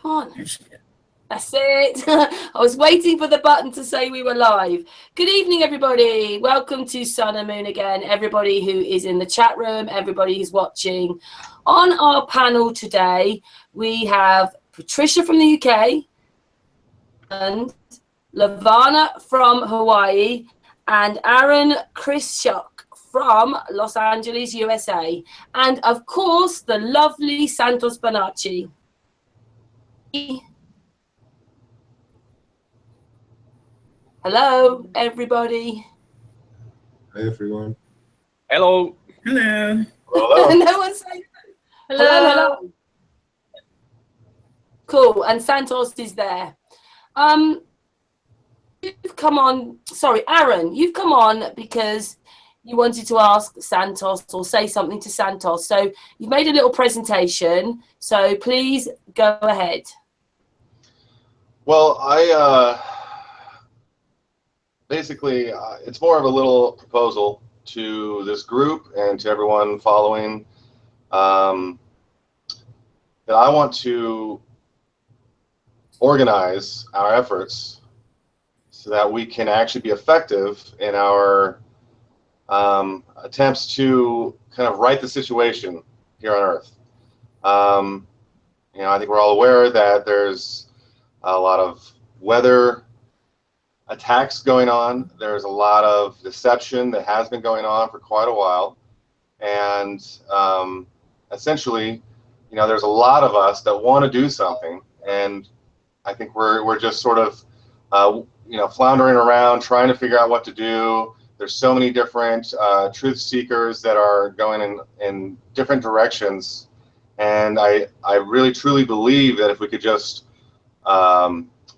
Come on. That's it. I was waiting for the button to say we were live. Good evening, everybody. Welcome to Sun and Moon again. Everybody who is in the chat room, everybody who's watching. On our panel today, we have Patricia from the UK and Levana from Hawaii and Aaron Krischuk from Los Angeles, USA. And of course, the lovely Santos Bonacci. Hello, everybody. Hi, everyone. Hello. Hello. Hello. No one's saying hello. Hello. Cool. And Santos is there. You've come on. Sorry, Aaron. You've come on because you wanted to ask Santos or say something to Santos. So you've made a little presentation. So please go ahead. Well, basically, it's more of a little proposal to this group and to everyone following that I want to organize our efforts so that we can actually be effective in our attempts to kind of right the situation here on Earth. I think we're all aware that there's a lot of weather attacks going on. There's a lot of deception that has been going on for quite a while, and essentially, there's a lot of us that want to do something, and I think we're just sort of floundering around trying to figure out what to do. There's so many different truth seekers that are going in different directions, and I really truly believe that if we could just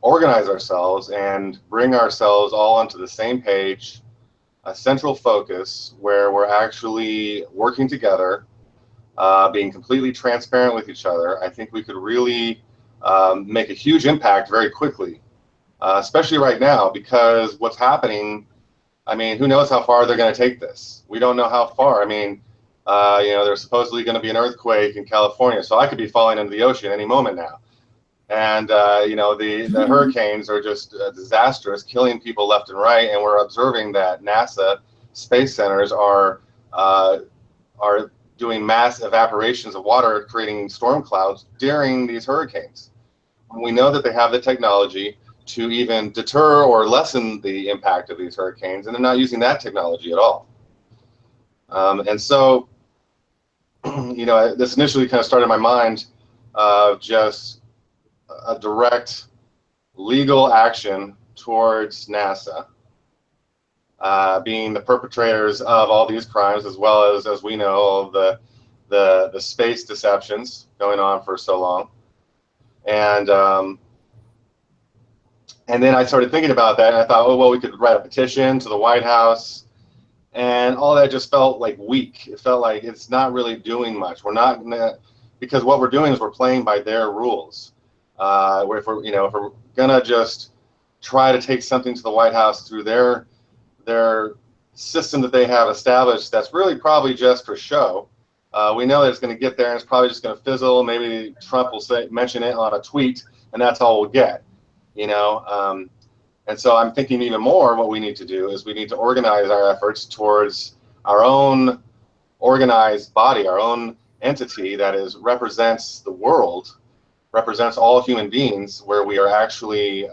organize ourselves and bring ourselves all onto the same page, a central focus where we're actually working together, being completely transparent with each other, I think we could really make a huge impact very quickly, especially right now, because what's happening, who knows how far they're going to take this? We don't know how far. There's supposedly going to be an earthquake in California, so I could be falling into the ocean any moment now. And the hurricanes are just disastrous, killing people left and right. And we're observing that NASA space centers are doing mass evaporations of water, creating storm clouds during these hurricanes. And we know that they have the technology to even deter or lessen the impact of these hurricanes, and they're not using that technology at all. And so, this initially kind of started in my mind of just a direct legal action towards NASA being the perpetrators of all these crimes, as well as we know, all of the space deceptions going on for so long. And then I started thinking about that, and I thought, oh, well, we could write a petition to the White House, and all that just felt like weak. It felt like it's not really doing much. We're not gonna, because what we're doing is we're playing by their rules. If we're gonna just try to take something to the White House through their system that they have established, that's really probably just for show. We know that it's going to get there, and it's probably just going to fizzle. Maybe Trump will mention it on a tweet, and that's all we'll get. And so I'm thinking even more. What we need to do is we need to organize our efforts towards our own organized body, our own entity that represents the world, represents all human beings, where we are actually,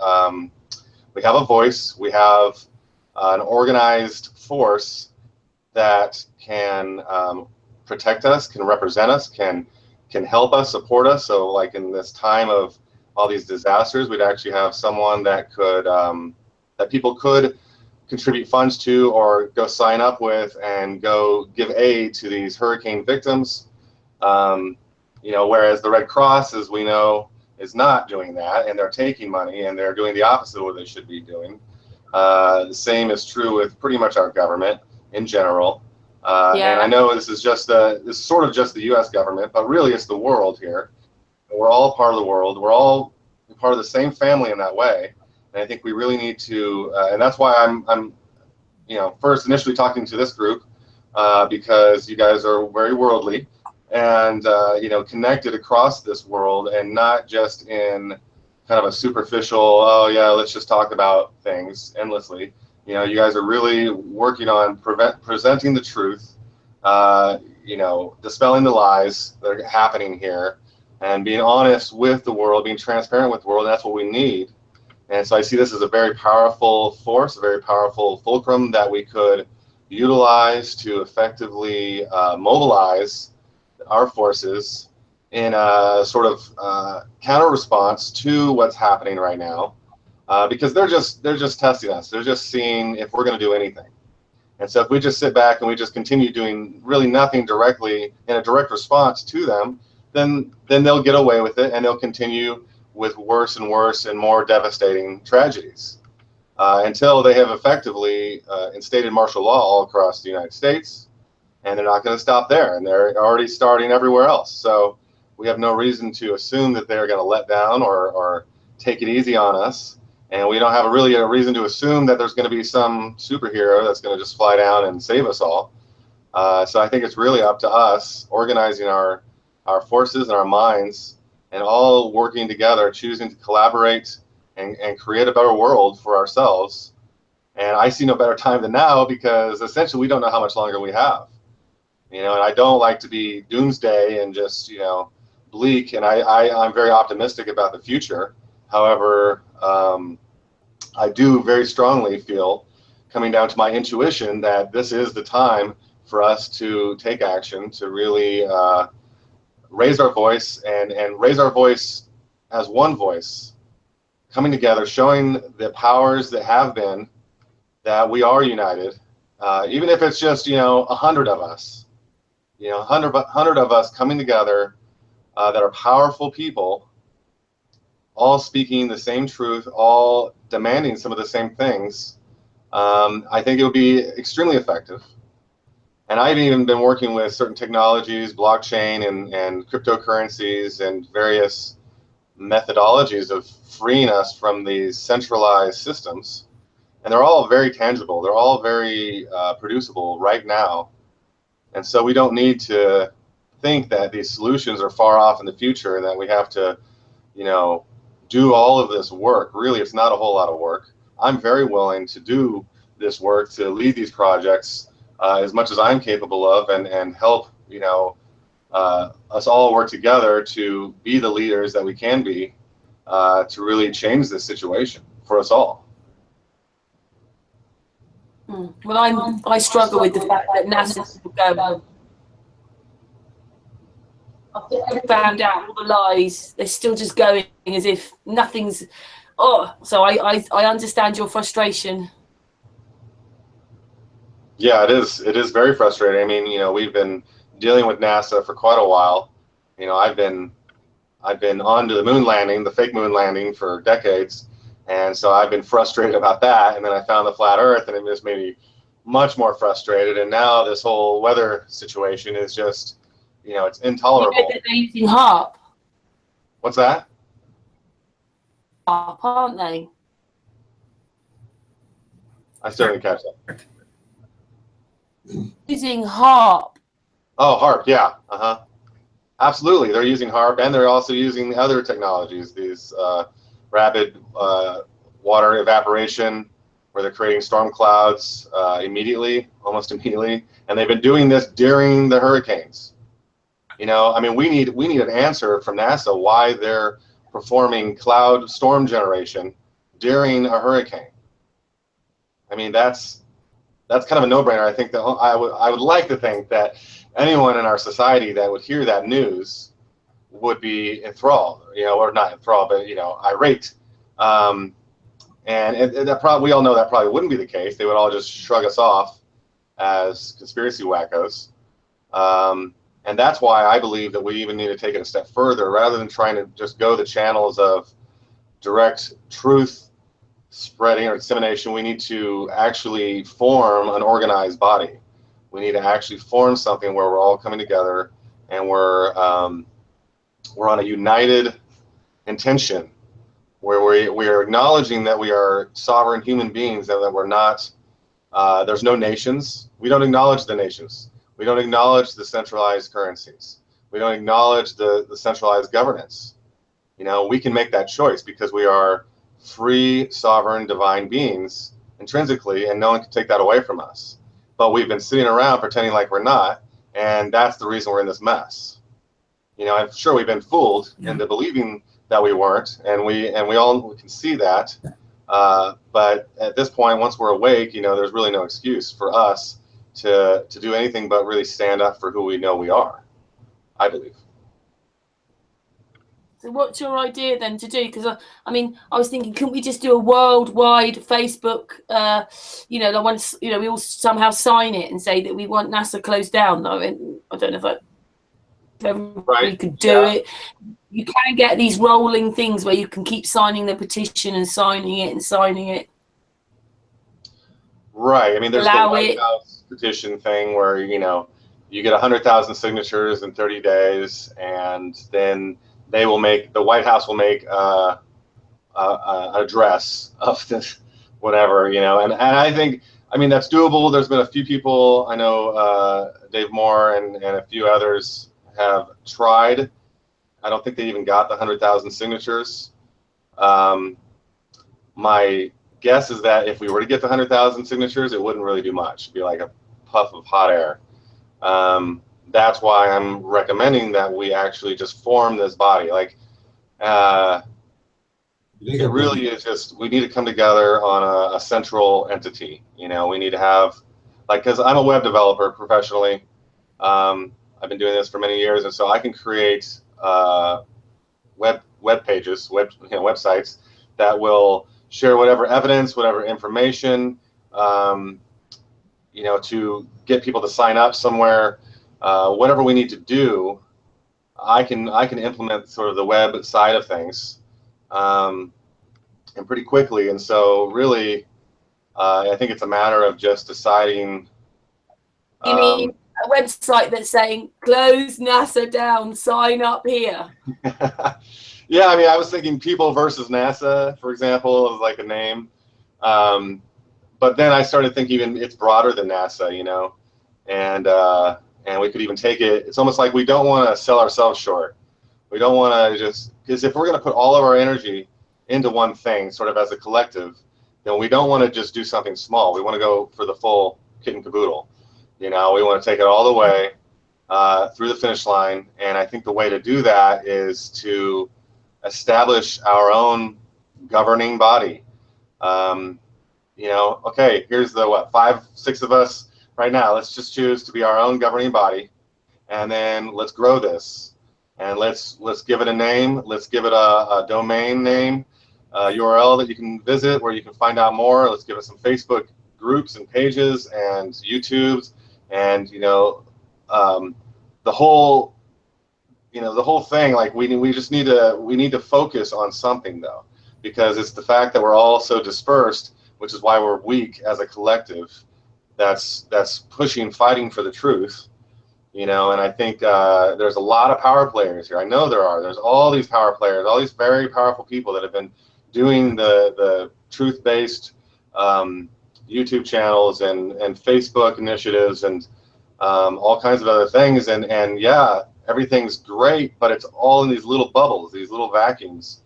we have a voice, we have an organized force that can protect us, can represent us, can help us, support us. So like in this time of all these disasters, we'd actually have someone that could, that people could contribute funds to or go sign up with and go give aid to these hurricane victims. Whereas the Red Cross, as we know, is not doing that, and they're taking money and they're doing the opposite of what they should be doing. The same is true with pretty much our government in general. And I know this is sort of just the U.S. government, but really it's the world here. We're all part of the world. We're all part of the same family in that way. And I think we really need to, and that's why I'm first initially talking to this group, because you guys are very worldly, and connected across this world, and not just in kind of a superficial, oh yeah, let's just talk about things endlessly. You guys are really working on presenting the truth, dispelling the lies that are happening here, and being honest with the world, being transparent with the world. And that's what we need. And so I see this as a very powerful force, a very powerful fulcrum that we could utilize to effectively mobilize our forces in a sort of counter response to what's happening right now, because they're just testing us. They're just seeing if we're going to do anything. And so if we just sit back and we just continue doing really nothing directly in a direct response to them, then they'll get away with it, and they'll continue with worse and worse and more devastating tragedies until they have effectively instated martial law all across the United States. And they're not going to stop there, and they're already starting everywhere else. So we have no reason to assume that they're going to let down or take it easy on us. And we don't have really a reason to assume that there's going to be some superhero that's going to just fly down and save us all. So I think it's really up to us organizing our forces and our minds, and all working together, choosing to collaborate and create a better world for ourselves. And I see no better time than now, because essentially we don't know how much longer we have. And I don't like to be doomsday and just, bleak. And I'm very optimistic about the future. However, I do very strongly feel, coming down to my intuition, that this is the time for us to take action, to really raise our voice and raise our voice as one voice, coming together, showing the powers that have been that we are united, even if it's just 100 of us, 100 of us coming together that are powerful people, all speaking the same truth, all demanding some of the same things. I think it would be extremely effective. And I've even been working with certain technologies, blockchain and cryptocurrencies, and various methodologies of freeing us from these centralized systems. And they're all very tangible. They're all very producible right now. And so we don't need to think that these solutions are far off in the future and that we have to, do all of this work. Really, it's not a whole lot of work. I'm very willing to do this work, to lead these projects as much as I'm capable of, and help, us all work together to be the leaders that we can be, to really change this situation for us all. Well, I struggle with the fact that NASA will go, found out all the lies. They're still just going as if nothing's. So I understand your frustration. Yeah, it is. It is very frustrating. I mean, we've been dealing with NASA for quite a while. I've been on to the moon landing, the fake moon landing, for decades, and so I've been frustrated about that. And then I found the flat Earth, and it just made me much more frustrated. And now this whole weather situation is just, it's intolerable. You know that they're using HARP. What's that? HARP, aren't they? I still didn't catch that. Using HARP. Oh, HARP, yeah. Absolutely. They're using HARP, and they're also using other technologies, these rapid water evaporation, where they're creating storm clouds almost immediately. And they've been doing this during the hurricanes. We need an answer from NASA why they're performing cloud storm generation during a hurricane. That's kind of a no-brainer. I think that I would like to think that anyone in our society that would hear that news would be enthralled, or not enthralled, but irate. And that probably, we all know that probably wouldn't be the case. They would all just shrug us off as conspiracy wackos. And that's why I believe that we even need to take it a step further, rather than trying to just go the channels of direct truth spreading or dissemination. We need to actually form an organized body. We need to actually form something where we're all coming together, and we're on a united intention, where we are acknowledging that we are sovereign human beings, and that we're not, there's no nations. We don't acknowledge the nations. We don't acknowledge the centralized currencies. We don't acknowledge the centralized governance. You know, we can make that choice because we are free, sovereign, divine beings intrinsically, and no one can take that away from us. But we've been sitting around pretending like we're not, and that's the reason we're in this mess. You know, I'm sure we've been fooled into believing that we weren't, and we all can see that. But at this point, once we're awake, you know, there's really no excuse for us to do anything but really stand up for who we know we are, I believe. So what's your idea then to do? Because I mean, I was thinking, couldn't we just do a worldwide Facebook? You know, like once, you know, we all somehow sign it and say that we want NASA closed down. Though, and I don't know if everybody could do it. You can get these rolling things where you can keep signing the petition and signing it and signing it. Right. I mean, there's the White House petition thing where, you know, you get 100,000 signatures in 30 days, and then they will make, the White House will make an address of this, whatever, you know, and I think, I mean, that's doable. There's been a few people, I know Dave Moore and a few others have tried. I don't think they even got the 100,000 signatures. My guess is that if we were to get the 100,000 signatures, it wouldn't really do much. It'd be like a puff of hot air. That's why I'm recommending that we actually just form this body. Like, it really is just, we need to come together on a central entity. You know, we need to have, like, because I'm a web developer professionally. I've been doing this for many years, and so I can create web pages, websites that will share whatever evidence, whatever information, you know, to get people to sign up somewhere. Whatever we need to do, I can implement sort of the web side of things, and pretty quickly. And so, really, I think it's a matter of just deciding. You mean a website that's saying close NASA down, sign up here? Yeah, I mean, I was thinking People versus NASA, for example, is like a name. But then I started thinking it's broader than NASA, you know, and we could even take it. It's almost like we don't want to sell ourselves short. We don't want to just, because if we're going to put all of our energy into one thing, sort of as a collective, then we don't want to just do something small. We want to go for the full kit and caboodle. You know, we want to take it all the way through the finish line. And I think the way to do that is to establish our own governing body. You know, okay, here's the, what, 5, 6 of us right now. Let's just choose to be our own governing body, and then let's grow this, and let's give it a name. Let's give it a domain name, URL that you can visit where you can find out more. Let's give it some Facebook groups and pages and YouTubes, and, you know, the whole, you know, the whole thing. Like, we just need to focus on something, though, because it's the fact that we're all so dispersed, which is why we're weak as a collective. That's fighting for the truth, you know. And I think there's a lot of power players here. I know there are. There's all these power players, all these very powerful people that have been doing the truth-based YouTube channels and Facebook initiatives and all kinds of other things. And yeah, everything's great, but it's all in these little bubbles, these little vacuums,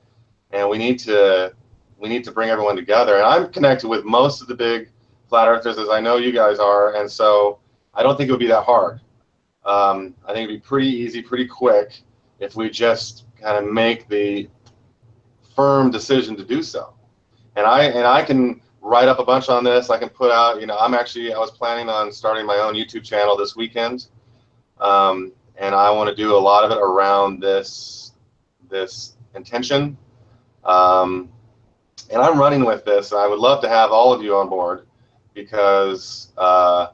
and we need to bring everyone together. And I'm connected with most of the big flat earthers, as I know you guys are, and so I don't think it would be that hard. I think it'd be pretty easy, pretty quick, if we just kind of make the firm decision to do so. And I can write up a bunch on this. I can put out, you know, I was planning on starting my own YouTube channel this weekend, and I want to do a lot of it around this intention. And I'm running with this. I would love to have all of you on board, because the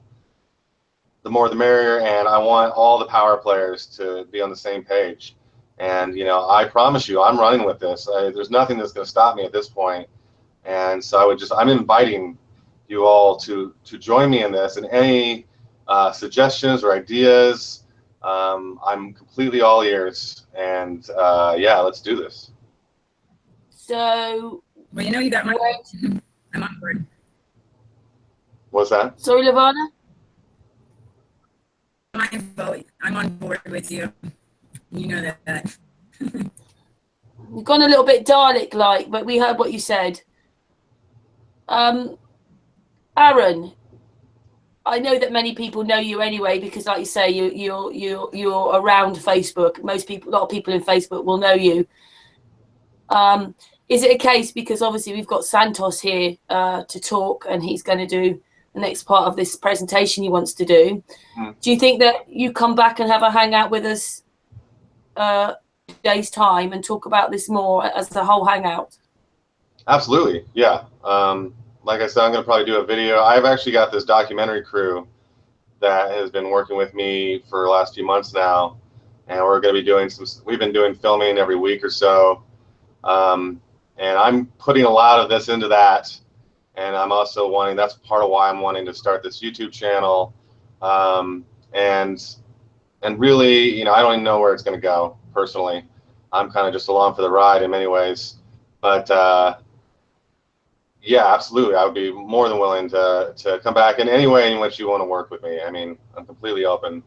more the merrier, and I want all the power players to be on the same page. And, you know, I promise you, I'm running with this. There's nothing that's going to stop me at this point. And so I'm inviting you all to join me in this, and any suggestions or ideas, I'm completely all ears. And yeah, let's do this. So, well, you know, you got my I'm on board. What's that? Sorry, Levana? My info, I'm on board with you. You know that. You've gone a little bit Dalek-like, but we heard what you said. Aaron, I know that many people know you anyway because, like you say, you're around Facebook. A lot of people in Facebook will know you. Is it a case, because obviously we've got Santos here to talk, and he's going to do the next part of this presentation he wants to do. Do you think that you come back and have a hangout with us day's time and talk about this more as a whole hangout? Absolutely, yeah. Like I said, I'm going to probably do a video. I've actually got this documentary crew that has been working with me for the last few months now, and we're going to be doing we've been doing filming every week or so, and I'm putting a lot of this into that, and I'm also that's part of why I'm wanting to start this YouTube channel, and really, you know, I don't even know where it's going to go personally. I'm kind of just along for the ride in many ways, but yeah, absolutely. I would be more than willing to come back in any way in which you want to work with me. I mean, I'm completely open,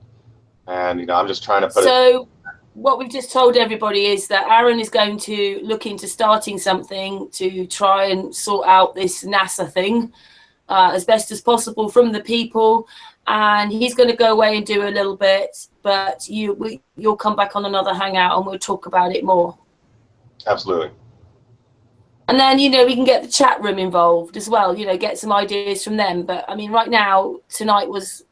and you know, I'm just trying to put So what we've just told everybody is that Aaron is going to look into starting something to try and sort out this NASA thing as best as possible from the people, and he's going to go away and do a little bit, but you'll come back on another hangout and we'll talk about it more. Absolutely. And then, you know, we can get the chat room involved as well, you know, get some ideas from them. But I mean, right now, tonight was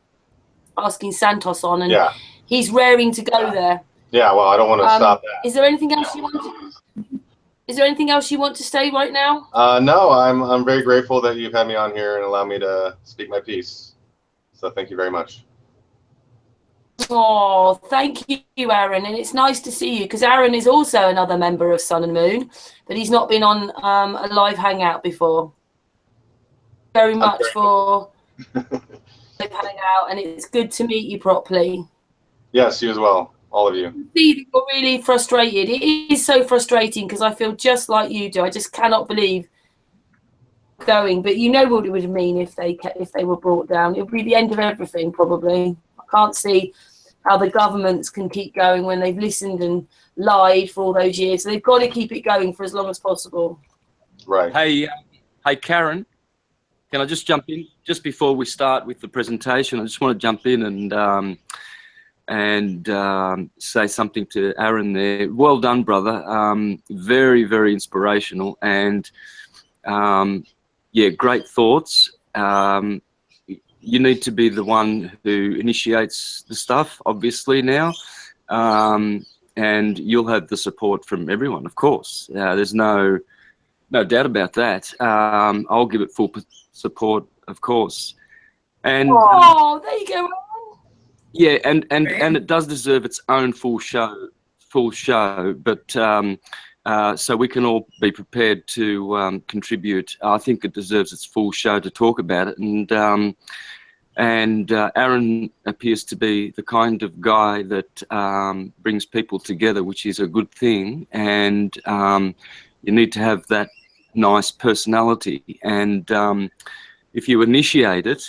asking Santos on, and yeah, he's raring to go there. Yeah, well, I don't want to stop that. Is there anything else you want to, is there anything else you want to say right now? No, I'm very grateful that you've had me on here and allowed me to speak my piece. So thank you very much. Oh, thank you, Aaron. And it's nice to see you, because Aaron is also another member of Sun and Moon, but he's not been on a live hangout before. Very much for live hangout, and it's good to meet you properly. Yes, you as well, all of you. See, you're really frustrated. It is so frustrating because I feel just like you do. I just cannot believe going, but you know what it would mean if they were brought down. It would be the end of everything, probably. I can't see how the governments can keep going when they've listened and lied for all those years. So they've got to keep it going for as long as possible. Right. Hey, Karen, can I just jump in just before we start with the presentation? I just want to jump in and say something to Aaron there. Well done, brother. Very, very inspirational, and yeah, great thoughts. You need to be the one who initiates the stuff, obviously, now. And you'll have the support from everyone, of course. There's no doubt about that. I'll give it full support, of course. And there you go. yeah, and it does deserve its own full show. But so we can all be prepared to contribute. I think it deserves its full show to talk about it. And Aaron appears to be the kind of guy that brings people together, which is a good thing. And you need to have that nice personality. And if you initiate it,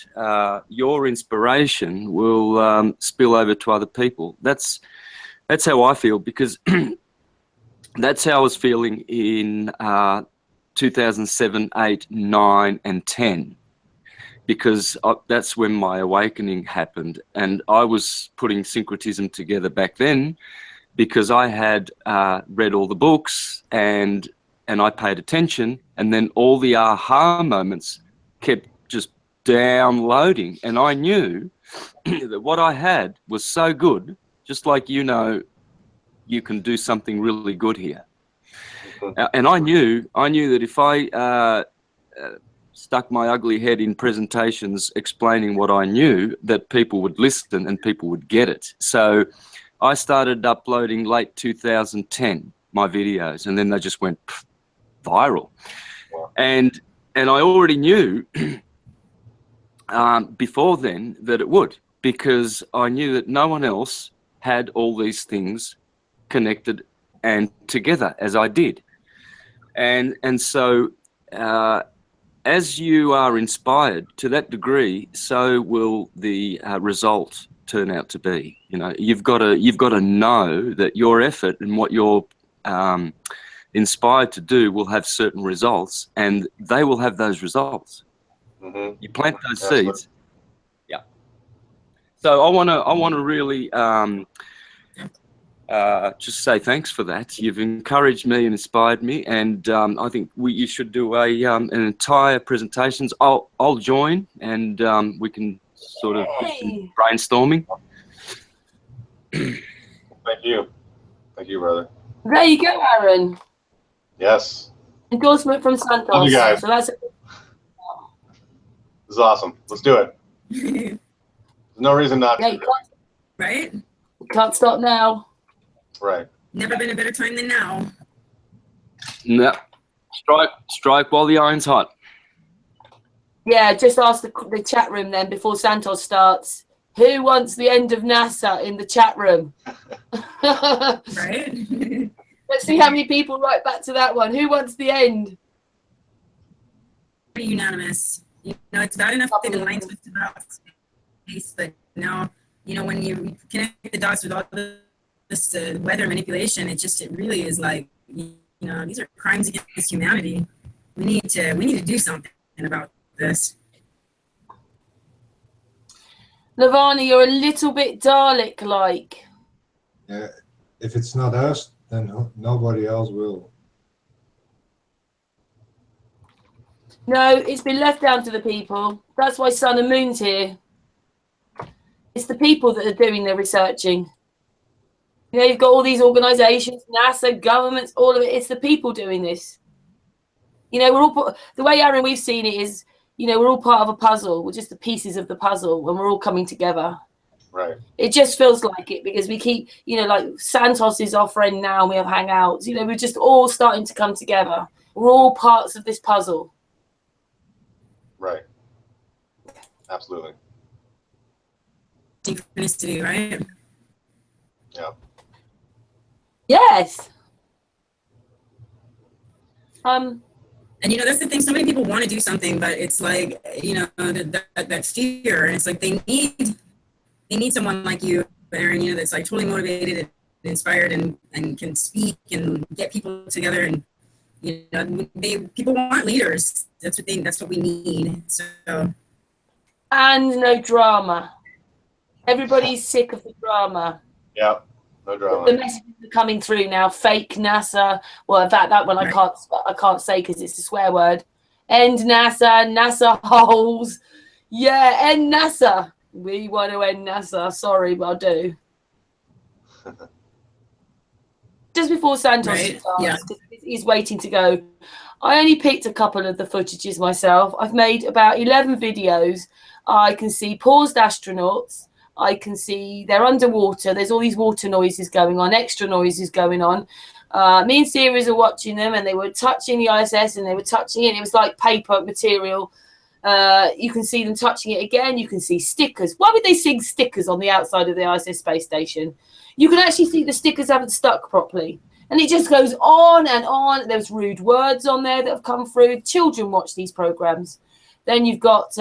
your inspiration will spill over to other people. That's how I feel, because that's how I was feeling in 2007, 8, 9, and 10, because that's when my awakening happened. And I was putting syncretism together back then because I had read all the books and I paid attention, and then all the aha moments kept just downloading, and I knew that what I had was so good, just like, you know, you can do something really good here. And I knew that if I stuck my ugly head in presentations explaining what I knew, that people would listen and people would get it. So I started uploading late 2010, my videos, and then they just went viral. Wow. And I already knew before then that it would, because I knew that no one else had all these things connected and together as I did. And so as you are inspired to that degree, so will the result turn out to be. You know, you've got to know that your effort and what you're inspired to do will have certain results, and they will have those results. Mm-hmm. You plant those Absolutely. seeds. Yeah. So I want to really just say thanks for that. You've encouraged me and inspired me, and I think you should do an entire presentations. I'll join, and we can sort of do some brainstorming. Thank you, brother. There you go, Aaron. Yes, Endorsement from Santos. love you guys. So that's This is awesome. Let's do it. There's no reason not yeah, to. Right? you can't stop now. Right. Never been a better time than now. No, strike while the iron's hot. Yeah, just ask the chat room then before Santos starts. Who wants the end of NASA in the chat room? Right? Let's see how many people write back to that one. Who wants the end? Pretty unanimous. You know, it's bad enough they've been lying to us about space, but now, you know, when you connect the dots with all this weather manipulation, it really is like, you know, these are crimes against humanity. We need to do something about this. Levana, you're a little bit Dalek-like. Yeah, if it's not us, then nobody else will. No, it's been left down to the people. That's why Sun and Moon's here. It's the people that are doing the researching. You know, you've got all these organisations, NASA, governments, all of it. It's the people doing this. You know, we're all the way, Aaron, we've seen it is, you know, we're all part of a puzzle. We're just the pieces of the puzzle, and we're all coming together. Right. It just feels like it because we keep, you know, like Santos is our friend now, and we have hangouts. You know, we're just all starting to come together. We're all parts of this puzzle. Right. Absolutely. Synchronicity, right? Yeah. Yes. And you know, that's the thing. So many people want to do something, but it's like, you know, that fear, and it's like they need someone like you, Aaron, you know, that's like totally motivated and inspired and can speak and get people together, and you know, people want leaders. That's what we need. So. And no drama. Everybody's sick of the drama. Yeah. No drama. The messages are coming through now. Fake NASA. Well, that one I can't say because it's a swear word. End NASA. NASA holes. Yeah, end NASA. We want to end NASA. Sorry, but I do. Just before Santos starts, Yeah. he's waiting to go. I only picked a couple of the footages myself. I've made about 11 videos. I can see paused astronauts. I can see they're underwater. There's all these water noises going on, extra noises going on. Me and Ceres are watching them, and they were touching the ISS, and they were touching it. It was like paper material. You can see them touching it again. You can see stickers. Why would they sing stickers on the outside of the ISS space station? You can actually see the stickers haven't stuck properly. And it just goes on and on. There's rude words on there that have come through. Children watch these programs. Then you've got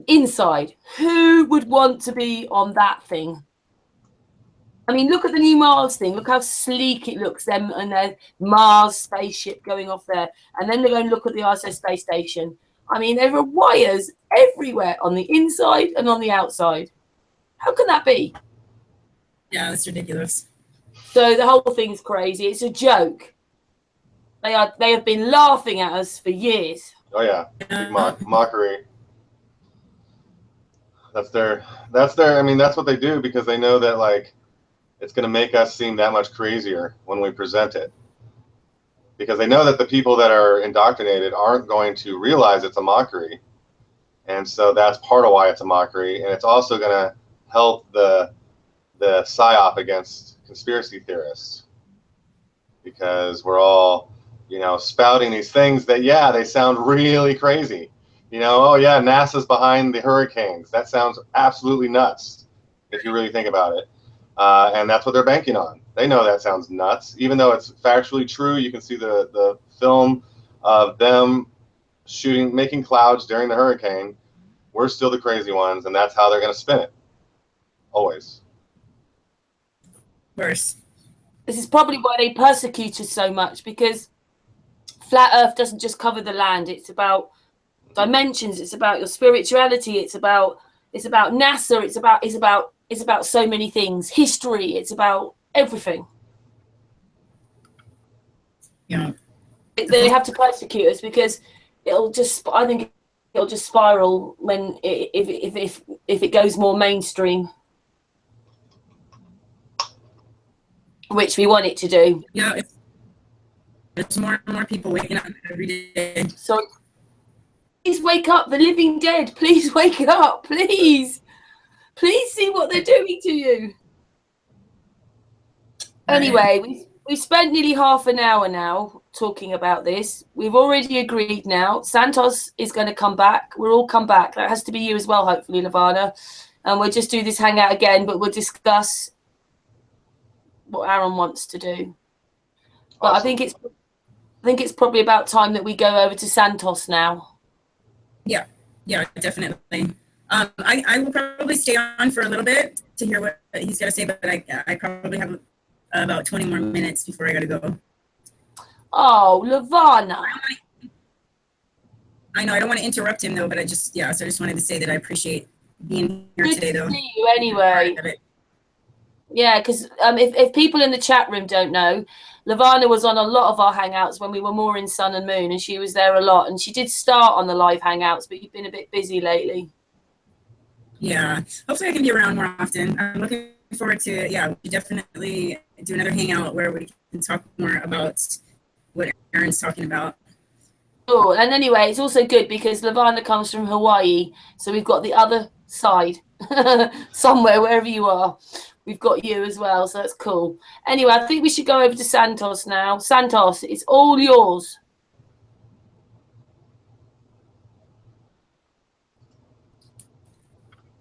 inside. Who would want to be on that thing? I mean, look at the new Mars thing. Look how sleek it looks. Them and their Mars spaceship going off there. And then they're going to look at the ISS space station. I mean, there are wires everywhere on the inside and on the outside. How can that be? Yeah, that's ridiculous. So the whole thing's crazy. It's a joke. They have been laughing at us for years. Oh yeah. Big mockery. That's their I mean, that's what they do because they know that like it's going to make us seem that much crazier when we present it. Because they know that the people that are indoctrinated aren't going to realize it's a mockery. And so that's part of why it's a mockery. And it's also going to help the psyop against conspiracy theorists. Because we're all, you know, spouting these things that, yeah, they sound really crazy. You know, oh yeah, NASA's behind the hurricanes. That sounds absolutely nuts if you really think about it. And that's what they're banking on. They know that sounds nuts. Even though it's factually true, you can see the film of them making clouds during the hurricane. We're still the crazy ones, and that's how they're going to spin it. Always. Worse. This is probably why they persecute us so much, because flat Earth doesn't just cover the land. It's about dimensions. It's about your spirituality. It's about NASA. It's about so many things. History. It's about everything. Yeah. They have to persecute us because I think it'll just spiral when if it goes more mainstream, which we want it to do. Yeah, it's more and more people waking up every day. So please wake up, the living dead. Please wake up, please. Please see what they're doing to you. Anyway, we've spent nearly half an hour now talking about this. We've already agreed now. Santos is going to come back. We'll all come back. That has to be you as well, hopefully, Levana. And we'll just do this hangout again, but we'll discuss what Aaron wants to do. But awesome. I think it's probably about time that we go over to Santos now. Yeah, definitely. I will probably stay on for a little bit to hear what he's got to say, but I probably have about 20 more minutes before I got to go. Oh, Levana. I know, I don't want to interrupt him though, but so I just wanted to say that I appreciate being here Good today though. To see you anyway. Yeah, because if people in the chat room don't know, Levana was on a lot of our hangouts when we were more in Sun and Moon, and she was there a lot. And she did start on the live hangouts, but you've been a bit busy lately. Yeah, hopefully I can be around more often. I'm looking forward to, we definitely do another hangout where we can talk more about what Aaron's talking about. Oh, and anyway, it's also good because Levana comes from Hawaii, so we've got the other side somewhere, wherever you are. We've got you as well, so that's cool. Anyway, I think we should go over to Santos now. Santos, it's all yours.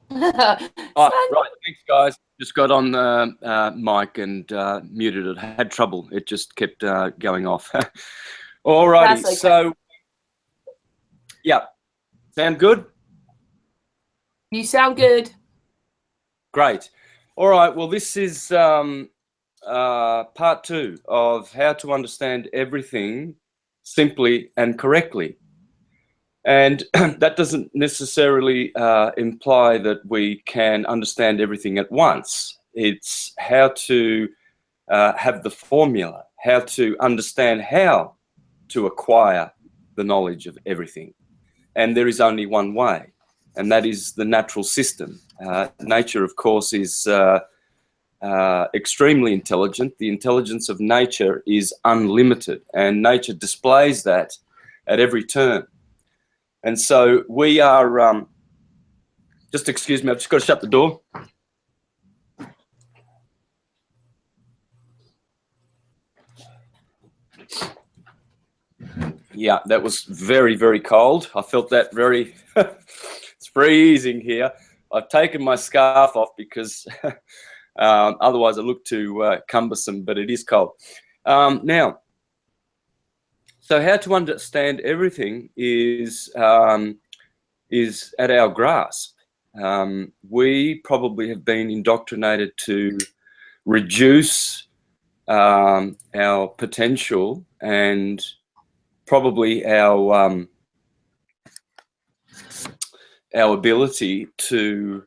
Right, thanks guys. Just got on the mic and muted it. Had trouble. It just kept going off. All righty, okay. So yeah, sound good? You sound good. Great. All right, well, this is part 2 of how to understand everything simply and correctly. And that doesn't necessarily imply that we can understand everything at once. It's how to have the formula, how to understand how to acquire the knowledge of everything. And there is only one way, and that is the natural system. Nature, of course, is extremely intelligent. The intelligence of nature is unlimited, and nature displays that at every turn. And so we are, just excuse me, I've just got to shut the door. Yeah, that was very, very cold. I felt that very, it's freezing here. I've taken my scarf off because otherwise I look too cumbersome, but it is cold. Now, so how to understand everything is at our grasp. We probably have been indoctrinated to reduce our potential and probably our ability to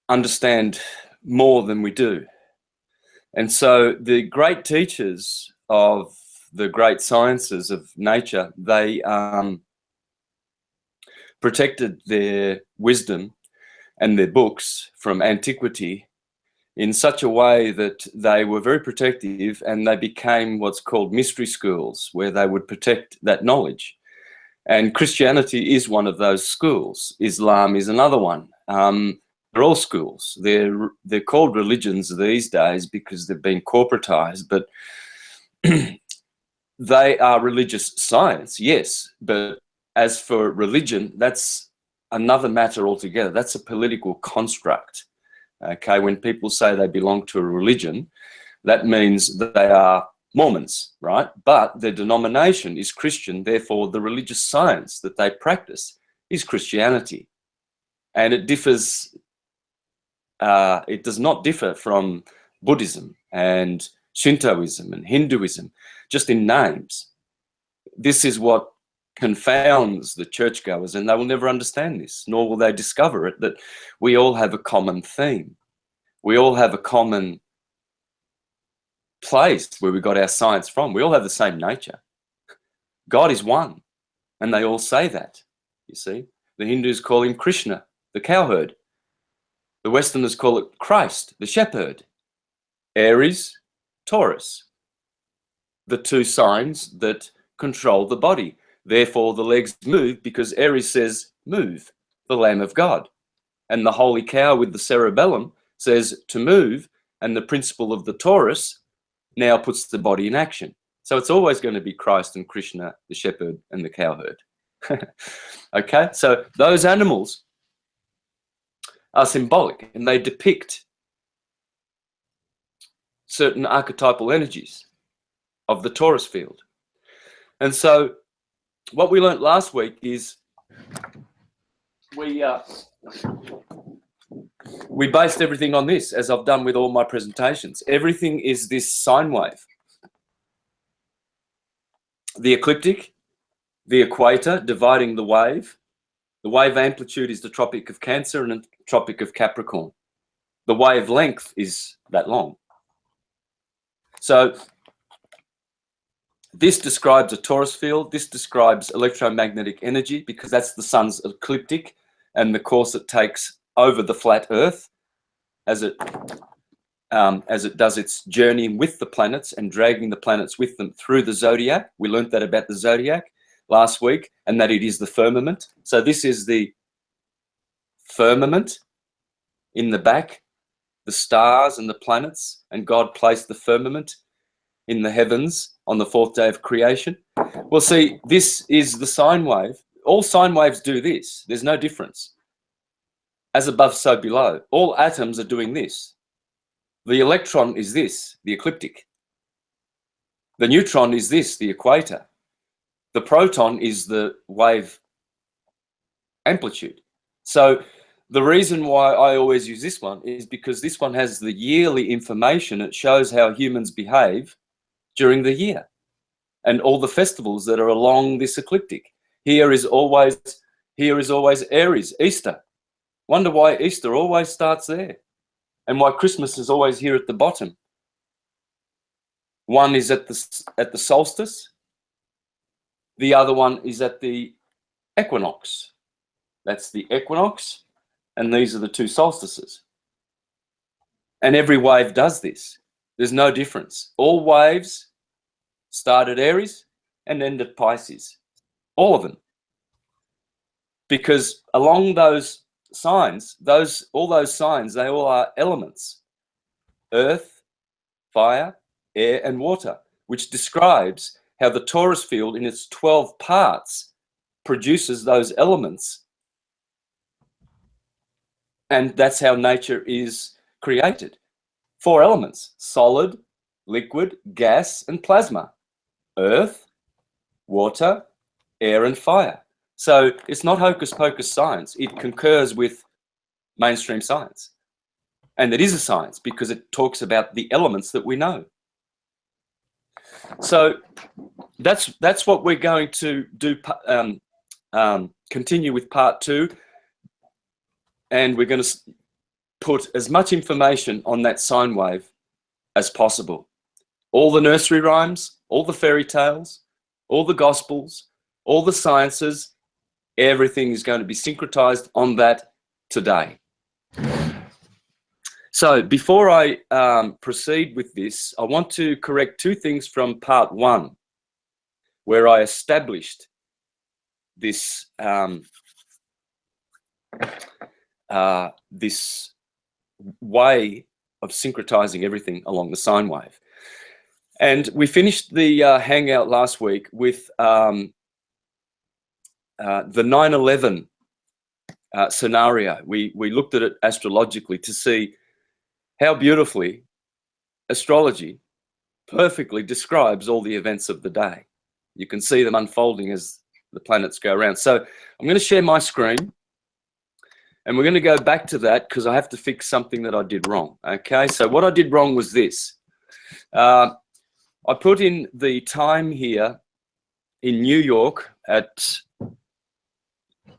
understand more than we do. And so the great teachers of the great sciences of nature, they protected their wisdom and their books from antiquity in such a way that they were very protective, and they became what's called mystery schools, where they would protect that knowledge. And Christianity is one of those schools. Islam is another one. They're all schools. They're called religions these days because they've been corporatized, but they are religious science, yes. But as for religion, that's another matter altogether. That's a political construct. Okay, when people say they belong to a religion, that means that they are Mormons, right? But their denomination is Christian, therefore the religious science that they practice is Christianity. And it differs, it does not differ from Buddhism and Shintoism and Hinduism, just in names. This is what confounds the churchgoers, and they will never understand this, nor will they discover it, that we all have a common theme. We all have a common place where we got our science from. We all have the same nature. God is one, and they all say that, you see. The Hindus call him Krishna, the cowherd. The Westerners call it Christ, the shepherd. Aries, Taurus, the two signs that control the body. Therefore, the legs move because Aries says, move, the Lamb of God. And the holy cow with the cerebellum says to move, and the principle of the Taurus now puts the body in action. So it's always going to be Christ and Krishna, the shepherd and the cowherd. Okay, so those animals are symbolic, and they depict certain archetypal energies of the Taurus field. And so what we learnt last week is we based everything on this, as I've done with all my presentations. Everything is this sine wave. The ecliptic, the equator dividing the wave. The wave amplitude is the Tropic of Cancer and the Tropic of Capricorn. The wavelength is that long. So this describes a Taurus field. This describes electromagnetic energy, because that's the sun's ecliptic and the course it takes over the flat Earth as it does its journey with the planets and dragging the planets with them through the zodiac. We learned that about the zodiac last week, and that it is the firmament. So this is the firmament in the back, the stars and the planets, and God placed the firmament in the heavens on the fourth day of creation. Well, see, this is the sine wave. All sine waves do this. There's no difference. As above, so below. All atoms are doing this. The electron is this, the ecliptic. The neutron is this, the equator. The proton is the wave amplitude. So the reason why I always use this one is because this one has the yearly information. It shows how humans behave during the year and all the festivals that are along this ecliptic. Here is always Aries, Easter. Wonder why Easter always starts there and why Christmas is always here at the bottom. One is at the solstice. The other one is at the equinox. That's the equinox, and these are the two solstices. And every wave does this. There's no difference. All waves start at Aries and end at Pisces. All of them. Because along those signs, all those signs, they all are elements. Earth, fire, air, and water, which describes how the Taurus field in its 12 parts produces those elements. And that's how nature is created. 4 elements: solid, liquid, gas, and plasma. Earth, water, air, and fire. So it's not hocus pocus science. It concurs with mainstream science. And it is a science because it talks about the elements that we know. So that's what we're going to do, continue with part 2. And we're going to put as much information on that sine wave as possible. All the nursery rhymes, all the fairy tales, all the gospels, all the sciences, everything is going to be syncretized on that today. So before I proceed with this, I want to correct 2 things from part 1, where I established this this way of syncretizing everything along the sine wave. And we finished the hangout last week with the 9/11 scenario. We looked at it astrologically to see how beautifully astrology perfectly describes all the events of the day. You can see them unfolding as the planets go around. So I'm going to share my screen, and we're going to go back to that because I have to fix something that I did wrong. Okay, so what I did wrong was this. I put in the time here in New York at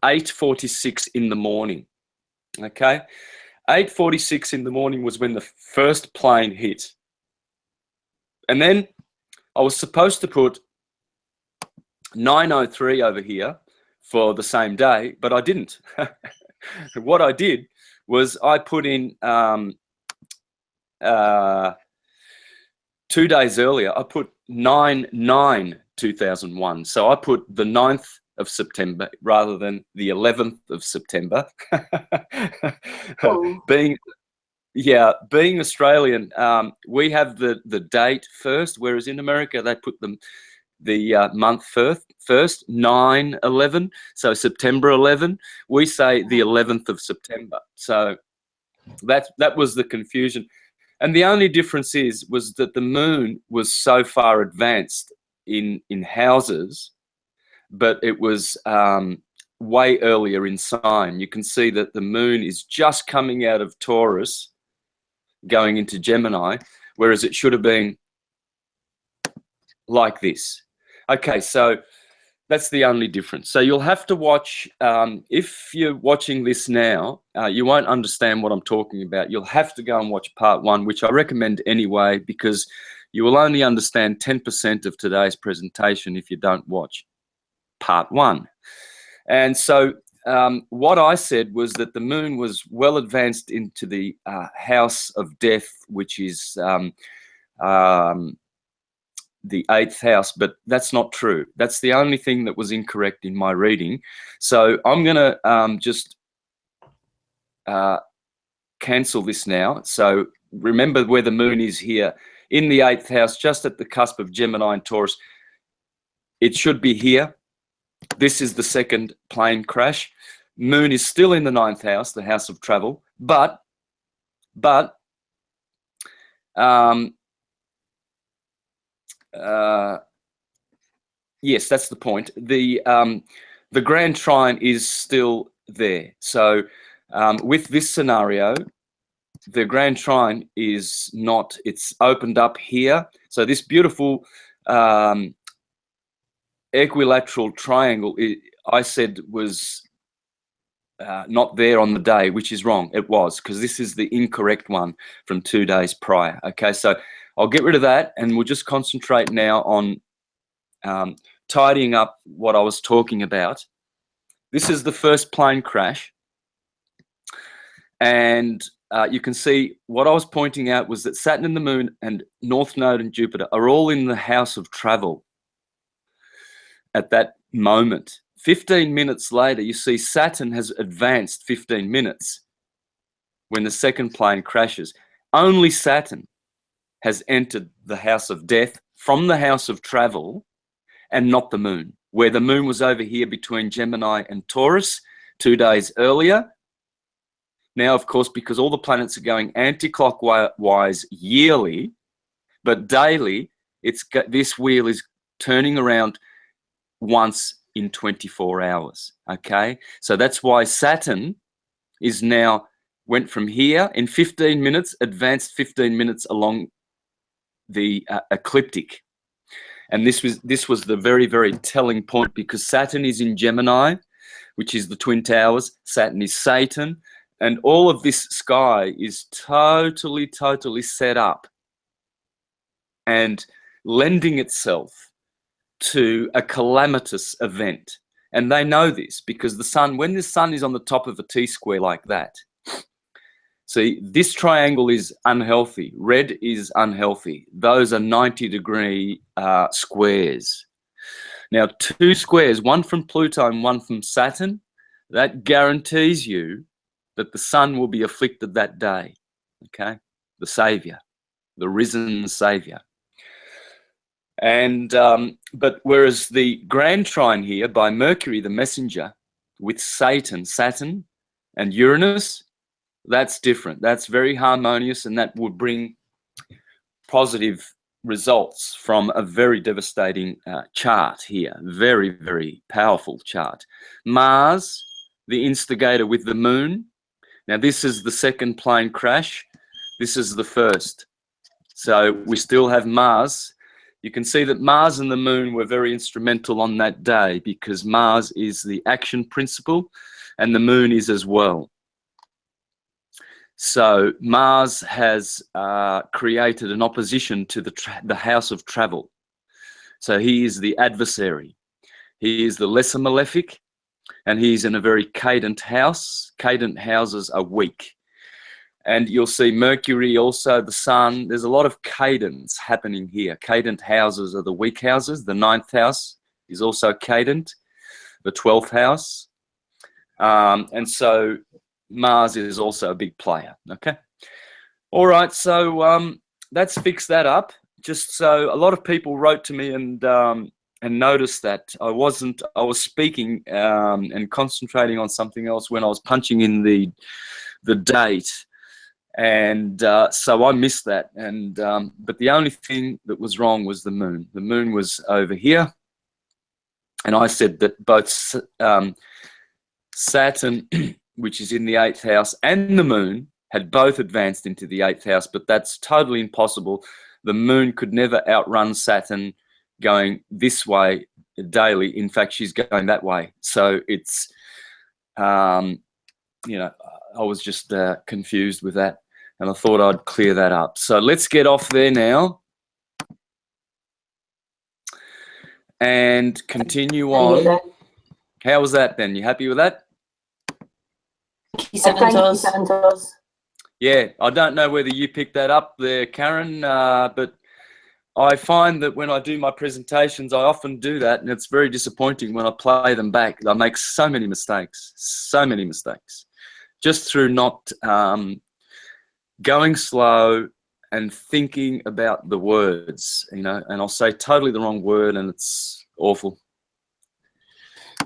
8:46 in the morning. Okay, 8:46 in the morning was when the first plane hit. And then I was supposed to put 9:03 over here for the same day, but I didn't. What I did was I put in 2 days earlier, I put 9/9/2001. So I put the 9th of September rather than the 11th of September. Oh. Being Australian, we have the date first, whereas in America they put the month first, 9/11. So September 11. We say the 11th of September. So that was the confusion. And the only difference was that the moon was so far advanced in houses, but it was way earlier in sign. You can see that the moon is just coming out of Taurus, going into Gemini, whereas it should have been like this. Okay, so that's the only difference. So you'll have to watch, if you're watching this now, you won't understand what I'm talking about. You'll have to go and watch part 1, which I recommend anyway, because you will only understand 10% of today's presentation if you don't watch part 1. And so what I said was that the moon was well advanced into the house of death, which is the 8th house, but that's not true. That's the only thing that was incorrect in my reading. So I'm going to just cancel this now. So remember where the moon is here in the 8th house, just at the cusp of Gemini and Taurus. It should be here. This is the second plane crash. Moon is still in the 9th house, the house of travel, but yes, that's the point. The grand trine is still there. So with this scenario, the grand trine is not, it's opened up here. So this beautiful equilateral triangle, I said was not there on the day, which is wrong. It was, because this is the incorrect one from 2 days prior. Okay, so I'll get rid of that, and we'll just concentrate now on tidying up what I was talking about. This is the first plane crash, and you can see what I was pointing out was that Saturn and the Moon and North Node and Jupiter are all in the house of travel at that moment. 15 minutes later, you see Saturn has advanced 15 minutes when the second plane crashes. Only Saturn has entered the house of death from the house of travel, and not the moon, where the moon was over here between Gemini and Taurus 2 days earlier. Now, of course, because all the planets are going anti-clockwise yearly, but daily, this wheel is turning around once in 24 hours. Okay, so that's why Saturn is now went from here in 15 minutes, advanced 15 minutes along the ecliptic. And this was the very, very telling point, because Saturn is in Gemini, which is the twin towers. Saturn is Satan, and all of this sky is totally set up and lending itself to a calamitous event. And they know this because the sun, when the sun is on the top of a T-square like that, see, this triangle is unhealthy. Red is unhealthy. Those are 90-degree squares. Now, 2 squares, one from Pluto and one from Saturn, that guarantees you that the sun will be afflicted that day. Okay? The Savior, the risen Savior. And but whereas the grand trine here by Mercury, the messenger, with Saturn and Uranus, That's different. That's very harmonious, and that would bring positive results from a very devastating chart here. Very, very powerful chart. Mars, the instigator with the moon. Now, this is the second plane crash. This is the first. So we still have Mars. You can see that Mars and the moon were very instrumental on that day, because Mars is the action principle and the moon is as well. So Mars has created an opposition to the house of travel. So he is the adversary. He is the lesser malefic, and he's in a very cadent house. Cadent houses are weak. And you'll see Mercury, also the sun. There's a lot of cadence happening here. Cadent houses are the weak houses. The 9th house is also cadent, the 12th house. And so Mars is also a big player, okay? All right, so let's fix that up. Just so a lot of people wrote to me and noticed that I was speaking and concentrating on something else when I was punching in the date. And so I missed that. And but the only thing that was wrong was the moon. The moon was over here. And I said that both Saturn, which is in the 8th house, and the moon had both advanced into the 8th house, but that's totally impossible. The moon could never outrun Saturn going this way daily. In fact, she's going that way. So it's, you know, I was just confused with that, and I thought I'd clear that up. So let's get off there now and continue on. How was that then? You happy with that? Thank you, Santos. Yeah, I don't know whether you picked that up there, Karen, but I find that when I do my presentations, I often do that, and it's very disappointing when I play them back. I make so many mistakes, just through not going slow and thinking about the words, you know, and I'll say totally the wrong word, and it's awful.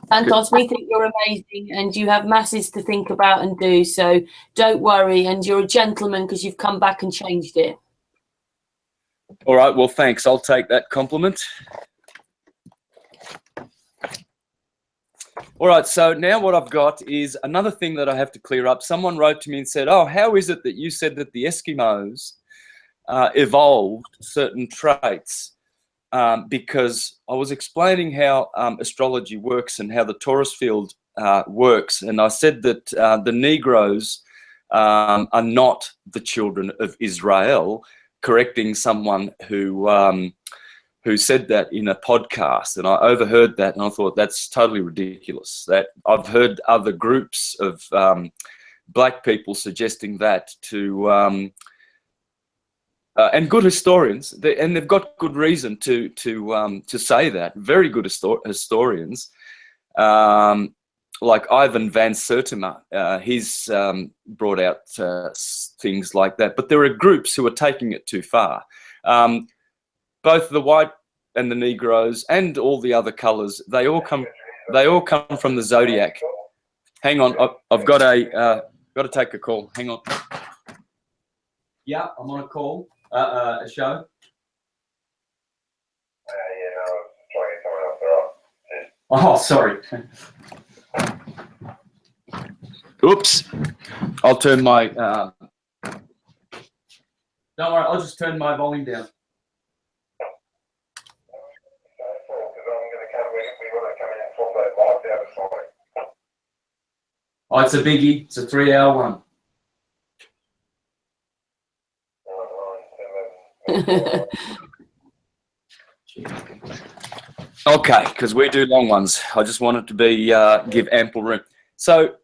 Santos, we think you're amazing and you have masses to think about and do, so don't worry, and you're a gentleman because you've come back and changed it. All right, well, thanks. I'll take that compliment. All right, so now what I've got is another thing that I have to clear up. Someone wrote to me and said, oh, how is it that you said that the Eskimos evolved certain traits? Because I was explaining how astrology works and how the Taurus field works, and I said that the Negroes are not the children of Israel, correcting someone who said that in a podcast, and I overheard that, and I thought that's totally ridiculous. That I've heard other groups of black people suggesting that to. And good historians, and they've got good reason to say that. Very good historians, like Ivan van Sertima, he's brought out things like that. But there are groups who are taking it too far. Both the white and the Negroes and all the other colours, they all come from the zodiac. Hang on, I've got to take a call. Hang on. Yeah, I'm on a call. A show? Oh, sorry. Oops. I'll turn my... don't worry, I'll just turn my volume down. Oh, it's a biggie. It's a 3-hour one. Okay, because we do long ones. I just want it to be give ample room. So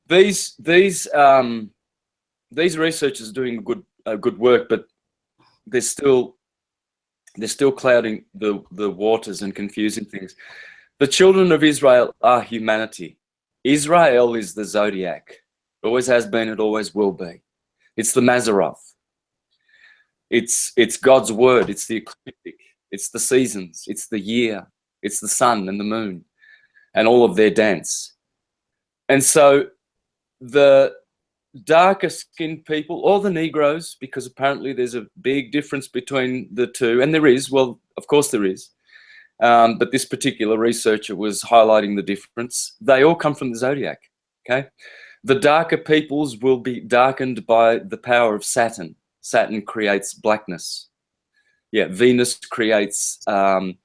these researchers are doing good work, but they're still clouding the waters and confusing things. The children of Israel are humanity. Israel is the zodiac. It always has been. It always will be. It's the Mazzaroth. It's God's word. It's the ecliptic. It's the seasons. It's the year. It's the sun and the moon and all of their dance. And so the darker skinned people, or the Negroes, because apparently there's a big difference between the two, and there is, well, of course there is. But this particular researcher was highlighting the difference. They all come from the zodiac, okay? The darker peoples will be darkened by the power of Saturn. Saturn creates blackness. Yeah, Venus creates the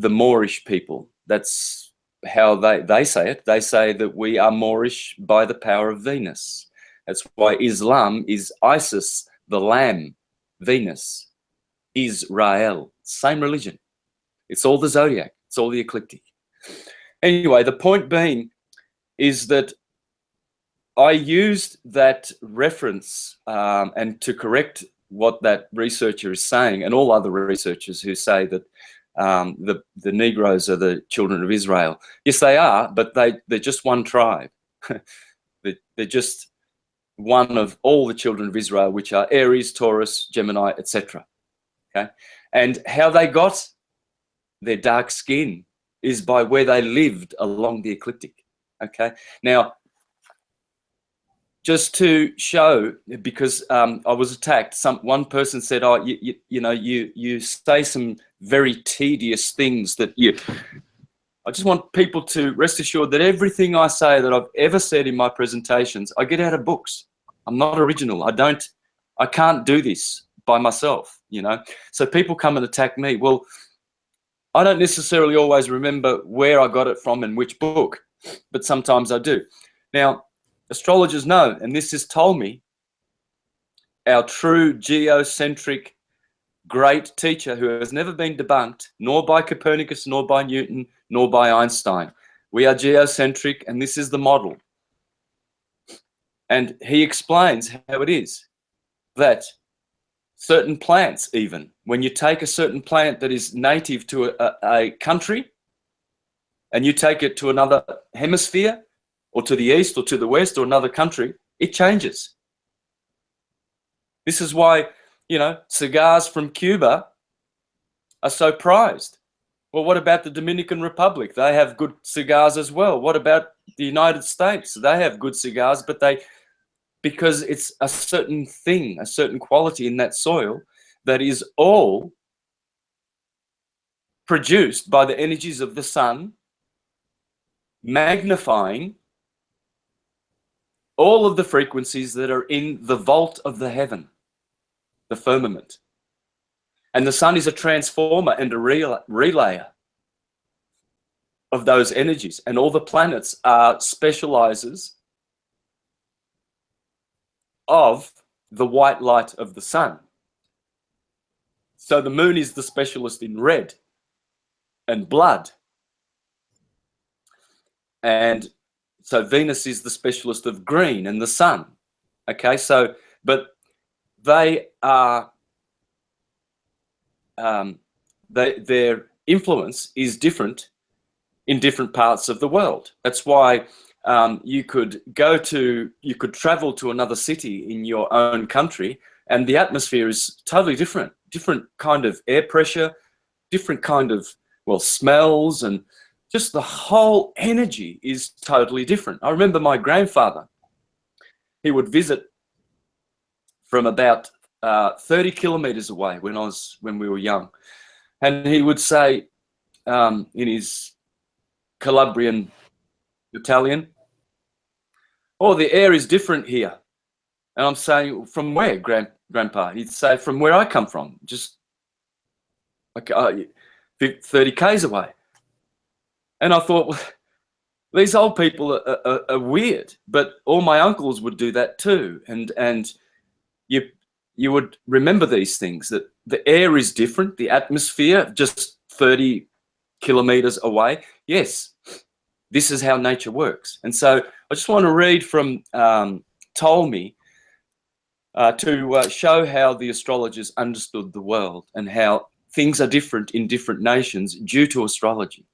Moorish people. That's how they say it. They say that we are Moorish by the power of Venus. That's why Islam is Isis, the lamb, Venus, Israel, same religion. It's all the zodiac. It's all the ecliptic. Anyway, the point being is that I used that reference and to correct what that researcher is saying, and all other researchers who say that the Negroes are the children of Israel. Yes, they are, but they're just one tribe. They're just one of all the children of Israel, which are Aries, Taurus, Gemini, etc. Okay, and how they got their dark skin is by where they lived along the ecliptic. Okay, now just to show, because I was attacked. One person said, "Oh, you know, you say some very tedious things that you." I just want people to rest assured that everything I say that I've ever said in my presentations, I get out of books. I'm not original. I can't do this by myself, you know. So people come and attack me. Well, I don't necessarily always remember where I got it from and which book, but sometimes I do. Now, astrologers know, and this is Ptolemy, our true geocentric great teacher who has never been debunked, nor by Copernicus, nor by Newton, nor by Einstein. We are geocentric, and this is the model. And he explains how it is that certain plants, even when you take a certain plant that is native to a country and you take it to another hemisphere or to the east or to the west or another country, it changes. This is why, you know, cigars from Cuba are so prized. Well, what about the Dominican Republic? They have good cigars as well. What about the United States? They have good cigars, but because it's a certain thing, a certain quality in that soil that is all produced by the energies of the sun, magnifying all of the frequencies that are in the vault of the heaven, the firmament. And the sun is a transformer and a relayer of those energies. And all the planets are specializers of the white light of the sun. So the moon is the specialist in red and blood. And so Venus is the specialist of green and the sun. Okay, so, but they are, their influence is different in different parts of the world. That's why you could travel to another city in your own country, and the atmosphere is totally different kind of air pressure, different kind of, well, smells, and just the whole energy is totally different. I remember my grandfather, he would visit from about 30 kilometers away when we were young, and he would say in his Calabrian Italian, "Oh, the air is different here." And I'm saying, "From where, Grandpa?" He'd say, "From where I come from, just like 30 k's away." And I thought, well, these old people are weird, but all my uncles would do that too. And you would remember these things, that the air is different, the atmosphere just 30 kilometers away. Yes, this is how nature works. And so I just want to read from Ptolemy to show how the astrologers understood the world and how things are different in different nations due to astrology.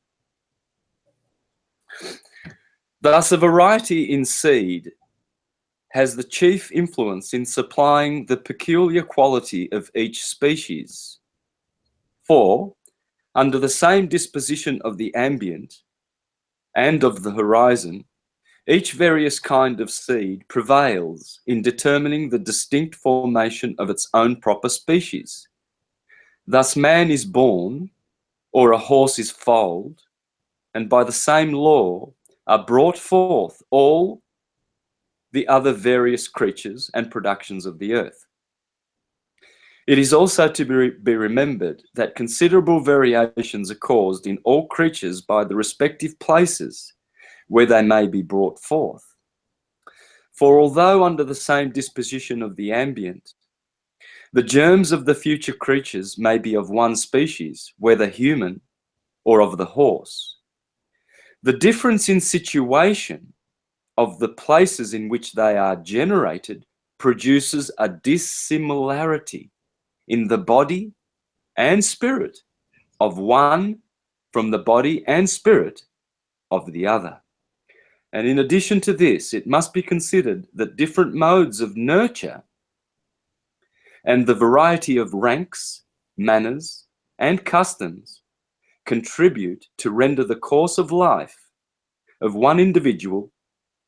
Thus, a variety in seed has the chief influence in supplying the peculiar quality of each species. For, under the same disposition of the ambient and of the horizon, Each various kind of seed prevails in determining the distinct formation of its own proper species. Thus man is born, or a horse is foaled, and by the same law are brought forth all the other various creatures and productions of the earth. It is also to be remembered that considerable variations are caused in all creatures by the respective places where they may be brought forth. For although under the same disposition of the ambient, the germs of the future creatures may be of one species, whether human or of the horse, the difference in situation of the places in which they are generated produces a dissimilarity in the body and spirit of one from the body and spirit of the other. And in addition to this, it must be considered that different modes of nurture and the variety of ranks, manners, and customs contribute to render the course of life of one individual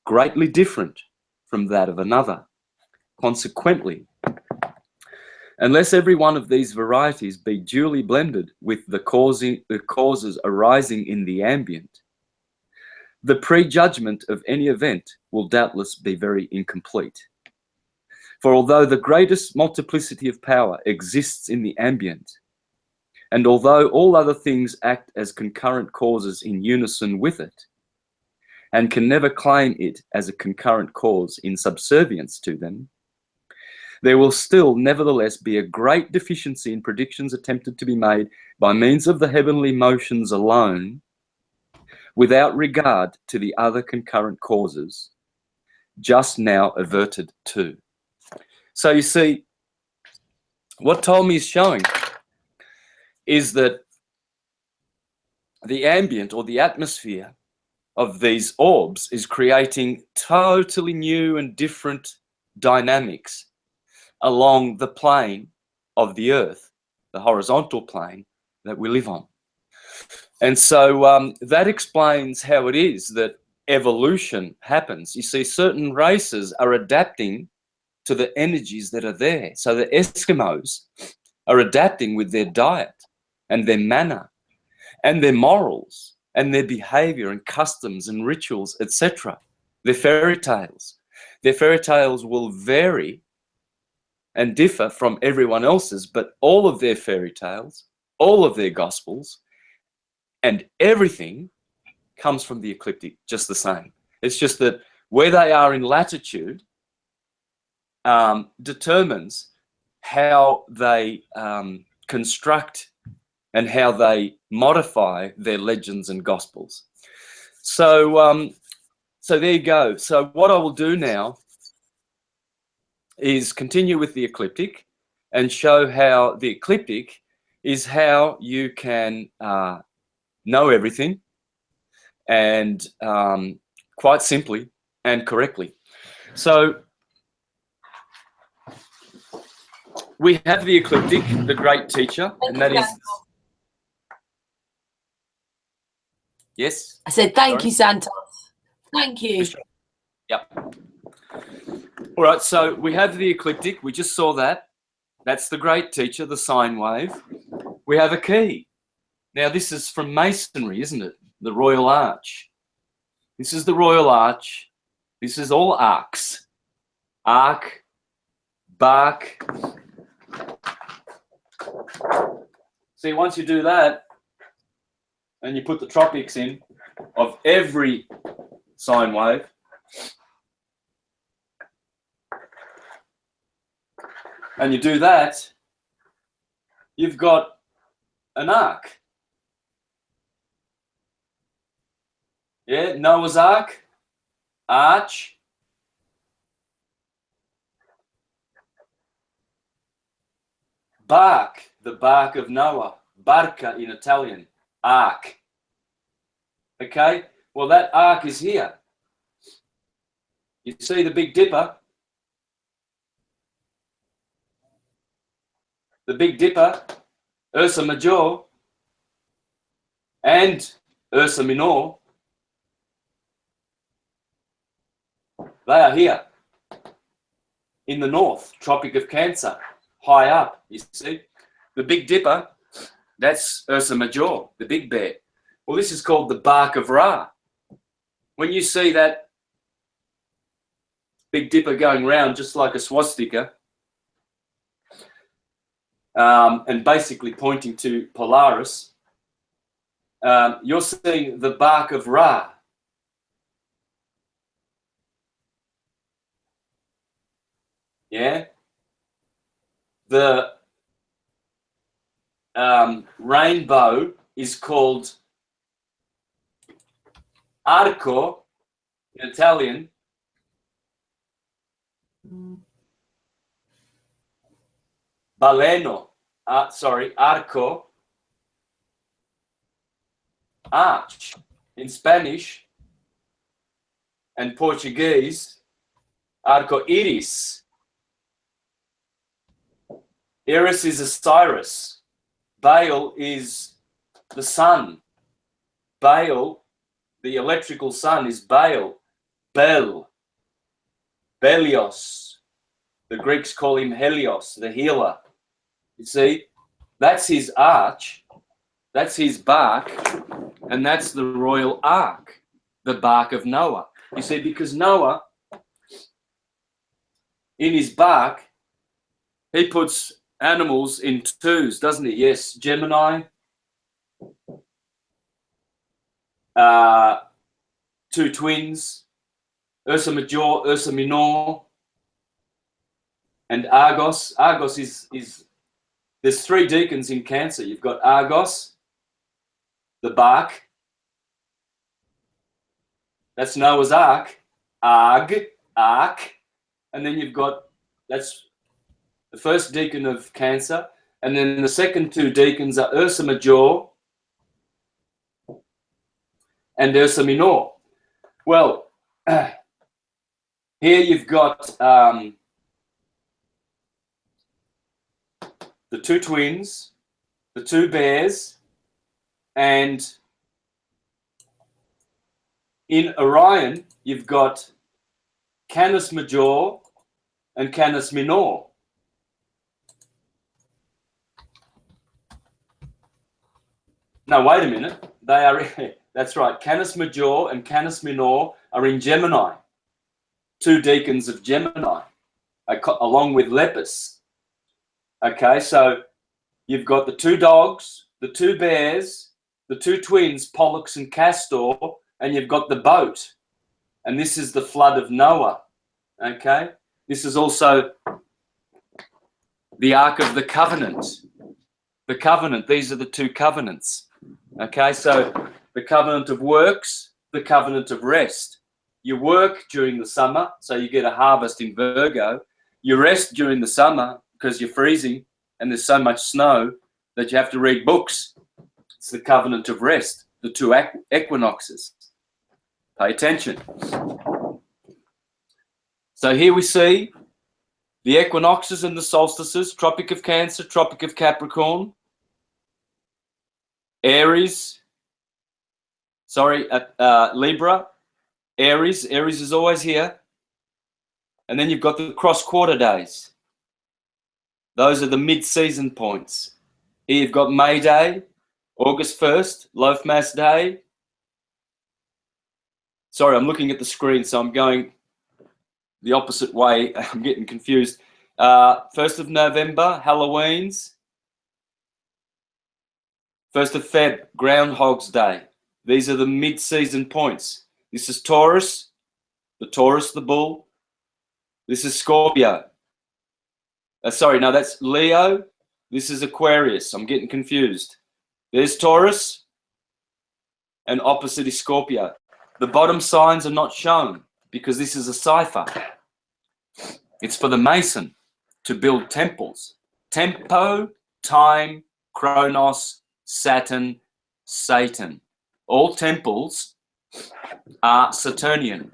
greatly different from that of another. Consequently, unless every one of these varieties be duly blended with the causes arising in the ambient, the prejudgment of any event will doubtless be very incomplete. For although the greatest multiplicity of power exists in the ambient, and although all other things act as concurrent causes in unison with it, and can never claim it as a concurrent cause in subservience to them, there will still nevertheless be a great deficiency in predictions attempted to be made by means of the heavenly motions alone, without regard to the other concurrent causes just now adverted to. So you see, what Ptolemy is showing is that the ambient or the atmosphere of these orbs is creating totally new and different dynamics along the plane of the earth, the horizontal plane that we live on. And so that explains how it is that evolution happens. You see, certain races are adapting to the energies that are there. So the Eskimos are adapting with their diet and their manner and their morals and their behavior and customs and rituals, etc. Their fairy tales. Their fairy tales will vary and differ from everyone else's, but all of their fairy tales, all of their gospels, and everything comes from the ecliptic just the same. It's just that where they are in latitude determines how they construct and how they modify their legends and gospels. So, so there you go. So what I will do now is continue with the ecliptic and show how the ecliptic is how you can know everything, and quite simply and correctly. So we have the ecliptic, the great teacher, and that is... Yes? I said, thank you, Santos. Thank you. Yep. All right, so we have the ecliptic. We just saw that. That's the great teacher, the sine wave. We have a key. Now, this is from Masonry, isn't it? The Royal Arch. This is the Royal Arch. This is all arcs. Arc, bark. See, once you do that, and you put the tropics in of every sine wave, and you do that, you've got an arc. Yeah, Noah's Ark, arch, bark, the bark of Noah, barca in Italian, ark. Okay, well that ark is here. You see the Big Dipper? The Big Dipper, Ursa Major, and Ursa Minor. They are here in the north, Tropic of Cancer, high up, you see. The Big Dipper, that's Ursa Major, the big bear. Well, this is called the bark of Ra. When you see that Big Dipper going round just like a swastika, and basically pointing to Polaris, you're seeing the bark of Ra. Yeah? The rainbow is called arco in Italian. Baleno, arco, arch in Spanish and Portuguese, arco iris. Iris is Osiris. Baal is the sun. Baal, the electrical sun, is Baal. Bel. Belios. The Greeks call him Helios, the healer. You see, that's his arch, that's his bark, and that's the royal ark, the bark of Noah. You see, because Noah, in his bark, he puts animals in twos, doesn't he? Yes, Gemini, two twins, Ursa Major, Ursa Minor, and Argos. Argos is there's three deacons in Cancer. You've got Argos, the bark. That's Noah's Ark. Ark. And then you've got, that's the first deacon of Cancer. And then the second two deacons are Ursa Major and Ursa Minor. Well, here you've got the two twins, the two bears, and in Orion, you've got Canis Major and Canis Minor. No, wait a minute. They are, that's right, Canis Major and Canis Minor are in Gemini, two deacons of Gemini, along with Lepus. Okay, so you've got the two dogs, the two bears, the two twins, Pollux and Castor, and you've got the boat. And this is the flood of Noah. Okay, this is also the Ark of the Covenant. The covenant, these are the two covenants. Okay, so the covenant of works, the covenant of rest. You work during the summer, so you get a harvest in Virgo. You rest during the summer because you're freezing and there's so much snow that you have to read books. It's the covenant of rest, the two equinoxes. Pay attention. So here we see the equinoxes and the solstices, Tropic of Cancer, Tropic of Capricorn, Aries, Libra, Aries is always here. And then you've got the cross-quarter days. Those are the mid-season points. Here you've got May Day, August 1st, Loaf Mass Day. Sorry, I'm looking at the screen, so I'm going the opposite way. I'm getting confused. 1st of November, Halloween's. 1st of Feb, Groundhog's Day. These are the mid-season points. This is Taurus, the bull. This is Scorpio. Sorry, no, that's Leo. This is Aquarius. I'm getting confused. There's Taurus, and opposite is Scorpio. The bottom signs are not shown because this is a cipher. It's for the Mason to build temples. Tempo, time, Chronos, Saturn, Satan. All temples are satanic,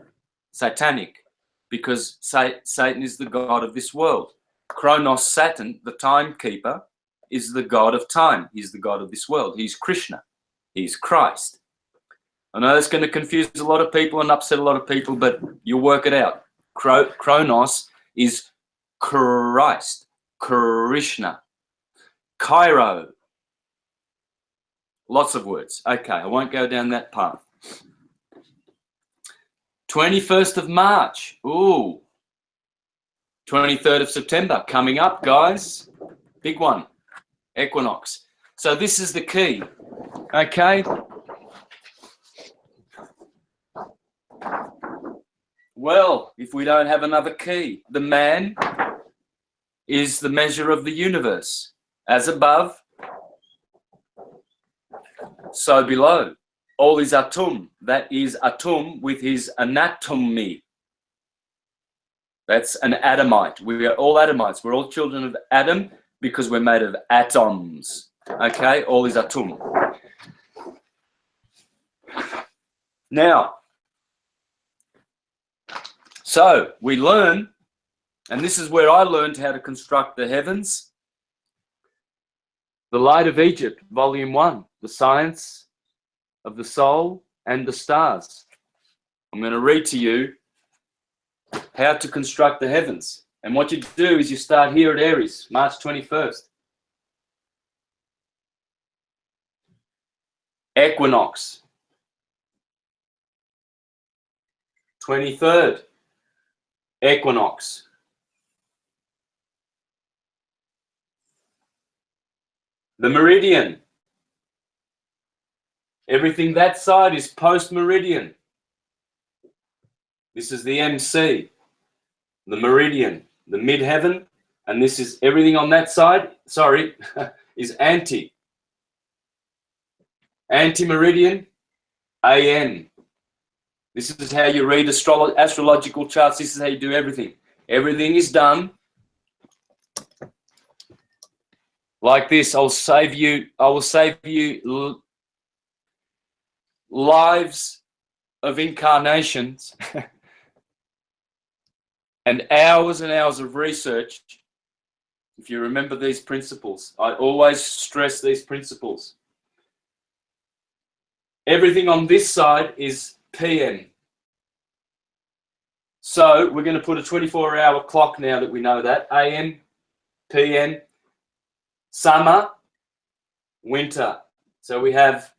because Satan is the god of this world. Chronos, Saturn, the timekeeper, is the god of time. He's the god of this world. He's Krishna. He's Christ. I know that's going to confuse a lot of people and upset a lot of people, but you'll work it out. Chronos is Christ, Krishna, Cairo. Lots of words. Okay, I won't go down that path. 21st of March. Ooh. 23rd of September coming up, guys. Big one. Equinox. So this is the key. Okay. Well, if we don't have another key, the man is the measure of the universe. As above, so below. All is atum. That is atum with his anatomy. That's an Adamite. We are all Adamites. We're all children of Adam because we're made of atoms. Okay, all is atum. Now, so we learn, and this is where I learned how to construct the heavens. The Light of Egypt, Volume 1, The Science of the Soul and the Stars. I'm going to read to you how to construct the heavens. And what you do is you start here at Aries, March 21st. Equinox. 23rd. Equinox. The meridian. Everything that side is post-meridian. This is the MC, the meridian, the midheaven, and this is everything on that side, sorry, is anti. Anti-meridian, AN. This is how you read astrological charts. This is how you do everything. Everything is done like this. I will save you lives of incarnations and hours of research. If you remember these principles, I always stress these principles. Everything on this side is PM. So we're going to put a 24-hour clock now that we know that. AM, PM, summer, winter. So we have,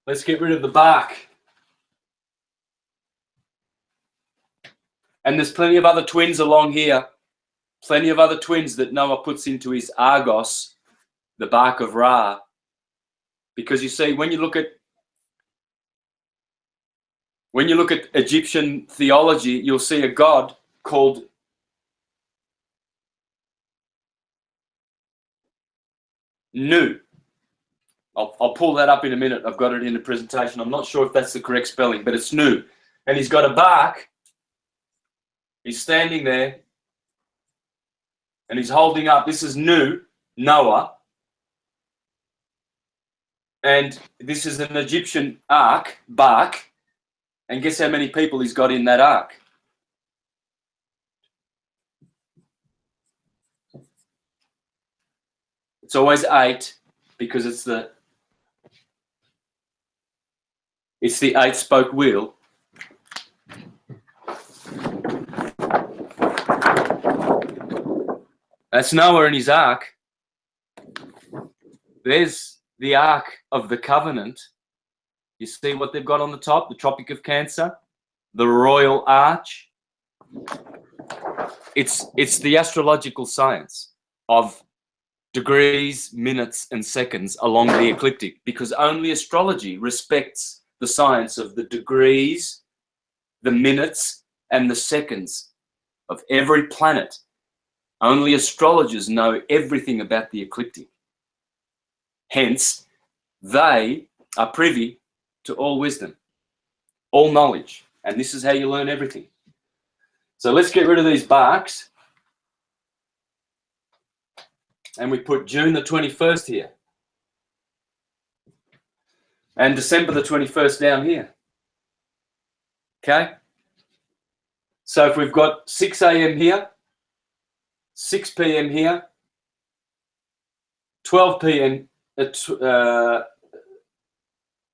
let's get rid of the bark. And there's plenty of other twins along here. Plenty of other twins that Noah puts into his Argos, the bark of Ra. Because you see, when you look at Egyptian theology, you'll see a god called Nu. I'll pull that up in a minute. I've got it in the presentation. I'm not sure if that's the correct spelling, but it's Nu. And he's got a bark. He's standing there and he's holding up. This is Nu, Noah. And this is an Egyptian bark. And guess how many people he's got in that ark? It's always 8 because it's the 8-spoke wheel. That's Noah and his ark. There's the Ark of the Covenant. You see what they've got on the top? The Tropic of Cancer, the Royal Arch. It's the astrological science of degrees, minutes, and seconds along the ecliptic, because only astrology respects the science of the degrees, the minutes, and the seconds of every planet. Only astrologers know everything about the ecliptic. Hence, they are privy to all wisdom, all knowledge, and this is how you learn everything. So let's get rid of these barks, and we put June the 21st here, and December the 21st down here. Okay? So if we've got 6 a.m. here, 6 p.m. here, 12 p.m.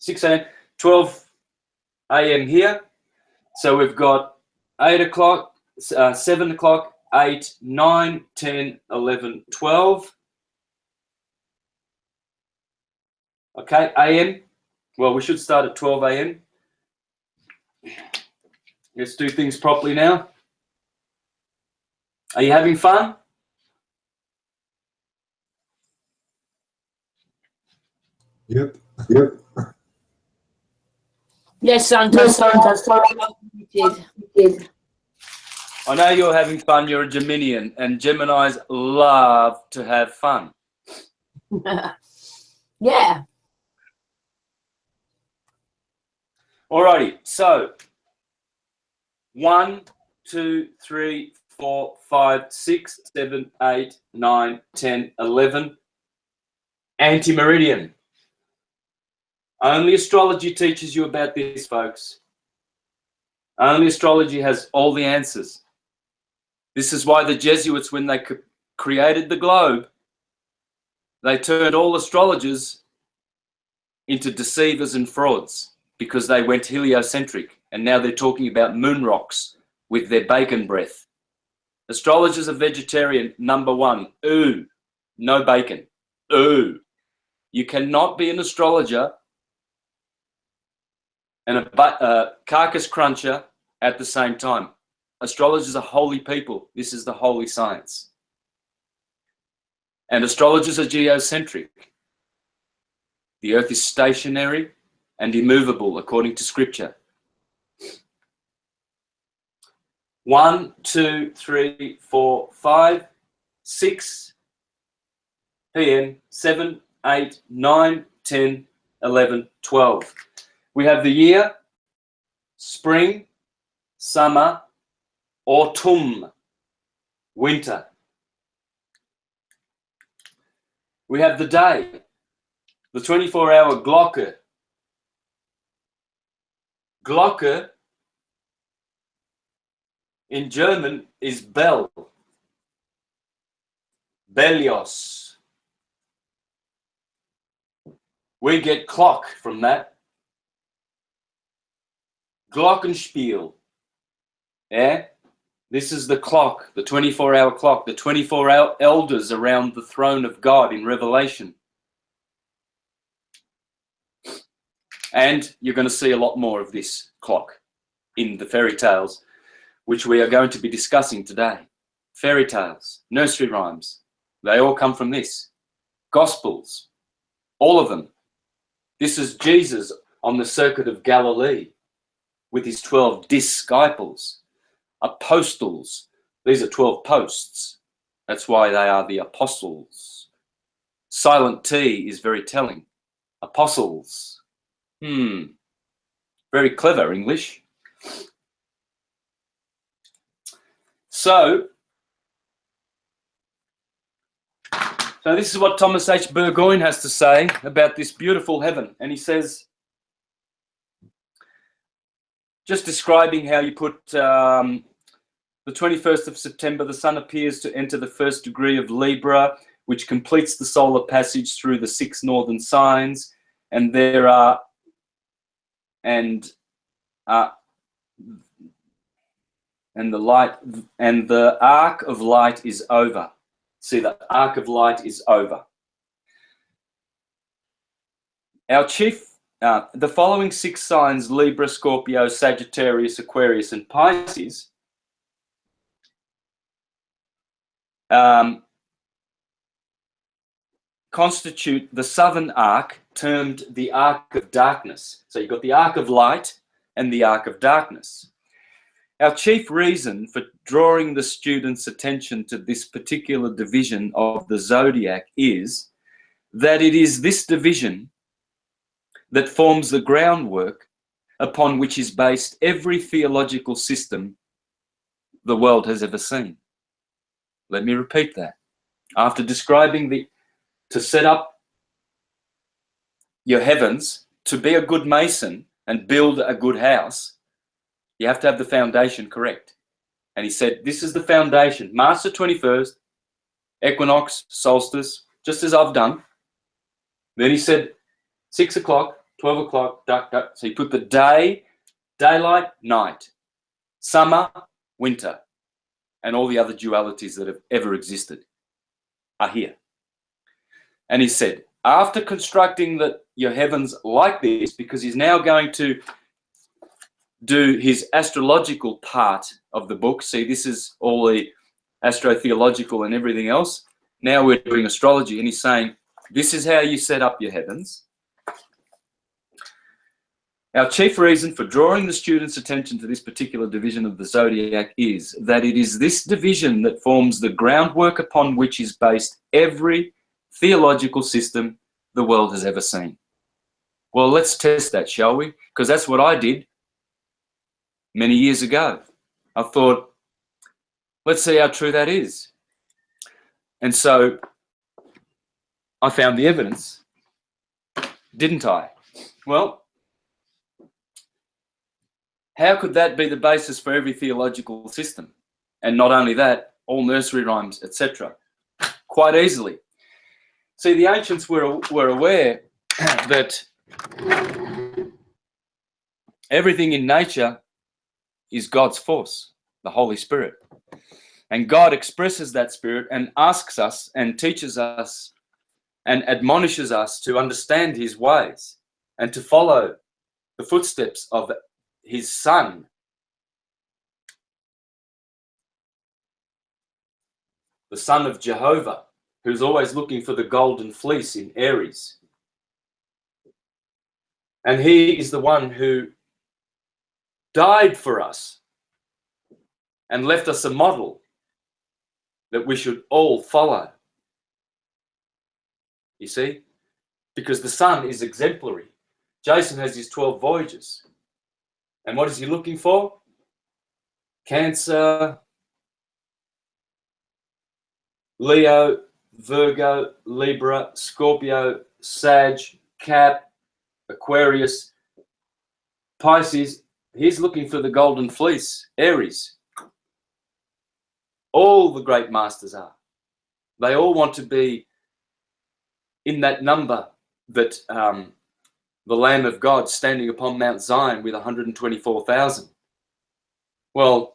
6 a.m., 12 a.m. here. So we've got 8 o'clock, 7 o'clock, 8, 9, 10, 11, 12. Okay, a.m. Well, we should start at 12 a.m. Let's do things properly now. Are you having fun? Yep. Yes, Santos. Sorry, I'm muted. I know you're having fun. You're a Geminian, and Geminis love to have fun. Yeah. Alrighty, so 1, 2, 3, 4, 5, 6, 7, 8, 9, 10, 11. Anti-meridian. Only astrology teaches you about this, folks. Only astrology has all the answers. This is why the Jesuits, when they created the globe, they turned all astrologers into deceivers and frauds because they went heliocentric, and now they're talking about moon rocks with their bacon breath. Astrologers are vegetarian, number one. Ooh, no bacon. Ooh. You cannot be an astrologer and a carcass cruncher at the same time. Astrologers are holy people. This is the holy science. And astrologers are geocentric. The earth is stationary and immovable according to scripture. 1, 2, 3, 4, 5, 6 p.m., 7, 8, 9, 10, 11, 12. We have the year, spring, summer, autumn, winter. We have the day, the 24-hour Glocke. Glocke in German is bell. Bellios. We get clock from that. Glockenspiel. Yeah? This is the clock, the 24-hour clock, the 24 elders around the throne of God in Revelation. And you're going to see a lot more of this clock in the fairy tales, which we are going to be discussing today. Fairy tales, nursery rhymes, they all come from this. Gospels, all of them. This is Jesus on the circuit of Galilee with his 12 disciples, apostles. These are 12 posts. That's why they are the apostles. Silent T is very telling. Apostles. Very clever English. So this is what Thomas H. Burgoyne has to say about this beautiful heaven. And he says, just describing how you put the 21st of September, the sun appears to enter the first degree of Libra, which completes the solar passage through the 6 northern signs. And there are, and the light, and the arc of light is over. See, the arc of light is over. Our chief, the following 6 signs, Libra, Scorpio, Sagittarius, Aquarius, and Pisces, constitute the southern arc, termed the arc of darkness. So you've got the arc of light and the arc of darkness. Our chief reason for drawing the students' attention to this particular division of the zodiac is that it is this division that forms the groundwork upon which is based every theological system the world has ever seen. Let me repeat that. After describing to set up your heavens, to be a good mason and build a good house, you have to have the foundation correct. And he said, this is the foundation. Master 21st, equinox, solstice, just as I've done. Then he said, 6 o'clock, 12 o'clock, duck, duck. So he put the day daylight, night, summer, winter, and all the other dualities that have ever existed are here. And he said, after constructing your heavens like this, because he's now going to do his astrological part of the book. See, this is all the astrotheological and everything else. Now we're doing astrology, and he's saying, this is how you set up your heavens. Our chief reason for drawing the student's attention to this particular division of the zodiac is that it is this division that forms the groundwork upon which is based every theological system the world has ever seen. Well, let's test that, shall we? Because that's what I did many years ago. I thought, let's see how true that is. And so I found the evidence, didn't I? Well, how could that be the basis for every theological system? And not only that, all nursery rhymes, etc. Quite easily. See, the ancients were aware that everything in nature is God's force, the Holy Spirit. And God expresses that Spirit and asks us and teaches us and admonishes us to understand his ways and to follow the footsteps of his Son. The Son of Jehovah, who's always looking for the golden fleece in Aries. And he is the one who died for us and left us a model that we should all follow. You see? Because the Son is exemplary. Jason has his 12 voyages. And what is he looking for? Cancer, Leo, Virgo, Libra, Scorpio, Sag, Cap, Aquarius, Pisces. He's looking for the golden fleece, Aries. All the great masters are. They all want to be in that number that the Lamb of God standing upon Mount Zion with 124,000. Well,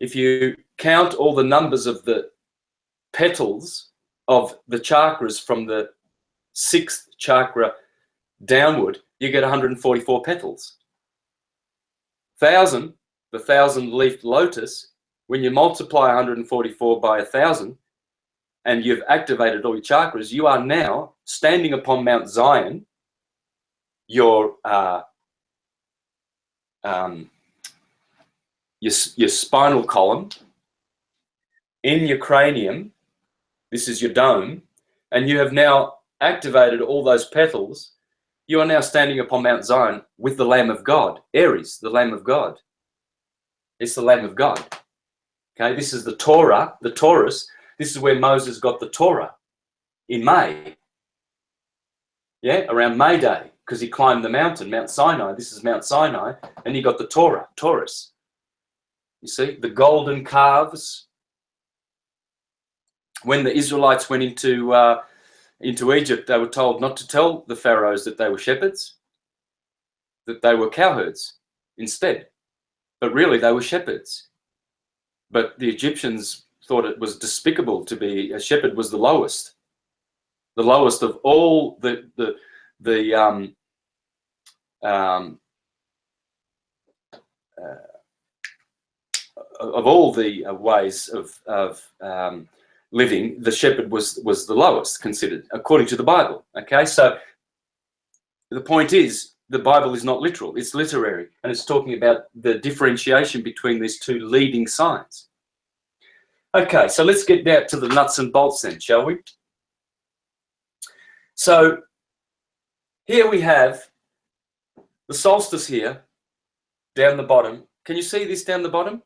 if you count all the numbers of the petals of the chakras from the 6th chakra downward, you get 144 petals. 1,000, the 1,000-leafed lotus, when you multiply 144 by 1,000 and you've activated all your chakras, you are now standing upon Mount Zion, your spinal column, in your cranium, this is your dome, and you have now activated all those petals. You are now standing upon Mount Zion with the Lamb of God, Aries, the Lamb of God. It's the Lamb of God. Okay, this is the Torah, the Taurus. This is where Moses got the Torah in May. Yeah, around May Day, because he climbed the mountain, Mount Sinai. This is Mount Sinai, and he got the Torah, Taurus. You see, the golden calves. When the Israelites went into Egypt, they were told not to tell the pharaohs that they were shepherds, that they were cowherds instead. But really, they were shepherds. But the Egyptians thought it was despicable to be a shepherd. Was the lowest of all of all the ways of living. The shepherd was the lowest considered, according to the Bible. Okay, so the point is, the Bible is not literal, it's literary, and it's talking about the differentiation between these two leading signs. Okay, so let's get down to the nuts and bolts then, shall we? So here we have the solstice here, down the bottom. Can you see this down the bottom?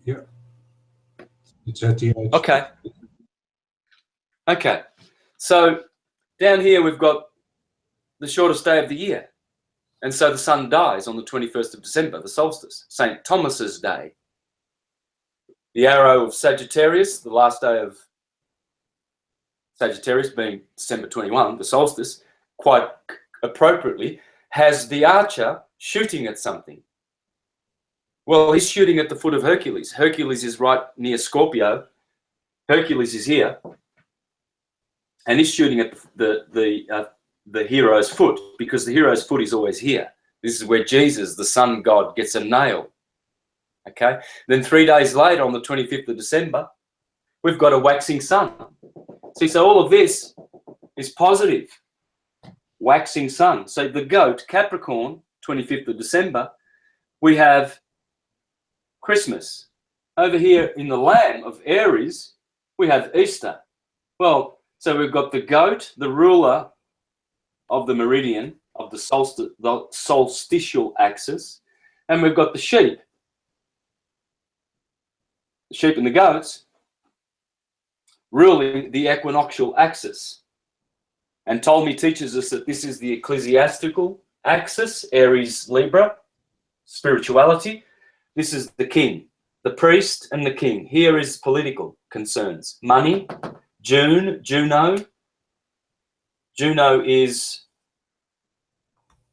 Yeah. It's at the edge. Okay. Okay. So down here we've got the shortest day of the year. And so the sun dies on the 21st of December, the solstice, St. Thomas's Day. The arrow of Sagittarius, the last day of Sagittarius being December 21, the solstice, quite appropriately, has the archer shooting at something. Well, he's shooting at the foot of Hercules. Hercules is right near Scorpio. Hercules is here, and he's shooting at the hero's foot, because the hero's foot is always here. This is where Jesus, the sun god, gets a nail. Okay. Then 3 days later, on the 25th of December, we've got a waxing sun. See, so all of this is positive. Waxing sun. So the goat, Capricorn, 25th of December, we have Christmas. Over here in the Lamb of Aries, we have Easter. Well, so we've got the goat, the ruler of the meridian, of the solstitial axis, and we've got the sheep. The sheep and the goats ruling the equinoctial axis. And Ptolemy teaches us that this is the ecclesiastical axis, Aries, Libra, spirituality. This is the king, the priest and the king. Here is political concerns. Money, Juno. Juno is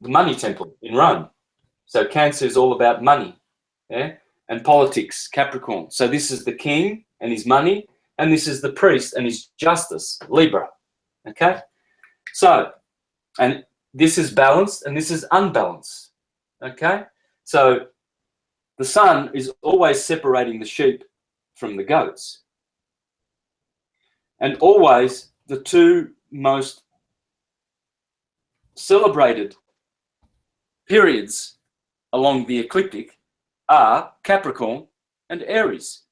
the money temple in Rome. So Cancer is all about money, yeah? And politics, Capricorn. So this is the king and his money, and this is the priest and his justice, Libra, okay? So, and this is balanced and this is unbalanced, okay? So the sun is always separating the sheep from the goats. And always the two most celebrated periods along the ecliptic are Capricorn and Aries,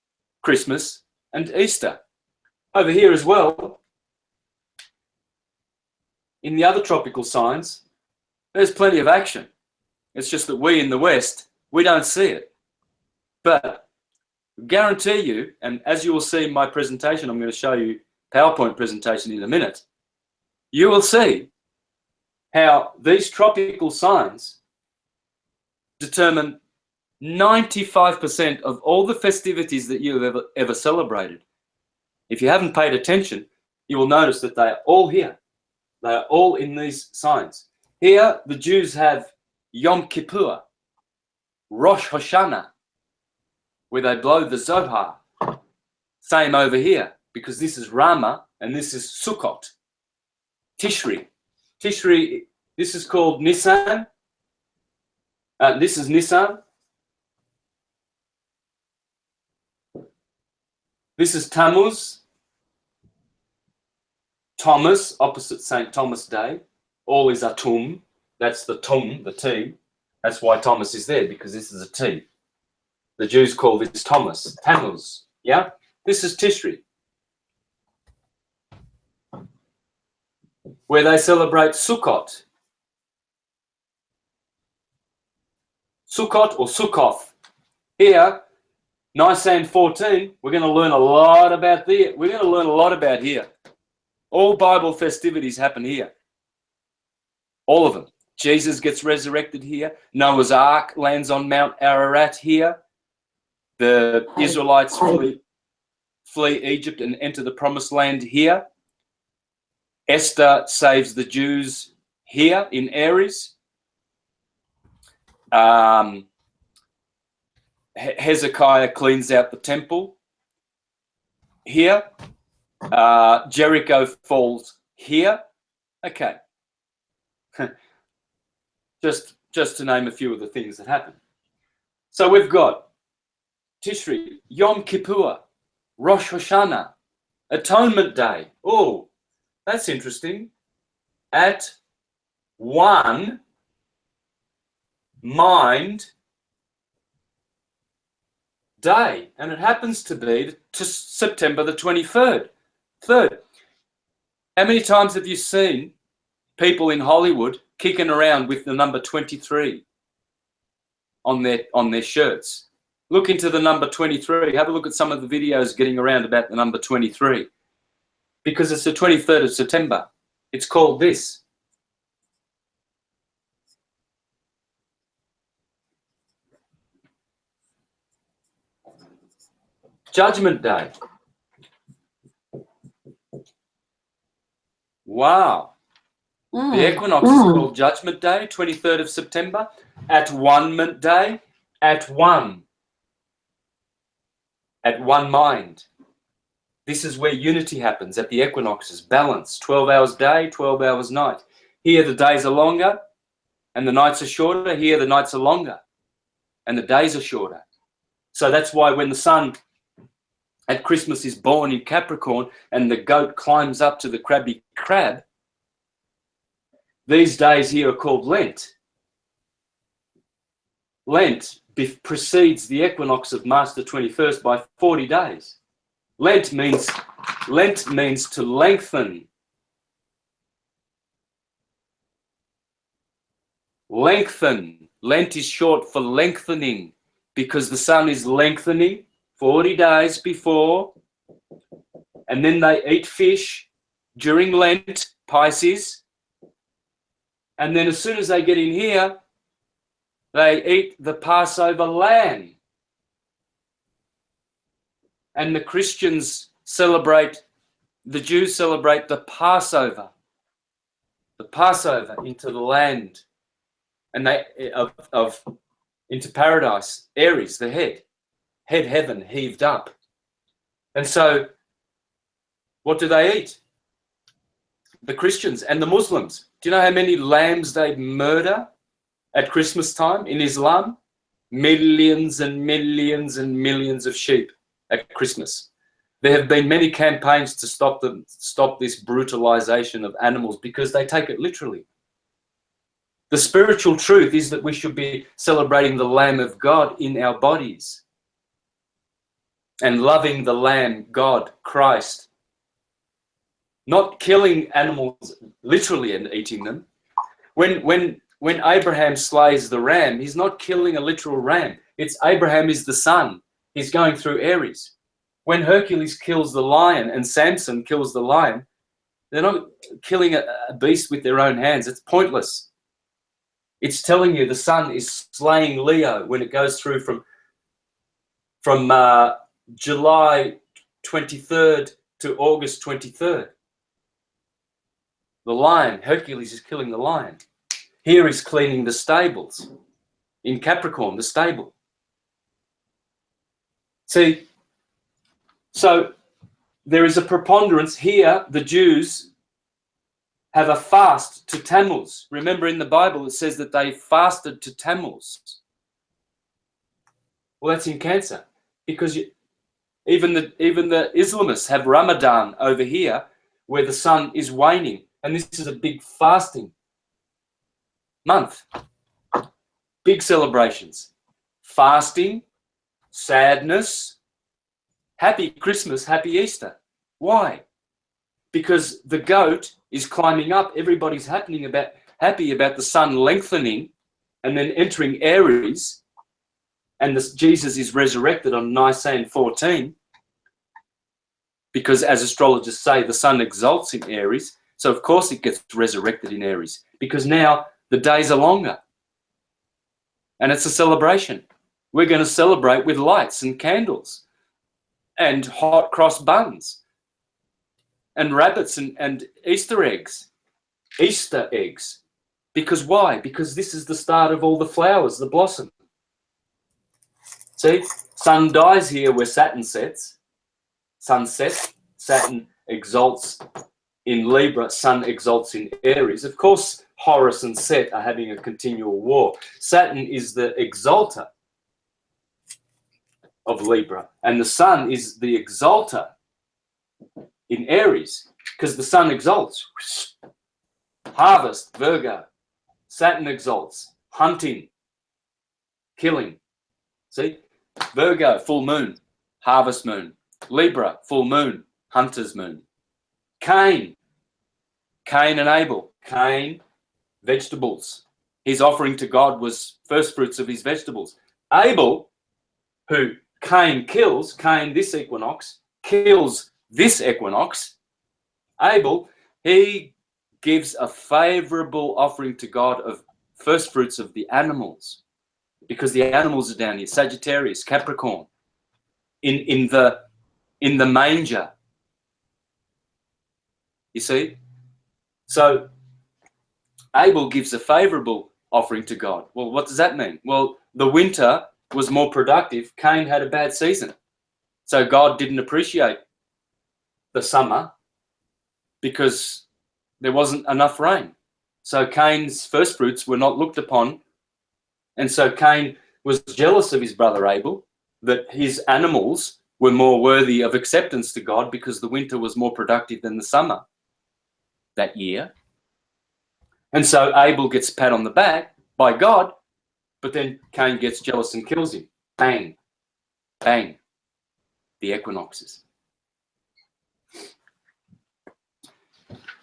Christmas and Easter. Over here as well, in the other tropical signs, there's plenty of action. It's just that we in the West, we don't see it. But guarantee you, and as you will see in my presentation, I'm going to show you PowerPoint presentation in a minute, you will see how these tropical signs determine 95% of all the festivities that you have ever celebrated. If you haven't paid attention, you will notice that they are all here. They are all in these signs. Here, the Jews have Yom Kippur, Rosh Hashanah, where they blow the Zohar. Same over here, because this is Rama and this is Sukkot. Tishri. Tishri, this is called Nisan. This is Nisan. This is Tammuz. Thomas, opposite St. Thomas Day. All is Atum. That's the Tum, the T. That's why Thomas is there, because this is a T. The Jews call this Thomas, Tammuz. Yeah? This is Tishri, where they celebrate Sukkot. Sukkot or Sukkoth. Here, Nisan 14, we're going to learn a lot about there. We're going to learn a lot about here. All Bible festivities happen here. All of them. Jesus gets resurrected here. Noah's Ark lands on Mount Ararat here. The Israelites flee Egypt and enter the Promised Land here. Esther saves the Jews here in Aries. Hezekiah cleans out the temple here. Jericho falls here. Okay. just to name a few of the things that happen. So we've got Tishri, Yom Kippur, Rosh Hashanah, Atonement Day. Oh, that's interesting. At one mind day, and it happens to be September the 23rd. How many times have you seen people in Hollywood kicking around with the number 23 on their shirts? Look into the number 23. Have a look at some of the videos getting around about the number 23, because it's the 23rd of September. It's called this. Judgment Day. Wow. The equinox is called Judgment Day, 23rd of September, At-One-ment Day, at one mind. This is where unity happens at the equinoxes, balance, 12 hours day, 12 hours night. Here the days are longer and the nights are shorter. Here the nights are longer and the days are shorter. So that's why when the sun at Christmas is born in Capricorn and the goat climbs up to the crabby crab, these days here are called Lent. Lent precedes the equinox of March the 21st by 40 days. Lent means to lengthen. Lengthen. Lent is short for lengthening because the sun is lengthening 40 days before, and then they eat fish during Lent, Pisces, and then as soon as they get in here, they eat the Passover lamb. And the Christians celebrate, the Jews celebrate the Passover into the land, and they into paradise. Aries, the head heaven heaved up. And so what do they eat? The Christians and the Muslims. Do you know how many lambs they murder at Christmas time in Islam? Millions and millions and millions of sheep at Christmas. There have been many campaigns to stop this brutalization of animals because they take it literally. The spiritual truth is that we should be celebrating the Lamb of God in our bodies and loving the Lamb, God, Christ. Not killing animals literally and eating them. When Abraham slays the ram, he's not killing a literal ram. It's Abraham is the son. He's going through Aries. When Hercules kills the lion and Samson kills the lion, they're not killing a beast with their own hands. It's pointless. It's telling you the sun is slaying Leo when it goes through from July 23rd to August 23rd. The lion, Hercules is killing the lion. Here he's cleaning the stables. In Capricorn, the stable. See, so there is a preponderance here. The Jews have a fast to Tammuz. Remember in the Bible it says that they fasted to Tammuz. Well, that's in Cancer because even the Islamists have Ramadan over here where the sun is waning, and this is a big fasting month. Big celebrations. Fasting, sadness, happy Christmas, happy Easter. Why? Because the goat is climbing up. Everybody's happy about the sun lengthening and then entering Aries, and Jesus is resurrected on Nisan 14 because, as astrologers say, the sun exalts in Aries. So, of course, it gets resurrected in Aries because now the days are longer. And it's a celebration. We're going to celebrate with lights and candles and hot cross buns and rabbits and Easter eggs. Easter eggs. Because why? Because this is the start of all the flowers, the blossom. See, sun dies here where Saturn sets. Sun sets, Saturn exalts in Libra, sun exalts in Aries. Of course, Horus and Set are having a continual war. Saturn is the exalter of Libra, and the sun is the exalter in Aries, because the sun exalts. Harvest, Virgo. Saturn exalts. Hunting, killing. See? Virgo, full moon, harvest moon. Libra, full moon, hunter's moon. Cain and Abel. Cain, vegetables. His offering to God was first fruits of his vegetables. Abel, who Cain kills, Cain this equinox, kills this equinox. Abel, he gives a favorable offering to God of first fruits of the animals, because the animals are down here, Sagittarius, Capricorn, in the manger. You see? So Abel gives a favorable offering to God. Well, what does that mean? Well, the winter was more productive. Cain had a bad season. So God didn't appreciate the summer because there wasn't enough rain. So Cain's first fruits were not looked upon. And so Cain was jealous of his brother Abel, that his animals were more worthy of acceptance to God because the winter was more productive than the summer that year. And so Abel gets a pat on the back by God, but then Cain gets jealous and kills him. Bang, bang, the equinoxes.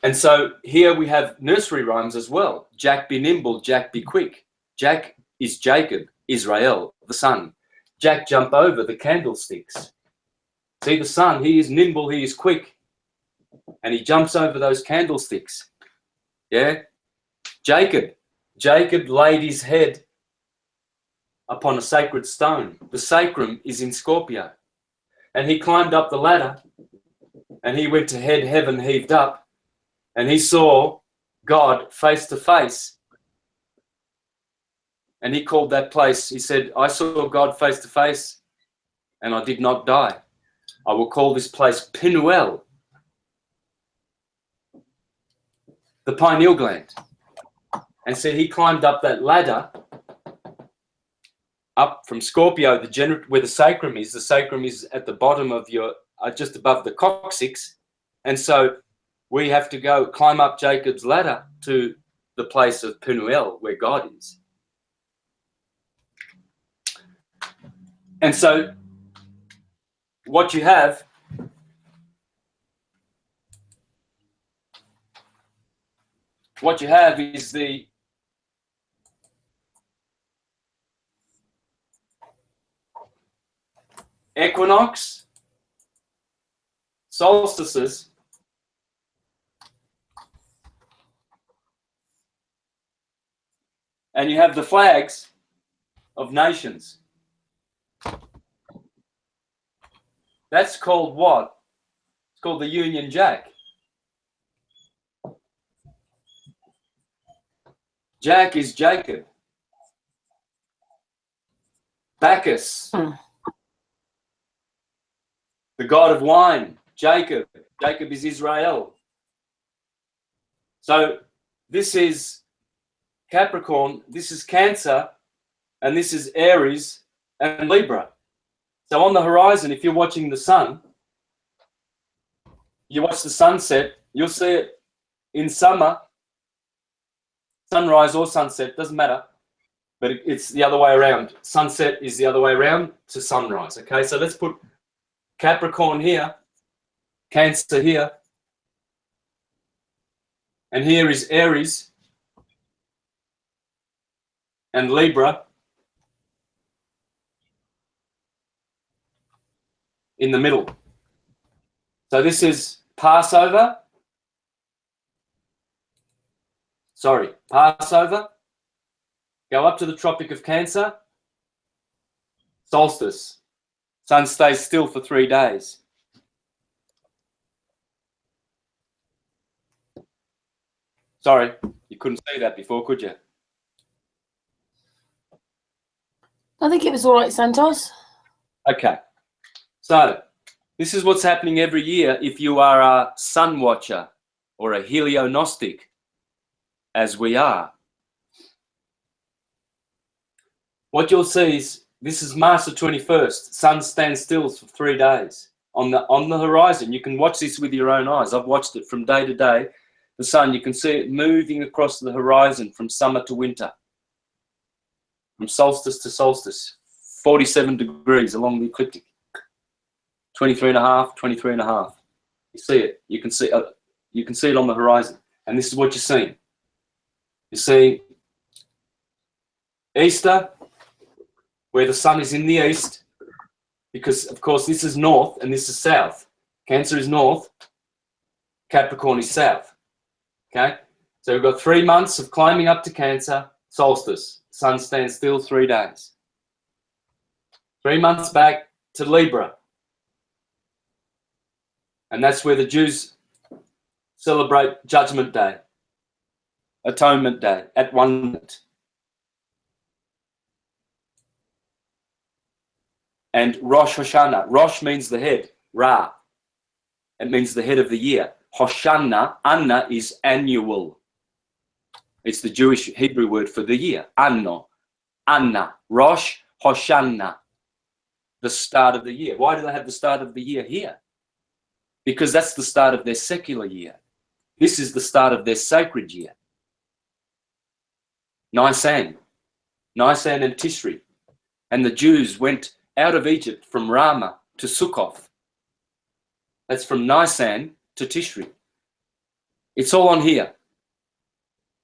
And so here we have nursery rhymes as well. Jack be nimble, Jack be quick. Jack is Jacob, Israel, the sun. Jack jump over the candlesticks. See the sun, he is nimble, he is quick. And he jumps over those candlesticks. Yeah? Jacob laid his head upon a sacred stone. The sacrum is in Scorpio. And he climbed up the ladder and he went to heaven heaved up, and he saw God face to face. And he called that place, he said, I saw God face to face and I did not die. I will call this place Pinuel, the pineal gland. And so he climbed up that ladder up from Scorpio, where the sacrum is. The sacrum is at the bottom of your, just above the coccyx. And so we have to go climb up Jacob's ladder to the place of Pinuel, where God is. And so what you have is the equinox, solstices, and you have the flags of nations. That's called what? It's called the Union Jack. Jack is Jacob. Bacchus, the god of wine. Jacob is Israel. So this is Capricorn, this is Cancer, and this is Aries and Libra. So on the horizon, if you're watching the sun, you watch the sunset, you'll see it in summer, sunrise or sunset, doesn't matter, but it's the other way around. Sunset is the other way around to sunrise, okay? So let's put Capricorn here, Cancer here, and here is Aries and Libra in the middle. So this is Passover. Passover. Go up to the Tropic of Cancer. Solstice. Sun stays still for 3 days. Sorry, you couldn't see that before, could you? I think it was all right, Santos. Okay. So this is what's happening every year if you are a sun watcher or a heliognostic, as we are. What you'll see is this is March the 21st. Sun stands still for 3 days on the horizon. You can watch this with your own eyes. I've watched it from day to day. The sun, you can see it moving across the horizon from summer to winter, from solstice to solstice, 47 degrees along the ecliptic, 23 and a half, 23 and a half. You see it. You can see it on the horizon. And this is what you're seeing. You see Easter, where the sun is in the east, because of course this is north and this is south. Cancer is north, Capricorn is south. Okay, so we've got 3 months of climbing up to Cancer, solstice, sun stands still 3 days. 3 months back to Libra, and that's where the Jews celebrate Judgment Day. Atonement Day at 1 minute. And Rosh Hashanah. Rosh means the head. Ra. It means the head of the year. Hoshana, Anna is annual. It's the Jewish Hebrew word for the year. Anno. Anna. Rosh Hoshana. The start of the year. Why do they have the start of the year here? Because that's the start of their secular year. This is the start of their sacred year. Nisan. Nisan and Tishri. And the Jews went out of Egypt from Ramah to Sukkoth. That's from Nisan to Tishri. It's all on here.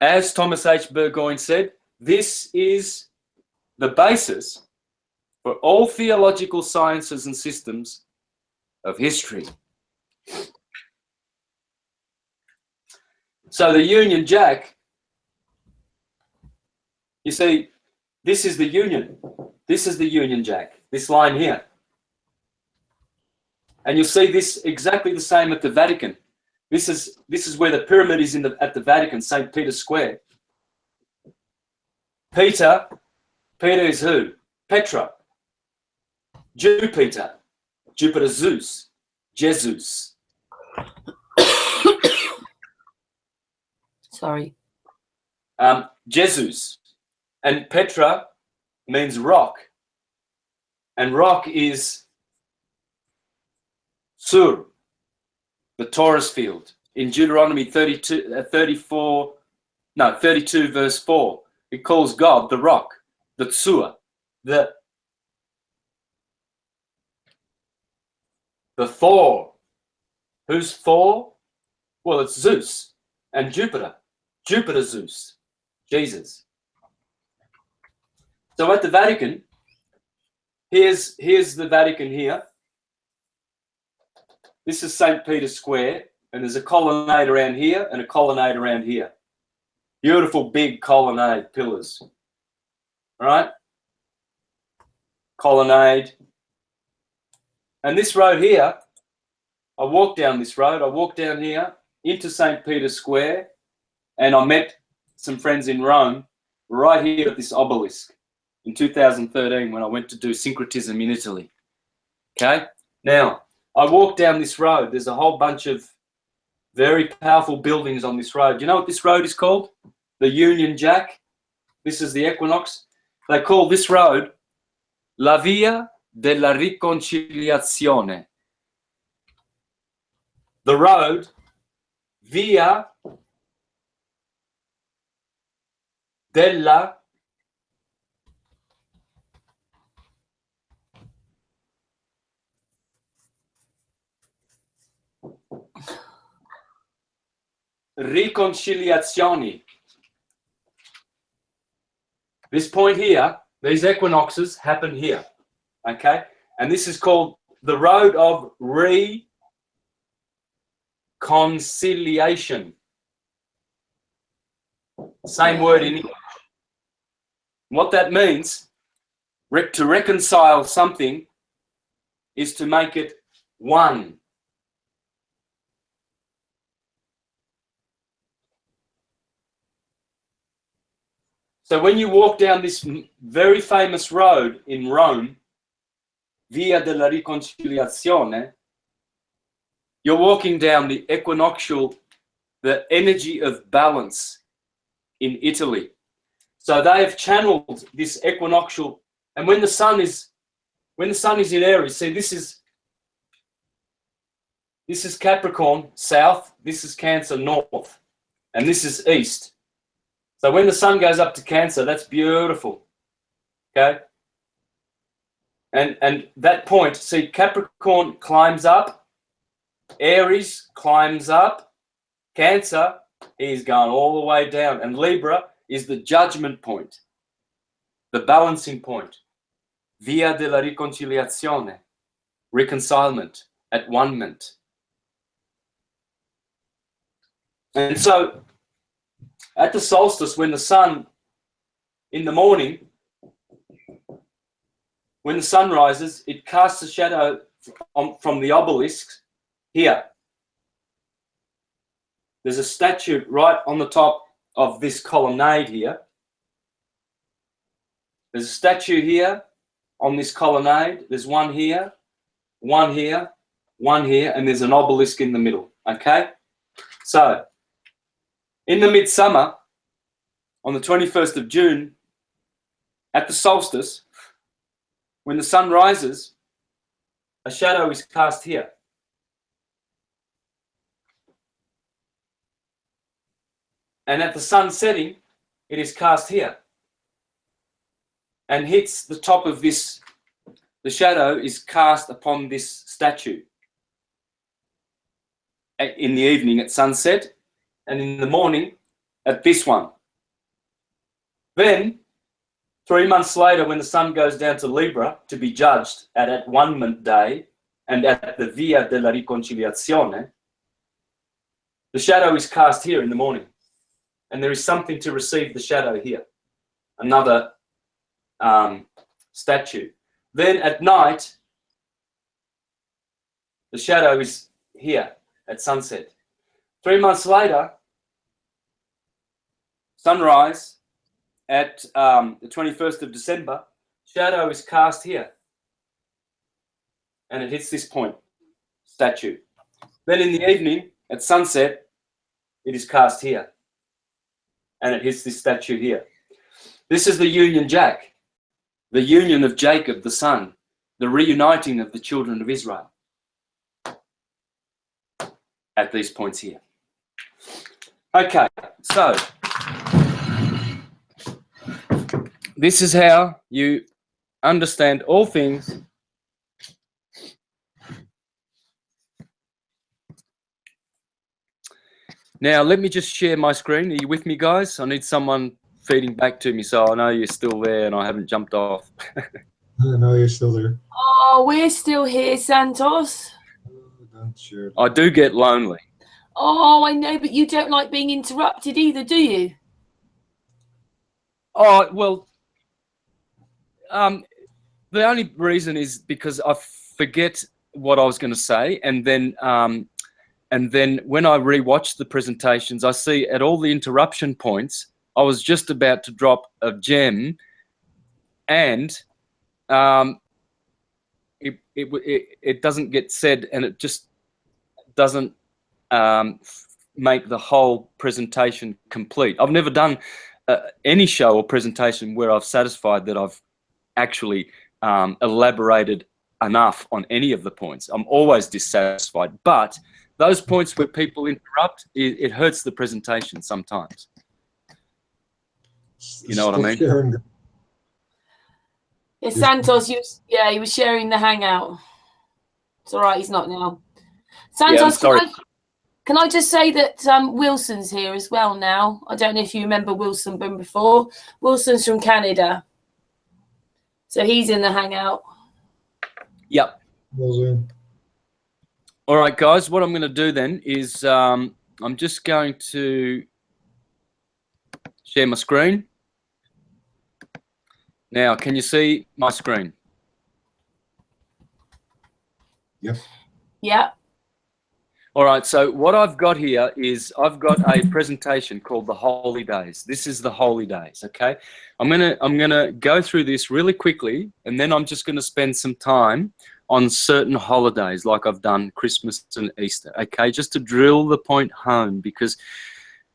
As Thomas H. Burgoyne said, this is the basis for all theological sciences and systems of history. So the Union Jack, you see, this is the Union. This is the Union Jack, this line here. And you'll see this exactly the same at the Vatican. This is where the pyramid is at the Vatican, St. Peter's Square. Peter is who? Petra. Jupiter. Jupiter Zeus. Jesus. Sorry. Jesus. And Petra means rock. And rock is Sur, the Taurus field. In Deuteronomy 32 verse 4, it calls God the rock, the Tsur, the Thor. Who's Thor? Well, it's Zeus and Jupiter. Jupiter Zeus, Jesus. So at the Vatican, here's the Vatican here. This is St. Peter's Square, and there's a colonnade around here and a colonnade around here. Beautiful big colonnade pillars. All right? Colonnade. And this road here, I walked down this road. I walked down here into St. Peter's Square, and I met some friends in Rome right here at this obelisk in 2013 when I went to do syncretism in Italy. Okay? Now, I walked down this road. There's a whole bunch of very powerful buildings on this road. Do you know what this road is called? The Union Jack. This is the equinox. They call this road La Via della Riconciliazione. The road, Via della Riconciliazione. This point here, these equinoxes happen here, okay? And this is called the road of reconciliation. Same word in English. What that means, to reconcile something is to make it one. So when you walk down this very famous road in Rome, Via della Riconciliazione, you're walking down the equinoctial, the energy of balance in Italy. So they have channeled this equinoctial, and when the sun is in Aries, see this is Capricorn south, this is Cancer north, and this is east. So when the sun goes up to Cancer, that's beautiful, okay? And that point, see, Capricorn climbs up, Aries climbs up, Cancer, he's gone all the way down, and Libra is the judgment point, the balancing point, Via della Riconciliazione, reconcilement, at one-ment. And so, at the solstice, when the sun, in the morning, when the sun rises, it casts a shadow from the obelisk here. There's a statue right on the top of this colonnade here. There's a statue here on this colonnade. There's one here, one here, one here, and there's an obelisk in the middle, okay? So, in the midsummer, on the 21st of June, at the solstice, when the sun rises, a shadow is cast here. And at the sun setting, it is cast here and hits the top of this. The shadow is cast upon this statue in the evening at sunset, and in the morning at this one. Then, 3 months later, when the sun goes down to Libra to be judged at One Day and at the Via della Riconciliazione, the shadow is cast here in the morning. And there is something to receive the shadow here. Another statue. Then at night, the shadow is here at sunset. 3 months later, sunrise at the 21st of December, shadow is cast here. And it hits this point, statue. Then in the evening, at sunset, it is cast here. And it hits this statue here. This is the Union Jack, the union of Jacob, the son, the reuniting of the children of Israel at these points here. Okay, so this is how you understand all things Now, let me just share my screen. Are you with me, guys? I need someone feeding back to me, so I know you're still there and I haven't jumped off. I know you're still there. Oh, we're still here, Santos. Oh, don't share. I do get lonely. Oh, I know, but you don't like being interrupted either, do you? Oh, well, the only reason is because I forget what I was going to say, and then when I rewatch the presentations, I see at all the interruption points, I was just about to drop a gem, and it doesn't get said, and it just doesn't make the whole presentation complete. I've never done any show or presentation where I've satisfied that I've actually elaborated enough on any of the points. I'm always dissatisfied, but those points where people interrupt, it hurts the presentation sometimes. You know what I mean? Yeah, Santos, he was sharing the Hangout. It's all right, he's not now. Santos, sorry. Can I just say that Wilson's here as well now? I don't know if you remember Wilson from before. Wilson's from Canada. So he's in the Hangout. Yep. All right, guys, what I'm going to do then is I'm just going to share my screen. Now, can you see my screen? Yep. Yeah. All right, so what I've got here is I've got a presentation called the Holy Days. This is the Holy Days, okay? I'm gonna go through this really quickly, and then I'm just gonna spend some time on certain holidays like I've done Christmas and Easter, okay? Just to drill the point home, because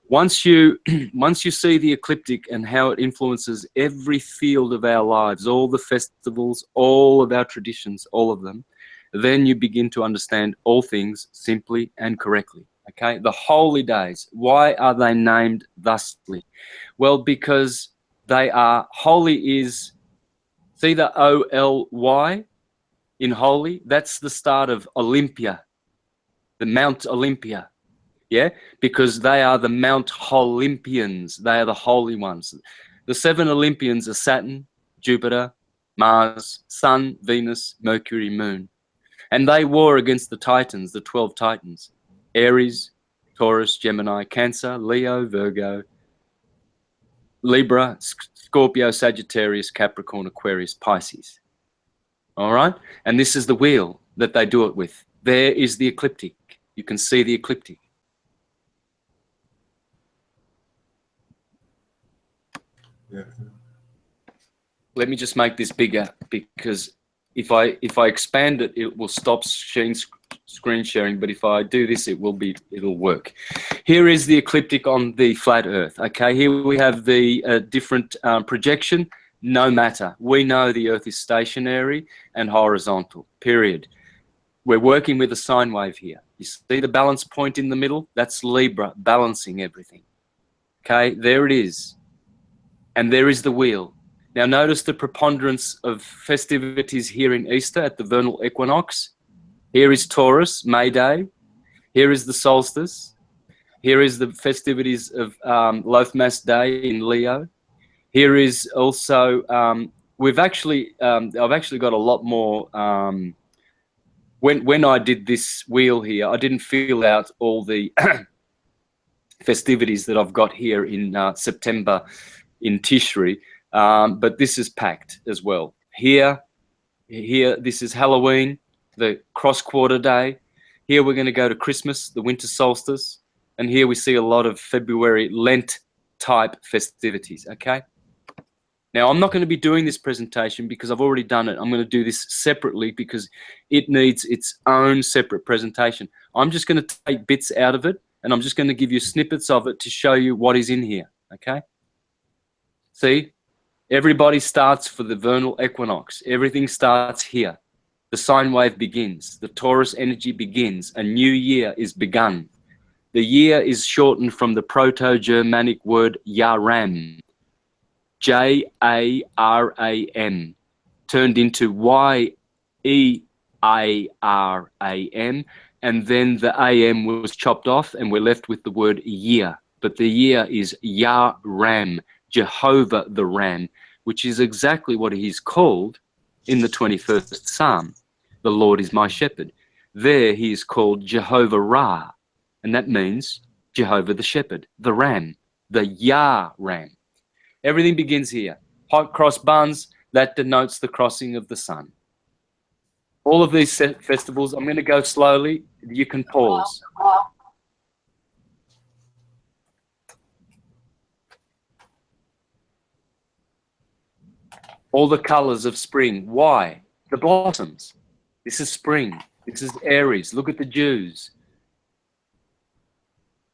once you see the ecliptic and how it influences every field of our lives, all the festivals, all of our traditions, all of them, then you begin to understand all things simply and correctly, okay? The holy days, why are they named thusly? Well, because they are, holy is, see the O-L-Y in holy? That's the start of Olympia, the Mount Olympia, yeah? Because they are the Mount Olympians, they are the holy ones. The 7 Olympians are Saturn, Jupiter, Mars, Sun, Venus, Mercury, Moon. And they war against the Titans, the 12 Titans, Aries, Taurus, Gemini, Cancer, Leo, Virgo, Libra, Scorpio, Sagittarius, Capricorn, Aquarius, Pisces. All right? And this is the wheel that they do it with. There is the ecliptic. You can see the ecliptic. Yeah. Let me just make this bigger, because if I expand it, it will stop screen sharing. But if I do this, it'll work. Here is the ecliptic on the flat Earth. Okay, here we have the different projection. No matter, we know the Earth is stationary and horizontal. Period. We're working with a sine wave here. You see the balance point in the middle? That's Libra balancing everything. Okay, there it is, and there is the wheel. Now notice the preponderance of festivities here in Easter at the vernal equinox. Here is Taurus, May Day. Here is the solstice. Here is the festivities of Lothmas Day in Leo. Here is also, I've actually got a lot more. When I did this wheel here, I didn't fill out all the festivities that I've got here in September in Tishri. But this is packed as well. Here, this is Halloween, the cross-quarter day. Here we're going to go to Christmas, the winter solstice. And here we see a lot of February Lent-type festivities, okay? Now, I'm not going to be doing this presentation because I've already done it. I'm going to do this separately because it needs its own separate presentation. I'm just going to take bits out of it, and I'm just going to give you snippets of it to show you what is in here, okay? See? Everybody starts for the vernal equinox. Everything starts here. The sine wave begins. The Taurus energy begins. A new year is begun. The year is shortened from the Proto-Germanic word Yaram, J-A-R-A-M, turned into Y-E-A-R-A-M, and then the A-M was chopped off and we're left with the word year. But the year is Yaram, Jehovah the Ram, which is exactly what he's called in the 21st Psalm. The Lord is my shepherd. There he is called Jehovah Ra, and that means Jehovah the shepherd, the Ram, the Yah Ram. Everything begins here. Hot cross buns, that denotes the crossing of the sun. All of these festivals, I'm going to go slowly. You can pause. All the colors of spring. Why? The blossoms. This is spring. This is Aries. Look at the Jews.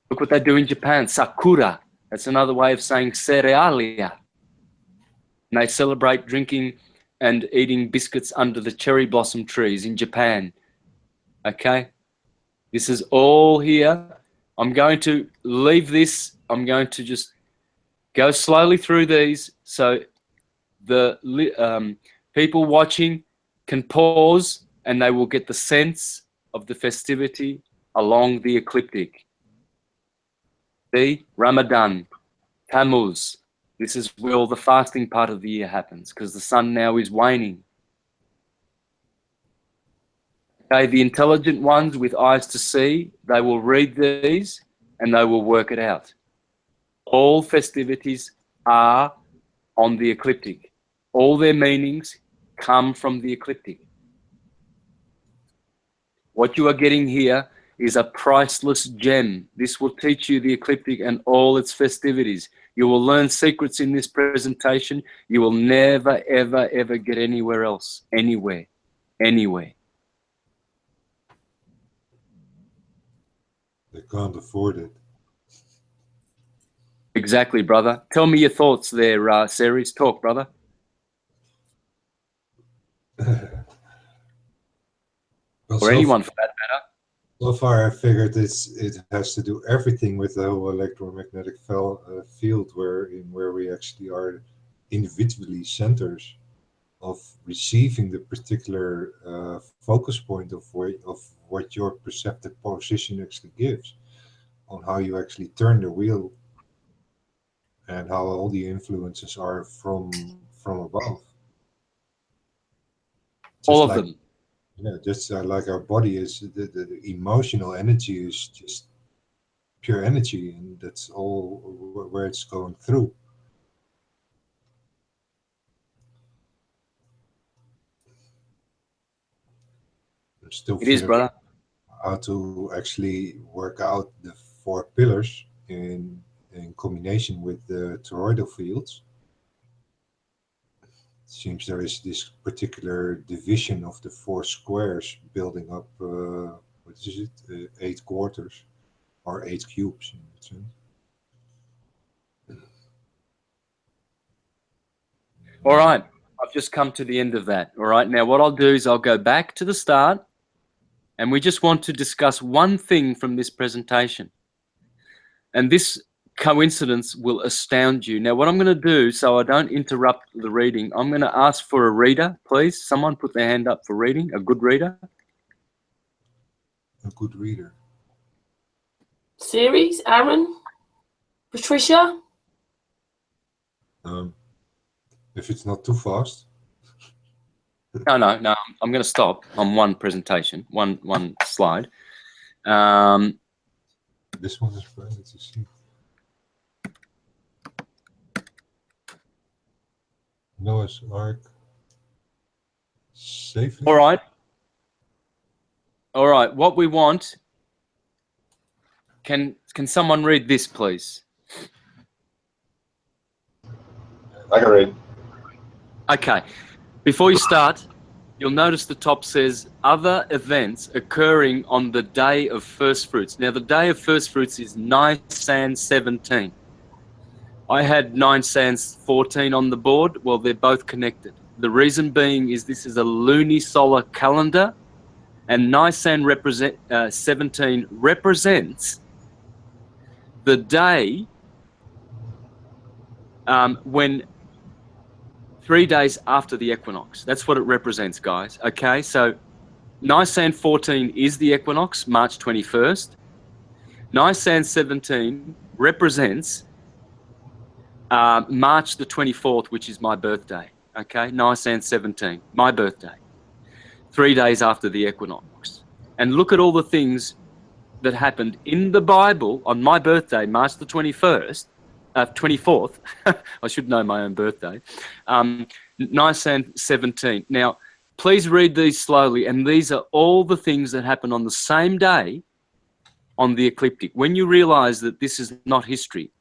Look what they do in Japan. Sakura. That's another way of saying cerealia. And they celebrate drinking and eating biscuits under the cherry blossom trees in Japan. Okay? This is all here. I'm going to leave this. I'm going to just go slowly through these so the people watching can pause and they will get the sense of the festivity along the ecliptic. See, Ramadan, Tammuz. This is where all the fasting part of the year happens because the sun now is waning. Okay, the intelligent ones with eyes to see, they will read these and they will work it out. All festivities are on the ecliptic. All their meanings come from the ecliptic. What you are getting here is a priceless gem. This will teach you the ecliptic and all its festivities. You will learn secrets in this presentation. You will never, ever, ever get anywhere else. Anywhere. Anywhere. They can't afford it. Exactly, brother. Tell me your thoughts there, Ceres. Talk, brother. Well, Or anyone for that matter. So far, I figured it has to do everything with the whole electromagnetic field, where we actually are individually centers of receiving the particular focus point of what your perceptive position actually gives, on how you actually turn the wheel, and how all the influences are from above. All of them. Yeah, just like our body is, the emotional energy is just pure energy, and that's all where it's going through. I'm still It is, brother. how to actually work out the 4 pillars in combination with the toroidal fields, seems there is this particular division of the four squares building up, what is it, 8 quarters or 8 cubes in that sense. All right, I've just come to the end of that. All right, now what I'll do is I'll go back to the start, and we just want to discuss one thing from this presentation. And this coincidence will astound you. Now, what I'm going to do, so I don't interrupt the reading, I'm going to ask for a reader, please. Someone put their hand up for reading, a good reader. A good reader. Ceres, Aaron, Patricia. If it's not too fast. No, I'm going to stop on one presentation, one slide. This one is private to see. Noah's Ark. Safely. All right. All right. What we want. Can someone read this, please? I can read. Okay. Before you start, you'll notice the top says other events occurring on the day of first fruits. Now, the day of first fruits is Nisan 17. I had Nisan 14 on the board. Well, they're both connected. The reason being is this is a lunisolar calendar, and Nisan 17 represents the day when 3 days after the equinox. That's what it represents, guys. Okay, so Nisan 14 is the equinox, March 21st. Nisan 17 represents March the 24th, which is my birthday. Okay, Nisan 17, my birthday. 3 days after the equinox. And look at all the things that happened in the Bible on my birthday, March the 24th. I should know my own birthday. Nisan 17. Now, please read these slowly, and these are all the things that happen on the same day on the ecliptic. When you realize that this is not history,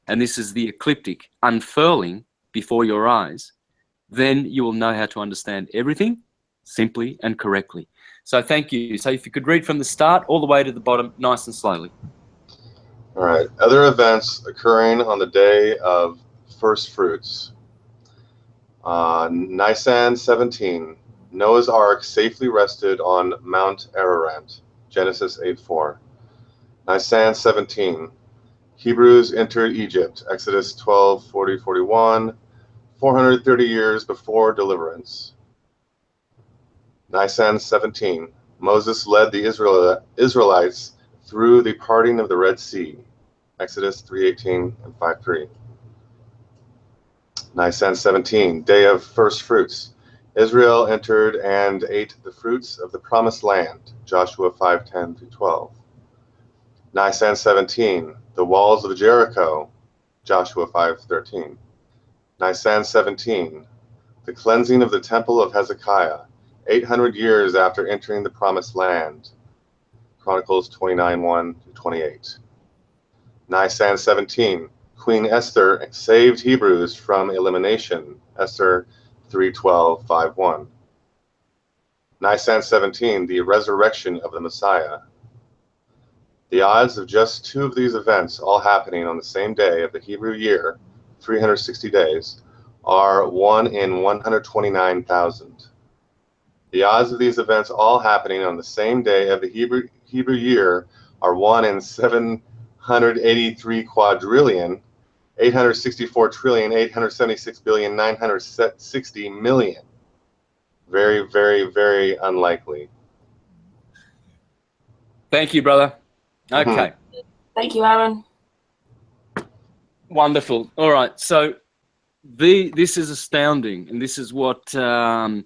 and this is the ecliptic unfurling before your eyes, then you will know how to understand everything simply and correctly. So thank you. So if you could read from the start all the way to the bottom, nice and slowly. All right. Other events occurring on the day of first fruits. Nisan 17. Noah's Ark safely rested on Mount Ararat. Genesis 8:4. Nisan 17. Hebrews entered Egypt. Exodus 12:40-41. 430 years before deliverance. Nisan 17. Moses led the Israelites through the parting of the Red Sea. Exodus 3:18 and 5:3. Nisan 17. Day of first fruits. Israel entered and ate the fruits of the promised land. Joshua 5:10-12. Nisan 17. The walls of Jericho. Joshua 5:13. Nisan 17. The cleansing of the temple of Hezekiah. 800 years after entering the promised land. Chronicles 29:1-28. Nisan 17. Queen Esther saved Hebrews from elimination. Esther 3:12-5:1. Nisan 17. The resurrection of the Messiah. The odds of just two of these events all happening on the same day of the Hebrew year, 360 days, are 1 in 129,000. The odds of these events all happening on the same day of the Hebrew year are 1 in 783 quadrillion, 864 trillion, 876 billion, 960 million. Very, very, very unlikely. Thank you, brother. Okay. Thank you, Aaron. Wonderful. All right. So this is astounding, and this is what I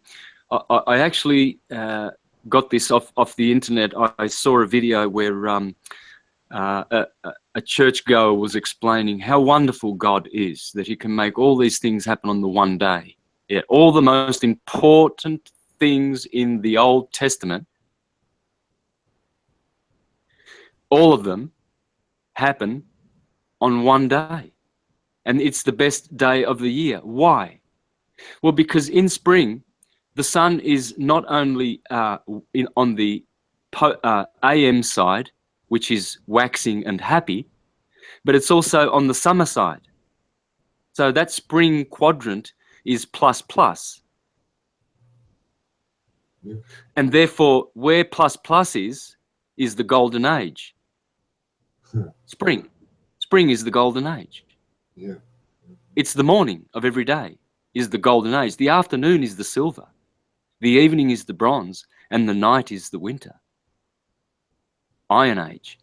actually got this off the internet. I saw a video where a churchgoer was explaining how wonderful God is, that he can make all these things happen on the one day. Yeah, all the most important things in the Old Testament, all of them happen on one day. And it's the best day of the year. Why? Well, because in spring, the sun is not only on the AM side, which is waxing and happy, but it's also on the summer side. So that spring quadrant is plus plus. Yeah. And therefore, where plus plus is the golden age. Spring. Spring is the golden age. Yeah. It's the morning of every day is the golden age. The afternoon is the silver. The evening is the bronze, and the night is the winter. Iron Age.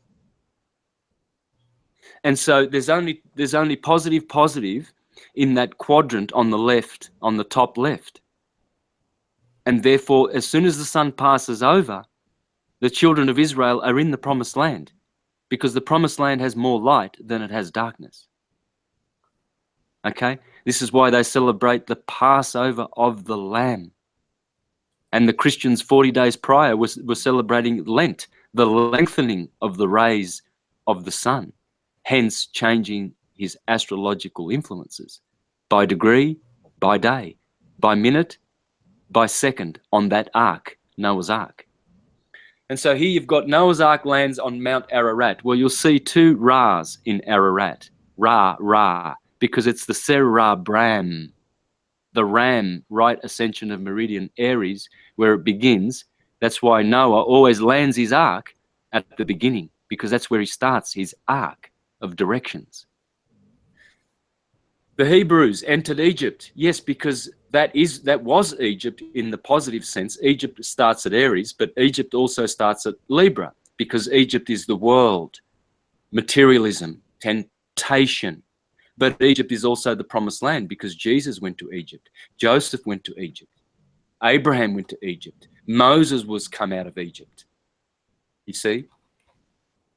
And so there's only positive in that quadrant on the left, on the top left. And therefore, as soon as the sun passes over, the children of Israel are in the promised land, because the promised land has more light than it has darkness. Okay? This is why they celebrate the Passover of the Lamb. And the Christians 40 days prior were celebrating Lent, the lengthening of the rays of the sun, hence changing his astrological influences by degree, by day, by minute, by second on that ark, Noah's Ark. And so here you've got Noah's Ark lands on Mount Ararat. Well, you'll see two Ra's in Ararat. Ra, because it's the Cerebram, the ram, right ascension of meridian Aries, where it begins. That's why Noah always lands his ark at the beginning, because that's where he starts his arc of directions. The Hebrews entered Egypt. Yes, because that was Egypt in the positive sense. Egypt starts at Aries, but Egypt also starts at Libra, because Egypt is the world, materialism, temptation. But Egypt is also the promised land, because Jesus went to Egypt. Joseph went to Egypt. Abraham went to Egypt. Moses was come out of Egypt. You see?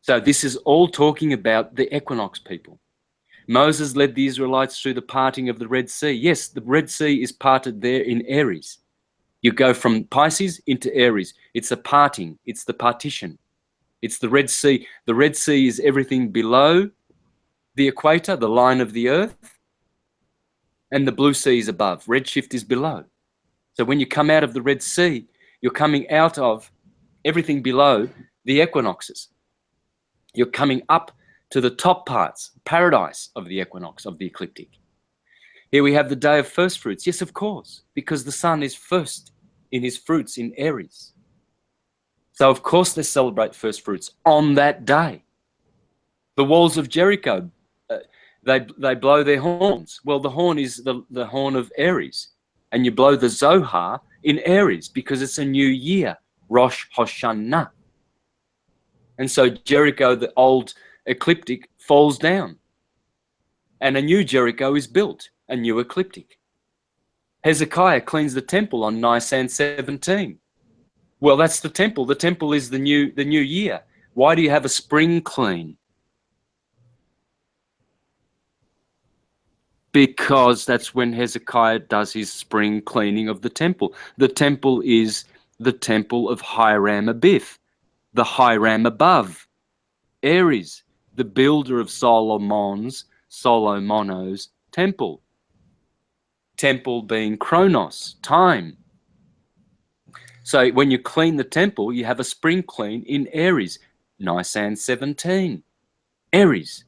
So this is all talking about the equinox people. Moses led the Israelites through the parting of the Red Sea. Yes, the Red Sea is parted there in Aries. You go from Pisces into Aries. It's a parting. It's the partition. It's the Red Sea. The Red Sea is everything below the equator, the line of the earth, and the blue sea is above. Redshift is below. So when you come out of the Red Sea, you're coming out of everything below the equinoxes. You're coming up to the top parts, paradise of the equinox, of the ecliptic. Here we have the day of first fruits. Yes, of course, because the sun is first in his fruits in Aries. So of course they celebrate first fruits on that day. The walls of Jericho, they blow their horns. Well, the horn is the horn of Aries. And you blow the Zohar in Aries because it's a new year, Rosh Hashanah. And so Jericho, the old ecliptic, falls down. And a new Jericho is built, a new ecliptic. Hezekiah cleans the temple on Nisan 17. Well, that's the temple. The temple is the new year. Why do you have a spring clean? Because that's when Hezekiah does his spring cleaning of the temple. The temple is the temple of Hiram Abiff, the Hiram above, Aries, the builder of Solomono's temple. Temple being Chronos, time. So when you clean the temple, you have a spring clean in Aries, Nisan 17, Aries.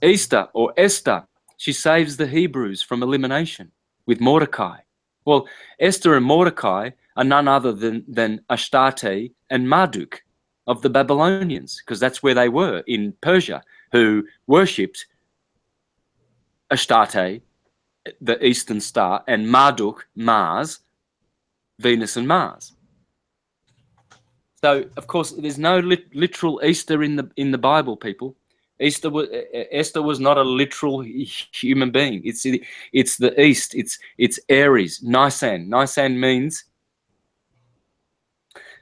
Easter or Esther, she saves the Hebrews from elimination with Mordecai. Well, Esther and Mordecai are none other than Astarte and Marduk of the Babylonians, because that's where they were in Persia, who worshipped Astarte, the eastern star, and Marduk, Mars, Venus and Mars. So, of course, there's no literal Easter in the Bible, people. Esther was not a literal human being. It's the East. It's Aries. Nisan. Nisan means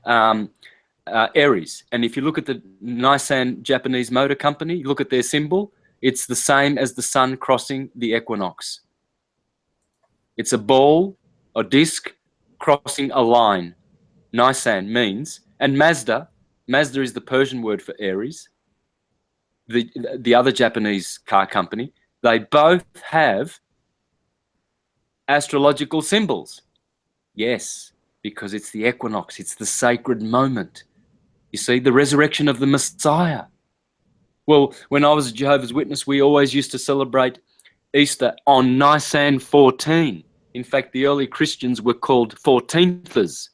Aries. And if you look at the Nissan Japanese Motor Company, look at their symbol. It's the same as the sun crossing the equinox. It's a ball, a disc crossing a line. Nisan means, and Mazda is the Persian word for Aries. The other Japanese car company, they both have astrological symbols? Yes, because it's the equinox. It's the sacred moment. You see, the resurrection of the Messiah. Well, when I was a Jehovah's Witness, we always used to celebrate Easter on Nisan 14. In fact, the early Christians were called 14thers.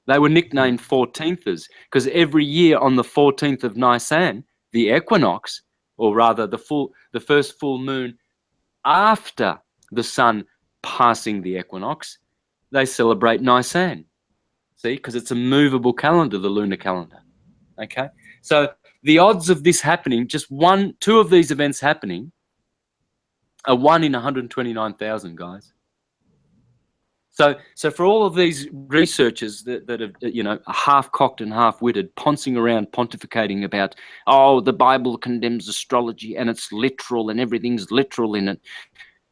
They were nicknamed 14thers because every year on the 14th of Nisan, the equinox, or rather the first full moon after the sun passing the equinox, they celebrate Nisan. See, because it's a movable calendar, the lunar calendar. Okay, so the odds of this happening, just two of these events happening, are 1 in 129,000, guys. So for all of these researchers that have, you know, half-cocked and half-witted, poncing around, pontificating about, oh, the Bible condemns astrology and it's literal and everything's literal in it.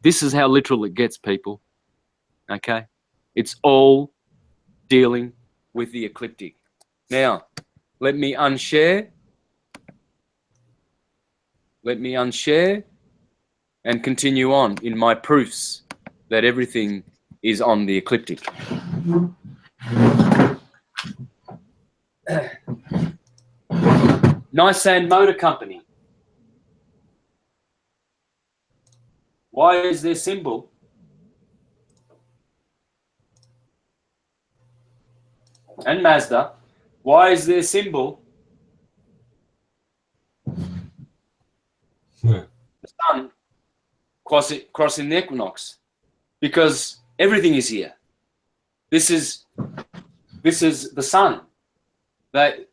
This is how literal it gets, people. Okay? It's all dealing with the ecliptic. Now, let me unshare. Let me unshare and continue on in my proofs that everything is on the ecliptic. Nissan Motor Company. Why is their symbol and Mazda? Why is their symbol the sun crossing the equinox? Because everything is here. This is the sun. Do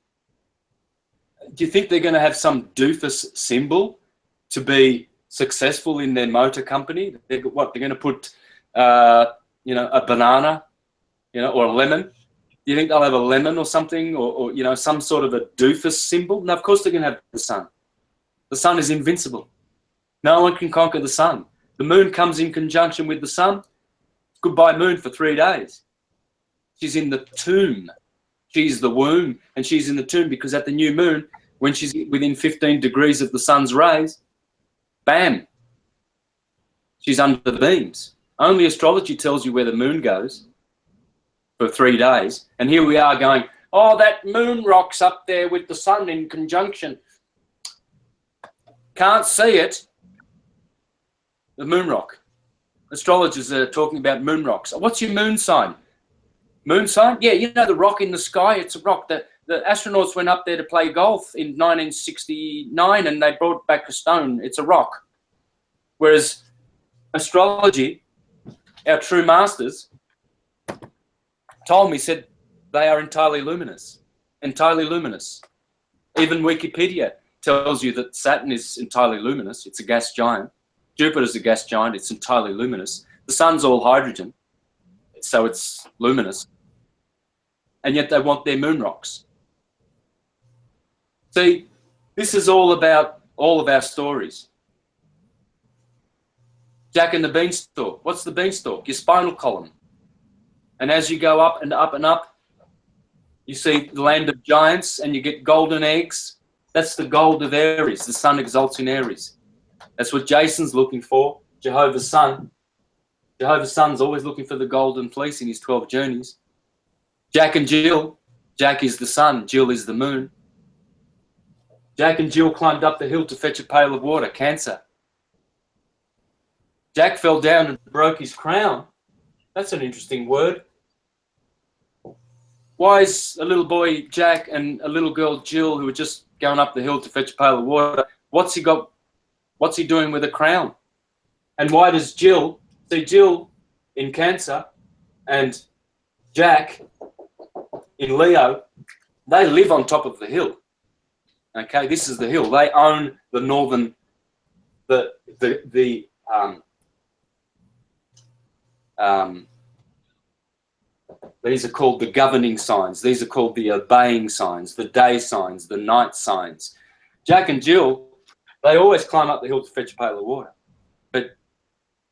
you think they're going to have some doofus symbol to be successful in their motor company? They're going to put, you know, a banana, you know, or a lemon? Do you think they'll have a lemon or something, or you know, some sort of a doofus symbol? No, of course they're going to have the sun. The sun is invincible. No one can conquer the sun. The moon comes in conjunction with the sun. Goodbye moon for 3 days. She's in the tomb. She's the womb, and she's in the tomb because at the new moon, when she's within 15 degrees of the sun's rays, bam, she's under the beams. Only astrology tells you where the moon goes for 3 days. And here we are going, oh, that moon rock's up there with the sun in conjunction. Can't see it. The moon rock. Astrologers are talking about moon rocks. What's your moon sign? Moon sign? Yeah, you know the rock in the sky? It's a rock. The astronauts went up there to play golf in 1969 and they brought back a stone. It's a rock. Whereas astrology, our true masters, told me, said they are entirely luminous. Entirely luminous. Even Wikipedia tells you that Saturn is entirely luminous. It's a gas giant. Jupiter's a gas giant. It's entirely luminous. The sun's all hydrogen, so it's luminous. And yet they want their moon rocks. See, this is all about all of our stories. Jack and the Beanstalk. What's the beanstalk? Your spinal column. And as you go up and up and up, you see the land of giants and you get golden eggs. That's the gold of Aries. The sun exalts in Aries. That's what Jason's looking for, Jehovah's Son. Jehovah's Son's always looking for the golden fleece in his 12 journeys. Jack and Jill. Jack is the sun, Jill is the moon. Jack and Jill climbed up the hill to fetch a pail of water, Cancer. Jack fell down and broke his crown. That's an interesting word. Why is a little boy, Jack, and a little girl, Jill, who were just going up the hill to fetch a pail of water, what's he doing with a crown? And why does Jill, see Jill in Cancer and Jack in Leo, they live on top of the hill. Okay, this is the hill. They own the northern, these are called the governing signs. These are called the obeying signs, the day signs, the night signs. Jack and Jill, they always climb up the hill to fetch a pail of water. But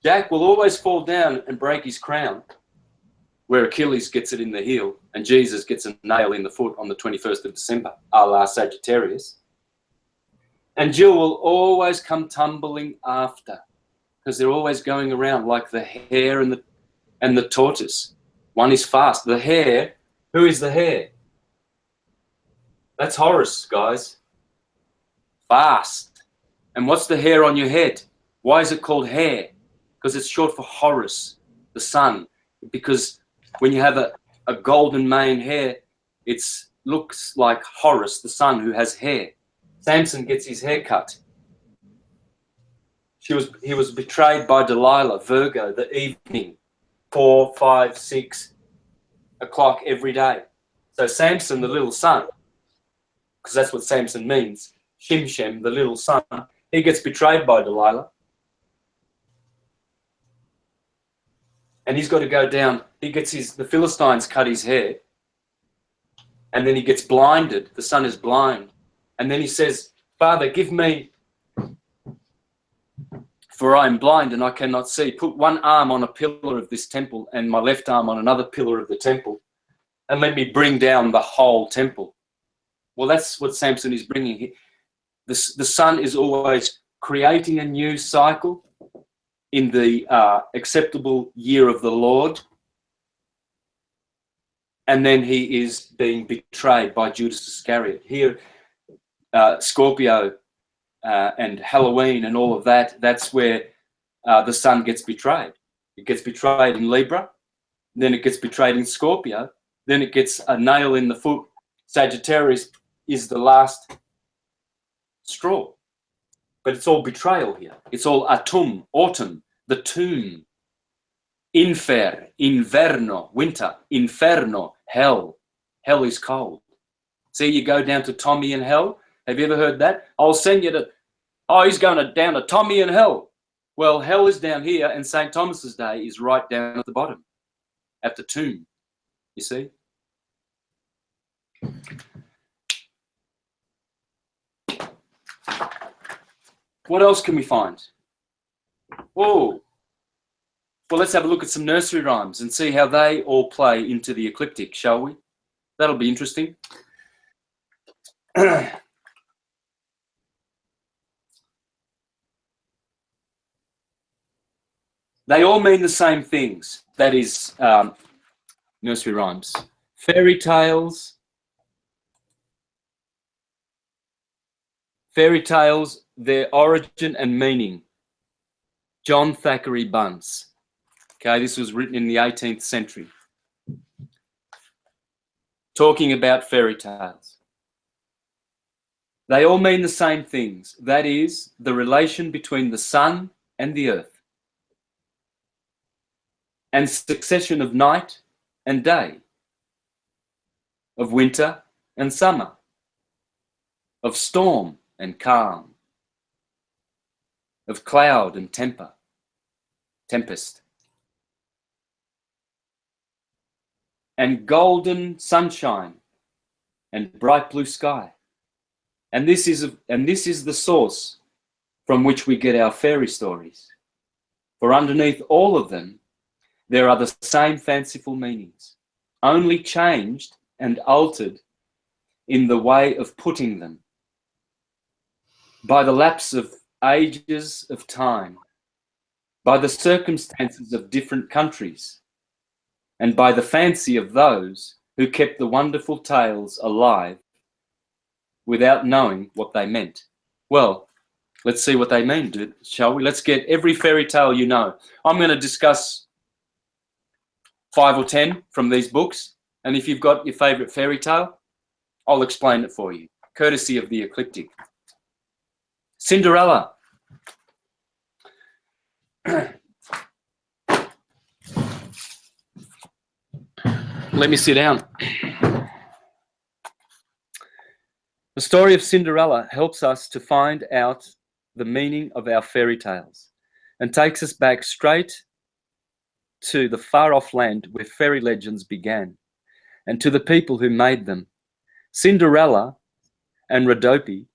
Jack will always fall down and break his crown, where Achilles gets it in the heel and Jesus gets a nail in the foot on the 21st of December, a la Sagittarius. And Jill will always come tumbling after, because they're always going around like the hare and and the tortoise. One is fast. The hare, who is the hare? That's Horus, guys. Fast. And what's the hair on your head? Why is it called hair? Because it's short for Horus, the sun. Because when you have a golden mane hair, it looks like Horus, the sun, who has hair. Samson gets his hair cut. He was betrayed by Delilah, Virgo, the evening, 4, 5, 6 o'clock every day. So Samson, the little son, because that's what Samson means, Shimshem, the little son, he gets betrayed by Delilah. And he's got to go down. He gets the Philistines cut his hair. And then he gets blinded. The son is blind. And then he says, Father, give me, for I am blind and I cannot see. Put one arm on a pillar of this temple and my left arm on another pillar of the temple. And let me bring down the whole temple. Well, that's what Samson is bringing. The sun is always creating a new cycle in the acceptable year of the Lord. And then he is being betrayed by Judas Iscariot. Here, Scorpio and Halloween and all of that, that's where the sun gets betrayed. It gets betrayed in Libra, then it gets betrayed in Scorpio, then it gets a nail in the foot. Sagittarius is the last straw. But it's all betrayal here. It's all autumn, the tomb. Inverno, winter. Inferno, hell. Hell is cold. See, you go down to Tommy in hell. Have you ever heard that? I'll send you to, he's going down to Tommy in hell. Well, hell is down here and St. Thomas's Day is right down at the bottom, at the tomb, you see? What else can we find? Oh, well, let's have a look at some nursery rhymes and see how they all play into the ecliptic, shall we? That'll be interesting. They all mean the same things. That is nursery rhymes. Fairy tales. Fairy tales, their origin and meaning. John Thackeray Bunce. Okay, this was written in the 18th century. Talking about fairy tales. They all mean the same things. That is, the relation between the sun and the earth. And succession of night and day. Of winter and summer. Of storm and calm. Of cloud and tempest. And golden sunshine and bright blue sky. And this is the source from which we get our fairy stories. For underneath all of them, there are the same fanciful meanings, only changed and altered in the way of putting them. By the lapse of ages of time, by the circumstances of different countries, and by the fancy of those who kept the wonderful tales alive without knowing what they meant. Well, let's see what they mean, shall we? Let's get every fairy tale you know. I'm going to discuss 5 or 10 from these books, and if you've got your favourite fairy tale, I'll explain it for you, courtesy of the ecliptic. Cinderella. Let me sit down. The story of Cinderella helps us to find out the meaning of our fairy tales and takes us back straight to the far-off land where fairy legends began and to the people who made them. Cinderella and Rhodope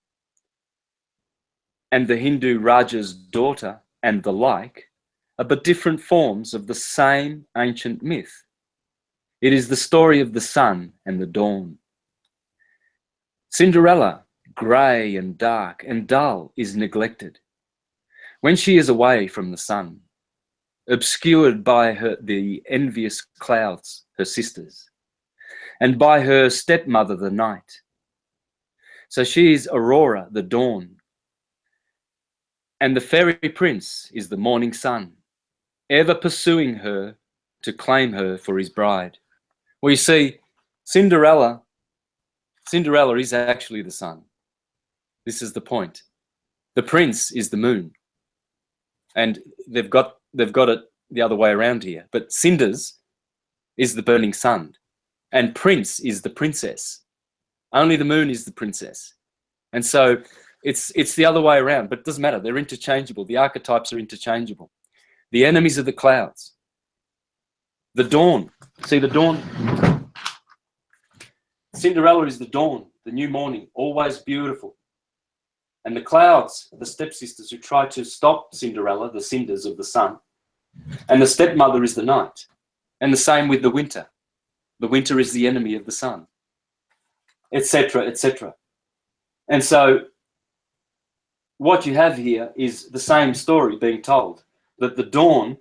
and the Hindu Raja's daughter and the like are but different forms of the same ancient myth. It is the story of the sun and the dawn. Cinderella, grey and dark and dull, is neglected. When she is away from the sun, obscured by the envious clouds, her sisters, and by her stepmother, the night. So she is Aurora, the dawn, and the fairy prince is the morning sun, ever pursuing her to claim her for his bride. Well, you see, Cinderella is actually the sun. This is the point. The prince is the moon. And they've got it the other way around here. But Cinders is the burning sun, and Prince is the princess. Only the moon is the princess. And so it's the other way around, but it doesn't matter. They're interchangeable. The archetypes are interchangeable. The enemies of the clouds. The dawn. See the dawn? Cinderella is the dawn, the new morning, always beautiful. And the clouds are the stepsisters who try to stop Cinderella, the cinders of the sun. And the stepmother is the night. And the same with the winter. The winter is the enemy of the sun, etc., etc. And so what you have here is the same story being told, that the dawn,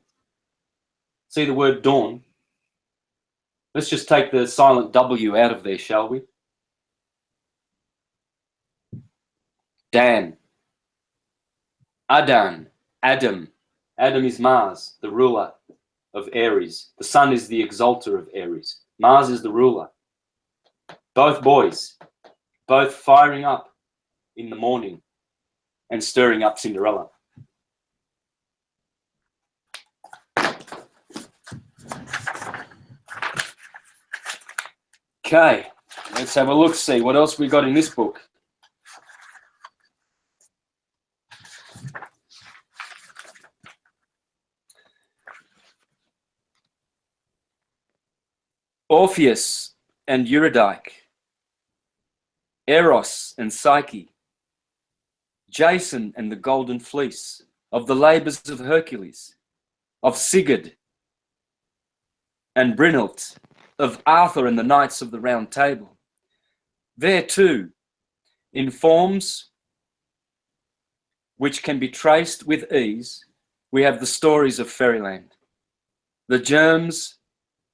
see the word dawn? Let's just take the silent W out of there, shall we? Dan. Adan. Adam. Adam is Mars, the ruler of Aries. The sun is the exalter of Aries. Mars is the ruler. Both boys, both firing up in the morning and stirring up Cinderella. Okay, let's have a look, see what else we got in this book. Orpheus and Eurydice, Eros and Psyche, Jason and the Golden Fleece, of the labours of Hercules, of Sigurd and Brynhild, of Arthur and the Knights of the Round Table. There too, in forms which can be traced with ease, we have the stories of fairyland, the germs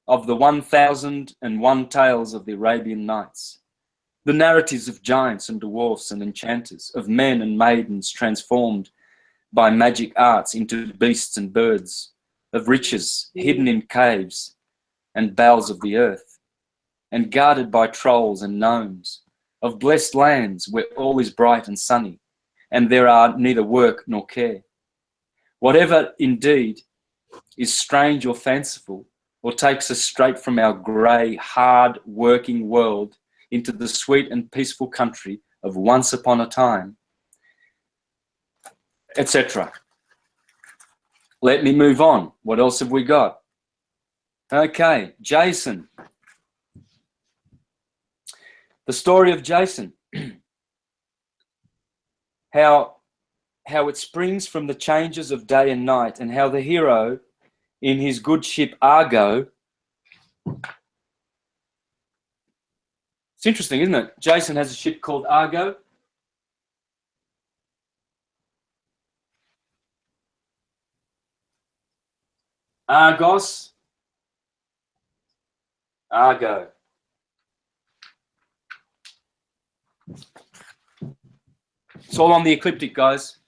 of the 1001 tales of the Arabian Nights, the narratives of giants and dwarfs and enchanters, of men and maidens transformed by magic arts into beasts and birds, of riches hidden in caves and bowels of the earth, and guarded by trolls and gnomes, of blessed lands where all is bright and sunny, and there are neither work nor care. Whatever indeed is strange or fanciful, or takes us straight from our grey, hard-working world into the sweet and peaceful country of once upon a time, etc. Let me move on. What else have we got? Okay, Jason. The story of Jason. How it springs from the changes of day and night, and how the hero in his good ship Argo. It's interesting, isn't it? Jason has a ship called Argo. Argos. Argo. It's all on the ecliptic, guys.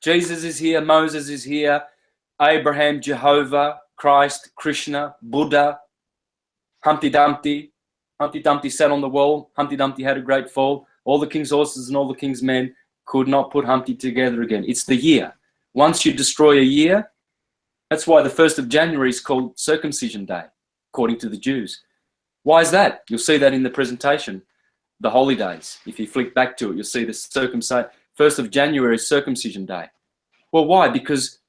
Jesus is here, Moses is here, Abraham, Jehovah, Christ, Krishna, Buddha, Humpty Dumpty. Humpty Dumpty sat on the wall. Humpty Dumpty had a great fall. All the king's horses and all the king's men could not put Humpty together again. It's the year. Once you destroy a year, that's why the 1st of January is called Circumcision Day, according to the Jews. Why is that? You'll see that in the presentation, the holy days. If you flick back to it, you'll see the 1st of January is Circumcision Day. Well, why? Because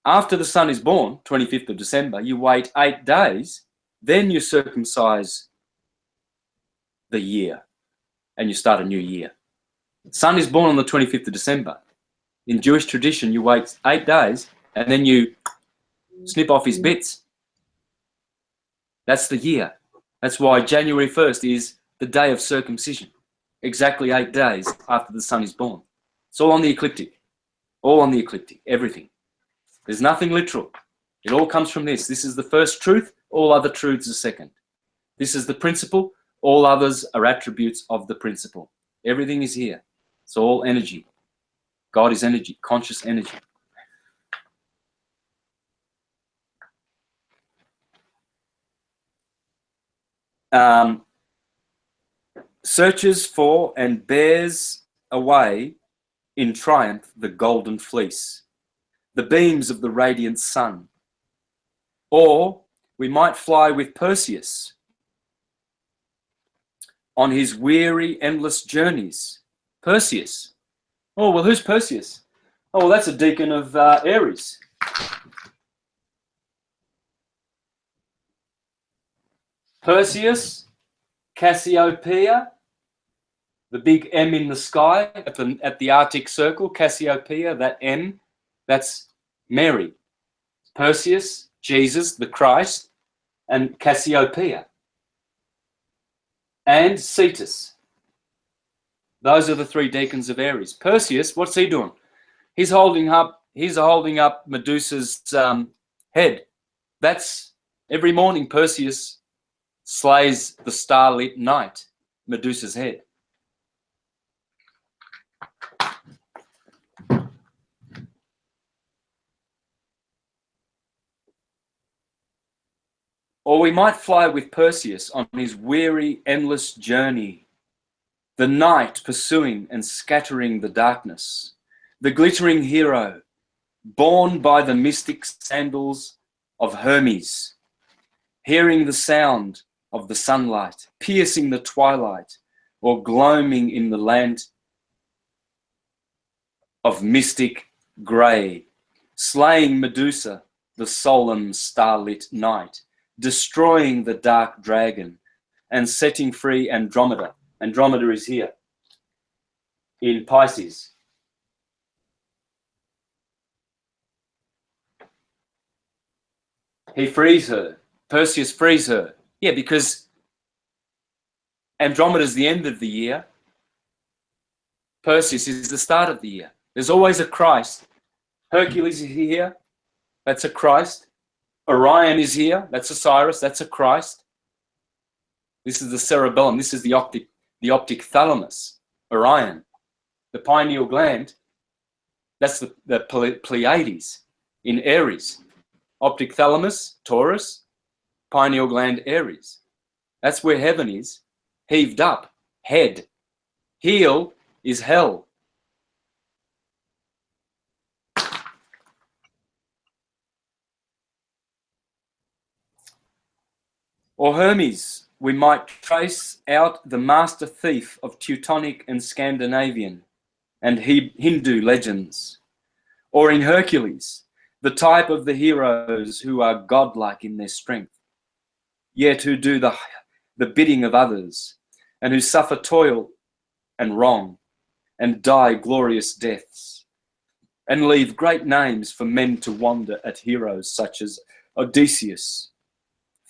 after the son is born, 25th of December, you wait 8 days, then you circumcise the year and you start a new year. Son is born on the 25th of December. In Jewish tradition, you wait 8 days and then you snip off his bits. That's the year. That's why January 1st is the day of circumcision, exactly 8 days after the son is born. It's all on the ecliptic. All on the ecliptic, everything. There's nothing literal. It all comes from this. This is the first truth. All other truths are second. This is the principle. All others are attributes of the principle. Everything is here. It's all energy. God is energy, conscious energy. Searches for and bears away in triumph the golden fleece, the beams of the radiant sun. Or we might fly with Perseus on his weary, endless journeys. Perseus. Oh, well, who's Perseus? Oh, well, that's a deacon of Aries. Perseus, Cassiopeia, the big M in the sky at the Arctic Circle, Cassiopeia, that M, that's Mary. Perseus, Jesus, the Christ, and Cassiopeia. And Cetus. Those are the three deacons of Aries. Perseus, what's he doing? He's holding up Medusa's head. That's every morning Perseus slays the starlit night, Medusa's head. Or we might fly with Perseus on his weary, endless journey, the night pursuing and scattering the darkness, the glittering hero, borne by the mystic sandals of Hermes, hearing the sound of the sunlight, piercing the twilight, or gloaming in the land of mystic grey, slaying Medusa, the solemn starlit night, destroying the dark dragon, and setting free Andromeda. Andromeda is here in Pisces. He frees her. Perseus frees her. Yeah, because Andromeda is the end of the year. Perseus is the start of the year. There's always a Christ. Hercules is here. That's a Christ. Orion is here. That's Osiris. That's a Christ. This is the cerebellum. This is the optic thalamus. Orion. The pineal gland. That's the Pleiades in Aries. Optic thalamus, Taurus. Pineal gland, Aries. That's where heaven is. Heaved up. Head. Heel is hell. Or Hermes, we might trace out the master thief of Teutonic and Scandinavian and Hindu legends. Or in Hercules, the type of the heroes who are godlike in their strength, yet who do the bidding of others, and who suffer toil and wrong, and die glorious deaths, and leave great names for men to wonder at, heroes such as Odysseus,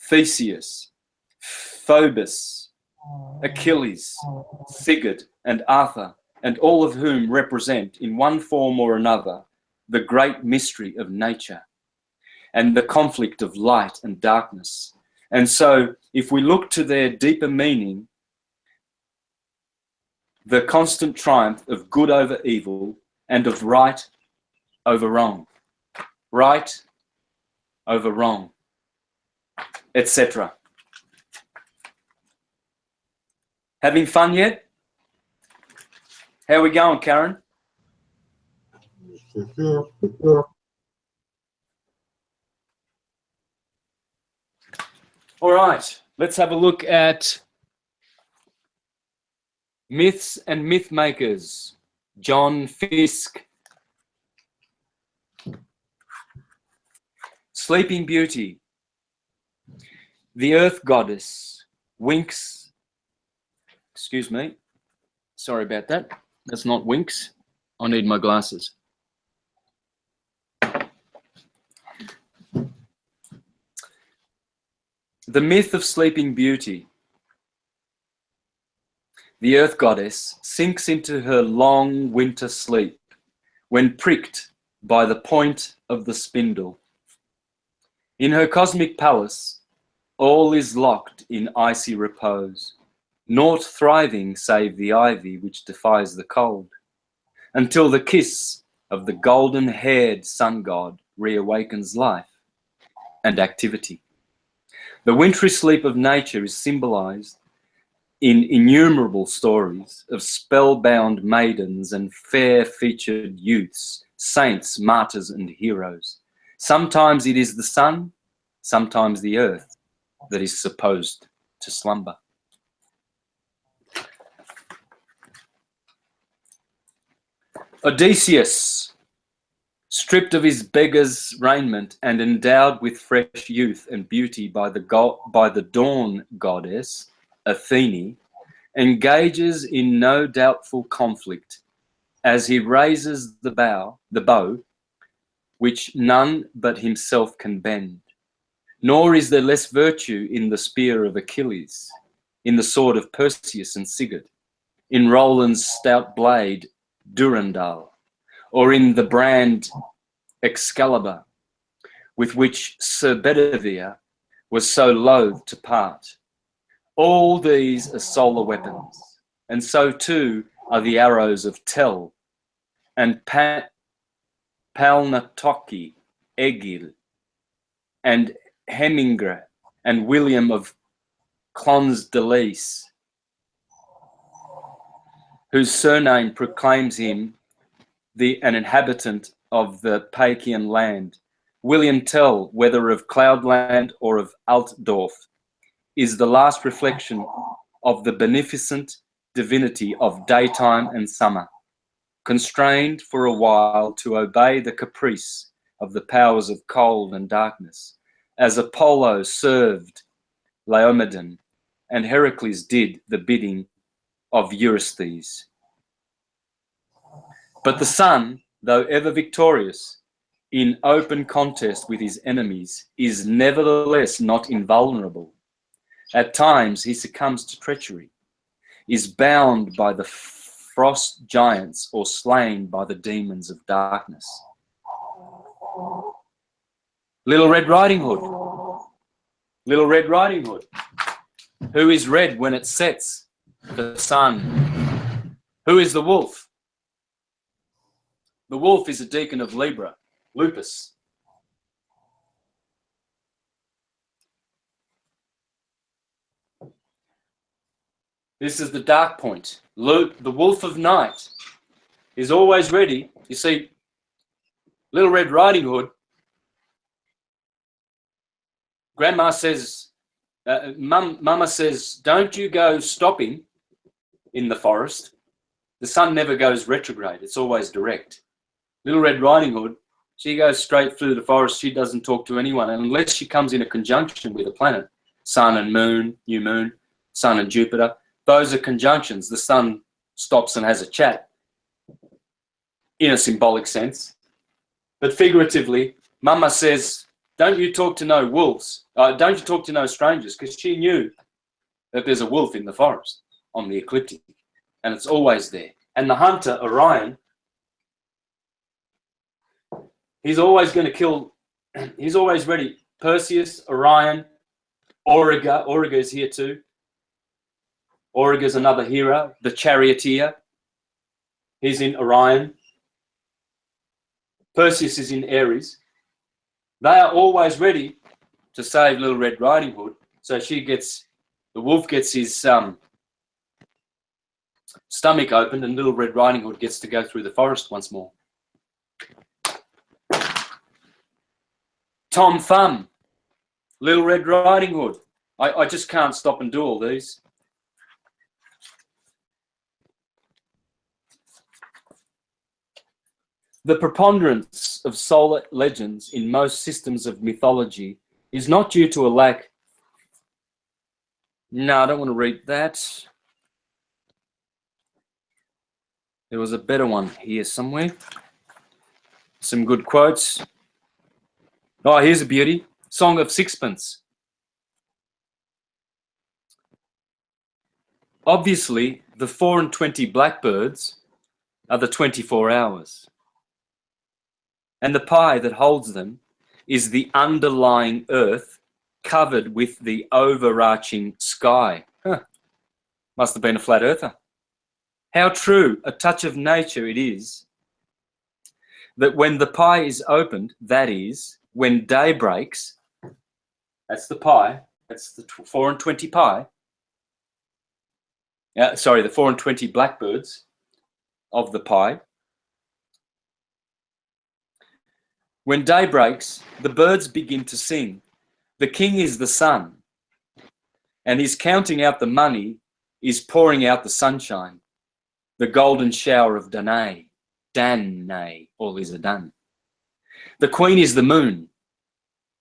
Theseus, Phoebus, Achilles, Sigurd, and Arthur, and all of whom represent in one form or another the great mystery of nature and the conflict of light and darkness. And so if we look to their deeper meaning, the constant triumph of good over evil and of right over wrong, right over wrong, etc. Having fun yet? How are we going, Karen? All right, let's have a look at Myths and Myth Makers, John Fiske. Sleeping Beauty. The Earth Goddess winks. Excuse me. Sorry about that. That's not winks. I need my glasses. The myth of Sleeping Beauty. The Earth Goddess sinks into her long winter sleep when pricked by the point of the spindle. In her cosmic palace, all is locked in icy repose, naught thriving save the ivy which defies the cold, until the kiss of the golden-haired sun god reawakens life and activity. The wintry sleep of nature is symbolized in innumerable stories of spellbound maidens and fair-featured youths, saints, martyrs, and heroes. Sometimes it is the sun, sometimes the earth that is supposed to slumber. Odysseus, stripped of his beggar's raiment and endowed with fresh youth and beauty by the dawn goddess, Athene, engages in no doubtful conflict as he raises the bow, which none but himself can bend. Nor is there less virtue in the spear of Achilles, in the sword of Perseus and Sigurd, in Roland's stout blade, Durandal, or in the brand Excalibur, with which Sir Bedivere was so loath to part. All these are solar weapons, and so too are the arrows of Tel and Palnatoki, Egil, and Hemingre, and William of Clonsdaleise, whose surname proclaims him an inhabitant of the Pacian land. William Tell, whether of Cloudland or of Altdorf, is the last reflection of the beneficent divinity of daytime and summer, constrained for a while to obey the caprice of the powers of cold and darkness, as Apollo served Laomedon and Heracles did the bidding of Eurystheus. But the sun, though ever victorious in open contest with his enemies, is nevertheless not invulnerable. At times he succumbs to treachery, is bound by the frost giants, or slain by the demons of darkness. Little Red Riding Hood. Little Red Riding Hood. Who is red when it sets? The sun. Who is the wolf? The wolf is a deacon of Libra, Lupus. This is the dark point. The wolf of night is always ready. You see, Little Red Riding Hood, Grandma says, Mama says, don't you go stopping in the forest. The sun never goes retrograde. It's always direct. Little Red Riding Hood, she goes straight through the forest. She doesn't talk to anyone unless she comes in a conjunction with a planet. Sun and moon, new moon, sun and Jupiter. Those are conjunctions. The sun stops and has a chat in a symbolic sense. But figuratively, Mama says, don't you talk to no wolves. Don't you talk to no strangers, because she knew that there's a wolf in the forest on the ecliptic, and it's always there. And the hunter, Orion, he's always going to kill, he's always ready. Perseus, Orion, Auriga. Auriga is here too. Auriga's another hero, the charioteer. He's in Orion. Perseus is in Aries. They are always ready to save Little Red Riding Hood. So the wolf gets his stomach opened, and Little Red Riding Hood gets to go through the forest once more. Tom Thumb, Little Red Riding Hood. I just can't stop and do all these. The preponderance of solar legends in most systems of mythology is not due to a lack. No, I don't want to read that. There was a better one here somewhere. Some good quotes. Oh, here's a beauty. Song of Sixpence. Obviously, the 4 and 20 blackbirds are the 24 hours. And the pie that holds them is the underlying earth covered with the overarching sky. Huh. Must have been a flat earther. How true a touch of nature it is that when the pie is opened, that is, when day breaks, that's the pie, that's the 4 and 20 pie, sorry, the 4 and 20 blackbirds of the pie. When day breaks, the birds begin to sing. The king is the sun, and he's counting out the money, is pouring out the sunshine, the golden shower of Danae, all is a done. The queen is the moon,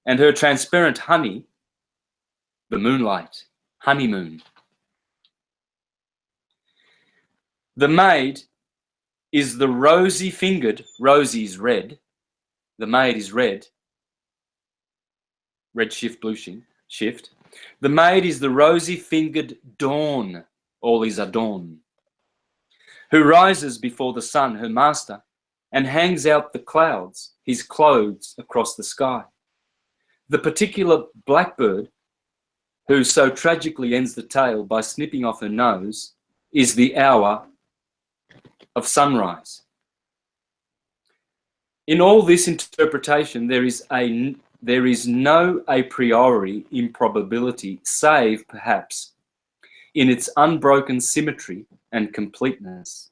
and her transparent honey, the moonlight, honeymoon. The maid is the rosy-fingered, Rosie's red. The maid is red. Red shift, blue shift. The maid is the rosy-fingered dawn, all is a dawn, who rises before the sun, her master, and hangs out the clouds, his clothes across the sky. The particular blackbird, who so tragically ends the tale by snipping off her nose, is the hour of sunrise. In all this interpretation, there is no a priori improbability, save perhaps in its unbroken symmetry and completeness,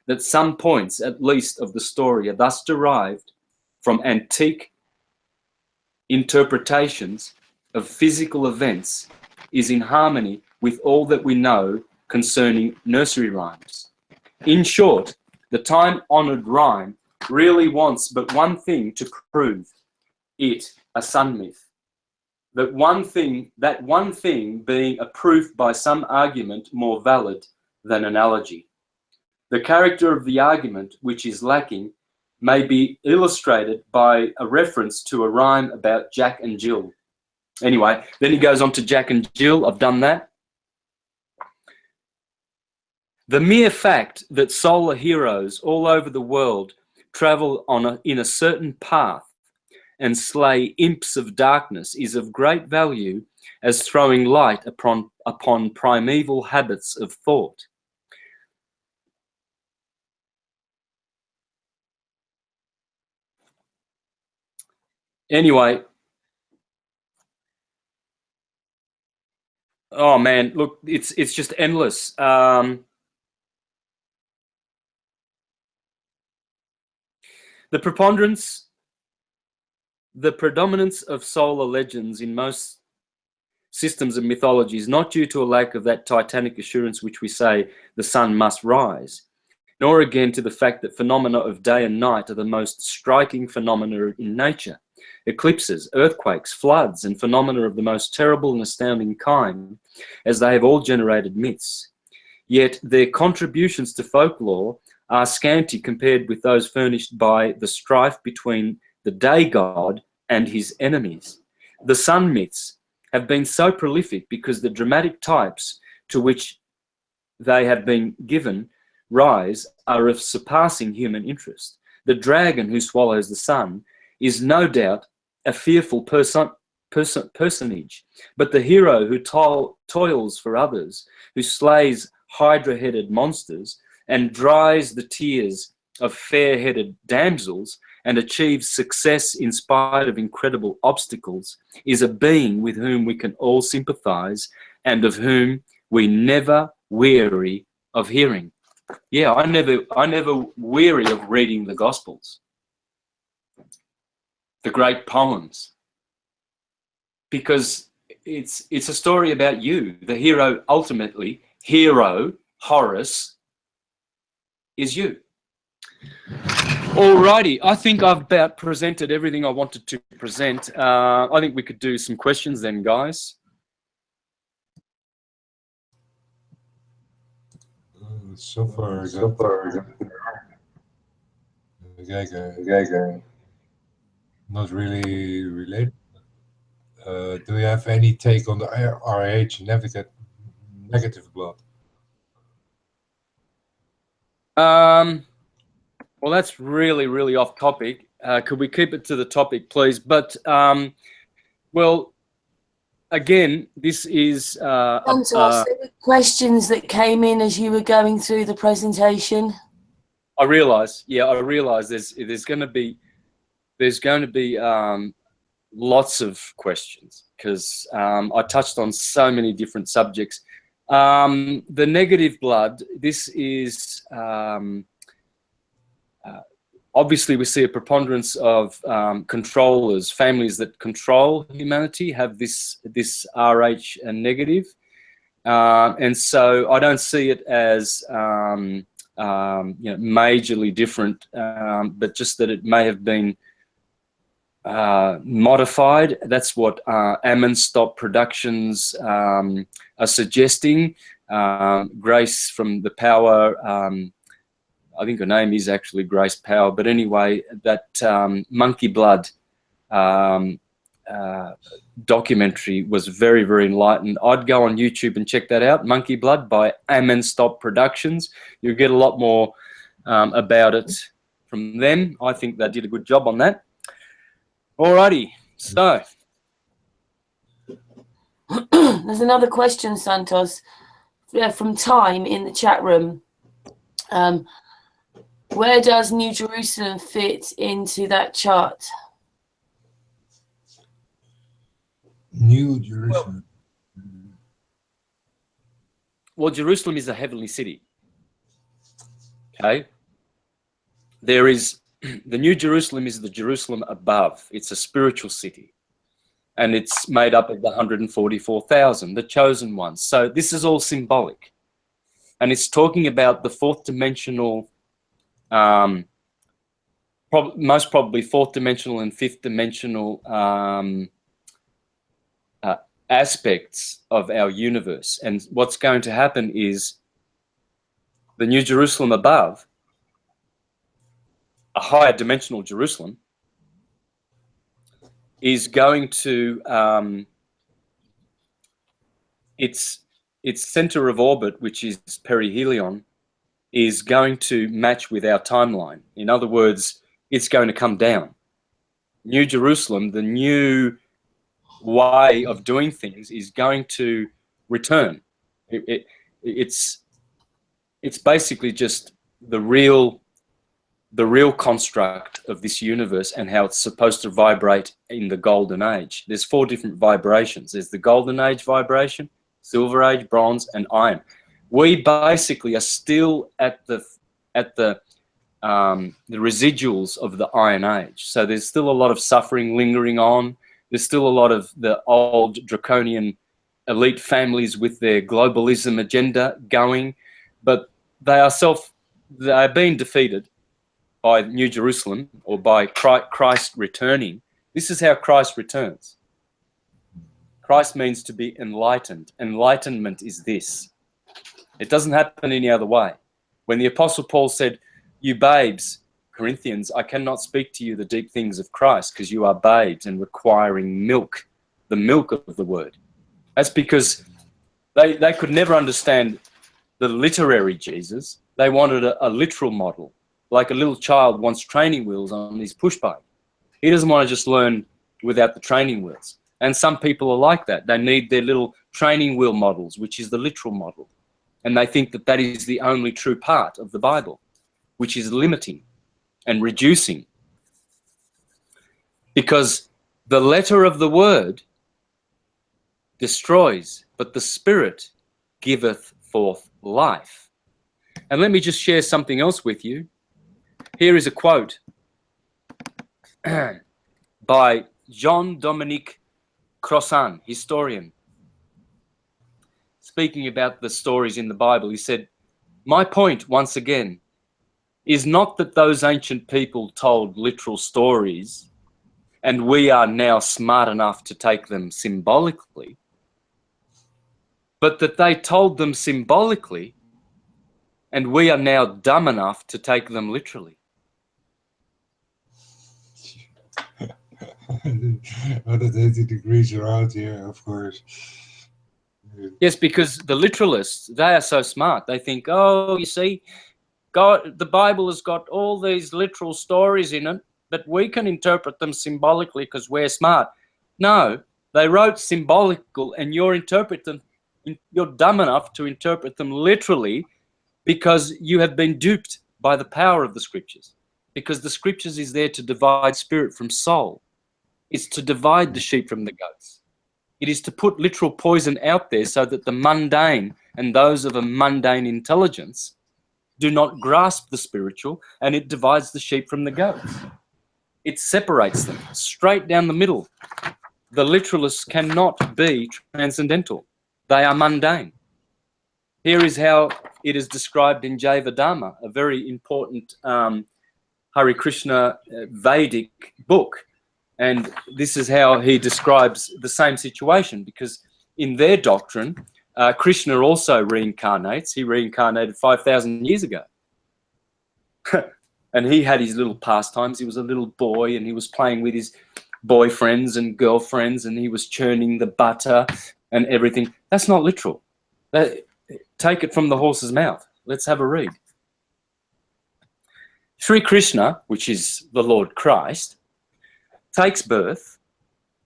that some points at least of the story are thus derived from antique interpretations of physical events is in harmony with all that we know concerning nursery rhymes. In short, the time-honored rhyme really wants but one thing to prove it a sun myth. That one thing being a proof by some argument more valid than analogy. The character of the argument which is lacking may be illustrated by a reference to a rhyme about Jack and Jill. Anyway, then he goes on to Jack and Jill. I've done that. The mere fact that solar heroes all over the world travel in a certain path and slay imps of darkness is of great value as throwing light upon primeval habits of thought. Anyway, oh man, look, it's just endless. The predominance of solar legends in most systems of mythology is not due to a lack of that titanic assurance which we say the sun must rise, nor again to the fact that phenomena of day and night are the most striking phenomena in nature. Eclipses, earthquakes, floods, and phenomena of the most terrible and astounding kind, as they have all generated myths. Yet their contributions to folklore are scanty compared with those furnished by the strife between the day god and his enemies. The sun myths have been so prolific because the dramatic types to which they have been given rise are of surpassing human interest. The dragon who swallows the sun is no doubt a fearful personage, but the hero who toils for others, who slays hydra-headed monsters and dries the tears of fair-headed damsels and achieves success in spite of incredible obstacles, is a being with whom we can all sympathize and of whom we never weary of hearing. Yeah, I never weary of reading the Gospels, the great poems, because it's a story about you. The hero, ultimately, Horace, is you. Alrighty, I think I've about presented everything I wanted to present. I think we could do some questions then, guys. So far, not really related. Do you have any take on the RH negative blood? Well, that's really, really off topic. Could we keep it to the topic, please? But, well, again, this is... Santos, there were questions that came in as you were going through the presentation. I realise there's going to be lots of questions because I touched on so many different subjects. The negative blood, this is obviously we see a preponderance of controllers, families that control humanity have this Rh negative, and so I don't see it as majorly different, but just that it may have been modified. That's what Ammon Stop Productions are suggesting. Grace from the Power, I think her name is actually Grace Power, but anyway, that Monkey Blood documentary was very, very enlightened. I'd go on YouTube and check that out, Monkey Blood by Ammon Stop Productions. You'll get a lot more about it from them. I think they did a good job on that. Alrighty, so. There's another question, Santos, from Time in the chat room. Where does New Jerusalem fit into that chart? New Jerusalem. Well, Jerusalem is a heavenly city. Okay. There is, the New Jerusalem is the Jerusalem above. It's a spiritual city. And it's made up of the 144,000, the chosen ones. So this is all symbolic. And it's talking about the fourth dimensional, most probably fourth dimensional and fifth dimensional aspects of our universe. And what's going to happen is the New Jerusalem above, a higher dimensional Jerusalem, is going to its center of orbit, which is perihelion, is going to match with our timeline. In other words, it's going to come down. New Jerusalem, the new way of doing things, is going to return. It's basically just the real construct of this universe and how it's supposed to vibrate in the golden age. There's 4 different vibrations. There's the golden age vibration, silver age, bronze, and iron. We basically are still at the residuals of the iron age. So there's still a lot of suffering lingering on. There's still a lot of the old draconian elite families with their globalism agenda going, but they are being defeated by New Jerusalem, or by Christ returning. This is how Christ returns. Christ means to be enlightened. Enlightenment is this. It doesn't happen any other way. When the Apostle Paul said, "You babes, Corinthians, I cannot speak to you the deep things of Christ because you are babes and requiring milk, the milk of the word." That's because they could never understand the literary Jesus. They wanted a literal model, like a little child wants training wheels on his push bike. He doesn't want to just learn without the training wheels. And some people are like that. They need their little training wheel models, which is the literal model. And they think that that is the only true part of the Bible, which is limiting and reducing. Because the letter of the word destroys, but the Spirit giveth forth life. And let me just share something else with you. Here is a quote by Jean-Dominique Crossan, historian, speaking about the stories in the Bible. He said, "My point, once again, is not that those ancient people told literal stories and we are now smart enough to take them symbolically, but that they told them symbolically and we are now dumb enough to take them literally." 180 degrees around here, of course. Yes, because the literalists, they are so smart. They think, oh, you see, God, the Bible has got all these literal stories in it, but we can interpret them symbolically because we're smart. No, they wrote symbolical, and you're dumb enough to interpret them literally because you have been duped by the power of the scriptures. Because the scriptures is there to divide spirit from soul. It's to divide the sheep from the goats. It is to put literal poison out there so that the mundane and those of a mundane intelligence do not grasp the spiritual, and it divides the sheep from the goats. It separates them straight down the middle. The literalists cannot be transcendental. They are mundane. Here is how it is described in Jaiva Dharma, a very important Hare Krishna Vedic book. And this is how he describes the same situation, because in their doctrine, Krishna also reincarnates. He reincarnated 5,000 years ago. And he had his little pastimes. He was a little boy and he was playing with his boyfriends and girlfriends and he was churning the butter and everything. That's not literal. Take it from the horse's mouth. Let's have a read. Sri Krishna, which is the Lord Christ, takes birth,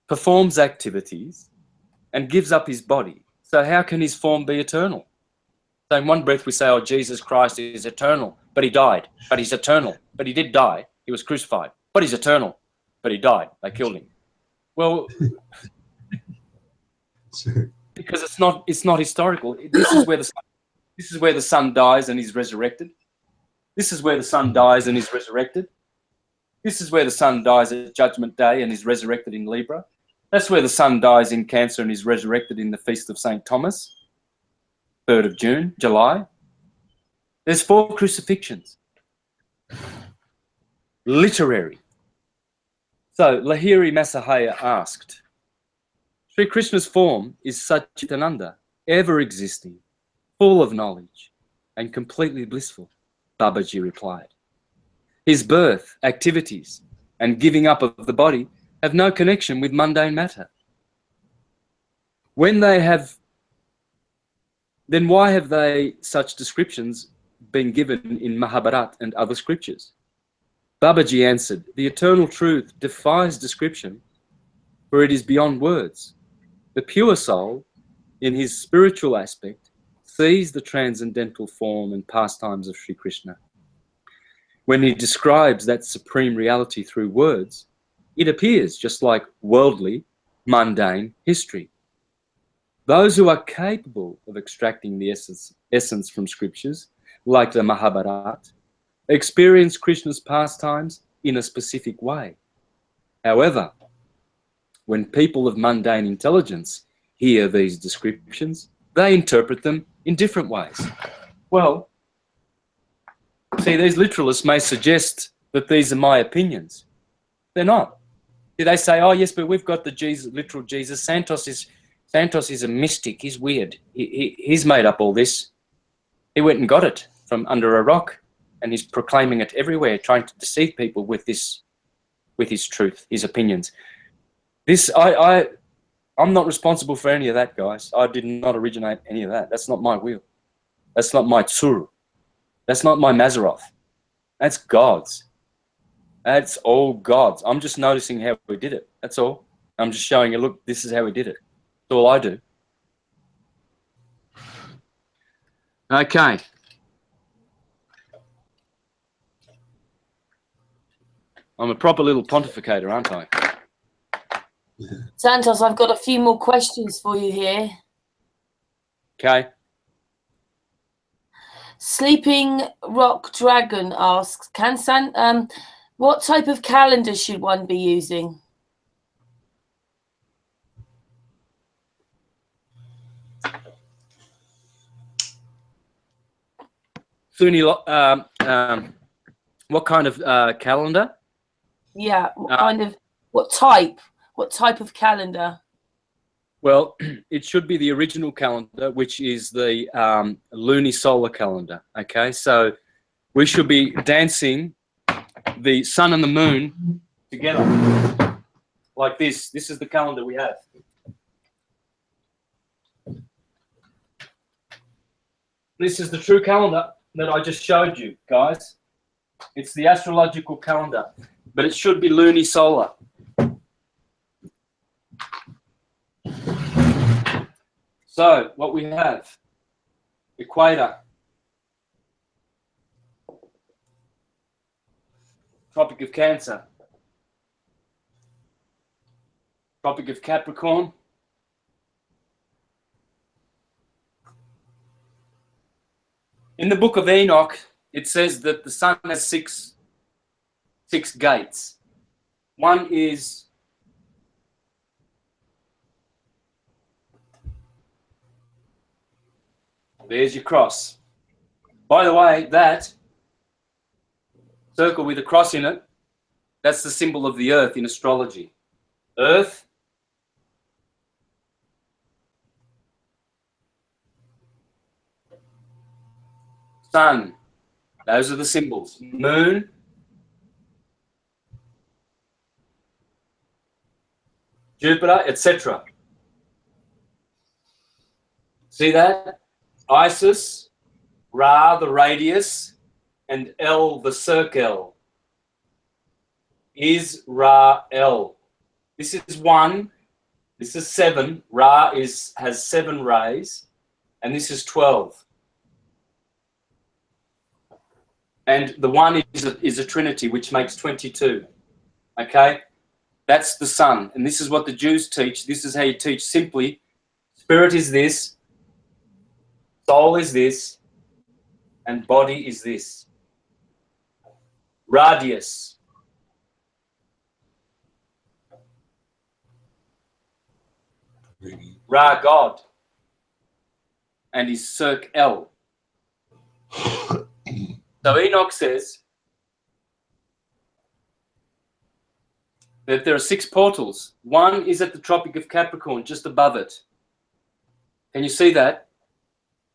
performs activities, and gives up his body. So how can his form be eternal? So in one breath we say, oh, Jesus Christ is eternal, but he died, but he's eternal, but he did die. He was crucified, but he's eternal, but he died. They killed him. Well, because it's not historical. This is where the sun dies and is resurrected. This is where the sun dies and is resurrected. This is where the sun dies at Judgment Day and is resurrected in Libra. That's where the sun dies in Cancer and is resurrected in the Feast of St. Thomas, 3rd of June, July. There's 4 crucifixions. Literary. So Lahiri Masahaya asked, Sri Krishna's form is Satchitananda, ever existing, full of knowledge and completely blissful, Babaji replied. His birth, activities, and giving up of the body have no connection with mundane matter. When they have, then why have they such descriptions been given in Mahabharata and other scriptures? Babaji answered, the eternal truth defies description, for it is beyond words. The pure soul, in his spiritual aspect, sees the transcendental form and pastimes of Sri Krishna. When he describes that supreme reality through words, it appears just like worldly, mundane history. Those who are capable of extracting the essence from scriptures, like the Mahabharata, experience Krishna's pastimes in a specific way. However, when people of mundane intelligence hear these descriptions, they interpret them in different ways. Well, see, these literalists may suggest that these are my opinions. They're not. They say, oh yes, but we've got the Jesus, literal Jesus. Santos is a mystic. He's weird. He's made up all this. He went and got it from under a rock, and he's proclaiming it everywhere, trying to deceive people with his truth, his opinions. I'm not responsible for any of that, guys. I did not originate any of that. That's not my wheel. That's not my tsuru. That's not my Mazarov. That's God's. That's all God's. I'm just noticing how we did it. That's all. I'm just showing you, look, this is how we did it. That's all I do. Okay. I'm a proper little pontificator, aren't I? Santos, I've got a few more questions for you here. Okay. Sleeping Rock Dragon asks, what type of calendar should one be using? Suni, what kind of calendar? Yeah, what type of calendar? Well, it should be the original calendar, which is the lunisolar calendar. Okay, so we should be dancing the sun and the moon together like this. This is the calendar we have. This is the true calendar that I just showed you, guys. It's the astrological calendar. but it should be lunisolar. So what we have, equator, Tropic of Cancer, Tropic of Capricorn, in the book of Enoch, it says that the sun has six gates. One is there's your cross. By the way, that circle with a cross in it, that's the symbol of the earth in astrology. Earth, sun, those are the symbols. Moon, Jupiter, etc. See that? Isis, Ra, the radius, and El, the circle. Is Ra El. This is 1. This is 7. Ra has 7 rays, and this is 12. And the 1 is a trinity, which makes 22. Okay? That's the sun. And this is what the Jews teach. This is how you teach simply. Spirit is this, soul is this, and body is this. Radius. Ra, God. And his circ El. So Enoch says that there are 6 portals. 1 is at the Tropic of Capricorn, just above it. Can you see that?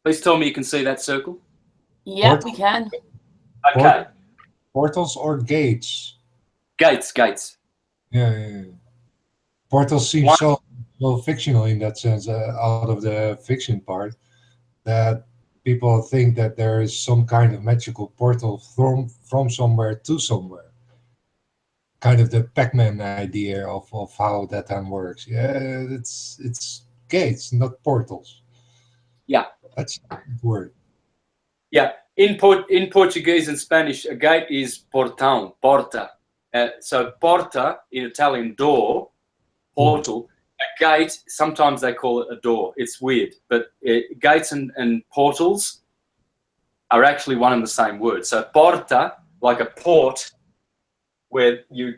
Please tell me you can see that circle. Yep, we can. Okay. Portals or gates? Gates. Yeah. Portals seem so fictional in that sense, out of the fiction part, that people think that there is some kind of magical portal from somewhere to somewhere. Kind of the Pac-Man idea of how that time works. Yeah, it's gates, not portals. Yeah. That's a good word. Yeah. In Portuguese and Spanish, a gate is portão, porta. So porta in Italian, door, portal. A gate, sometimes they call it a door. It's weird, but gates and portals are actually one and the same word. So porta, like a port, where you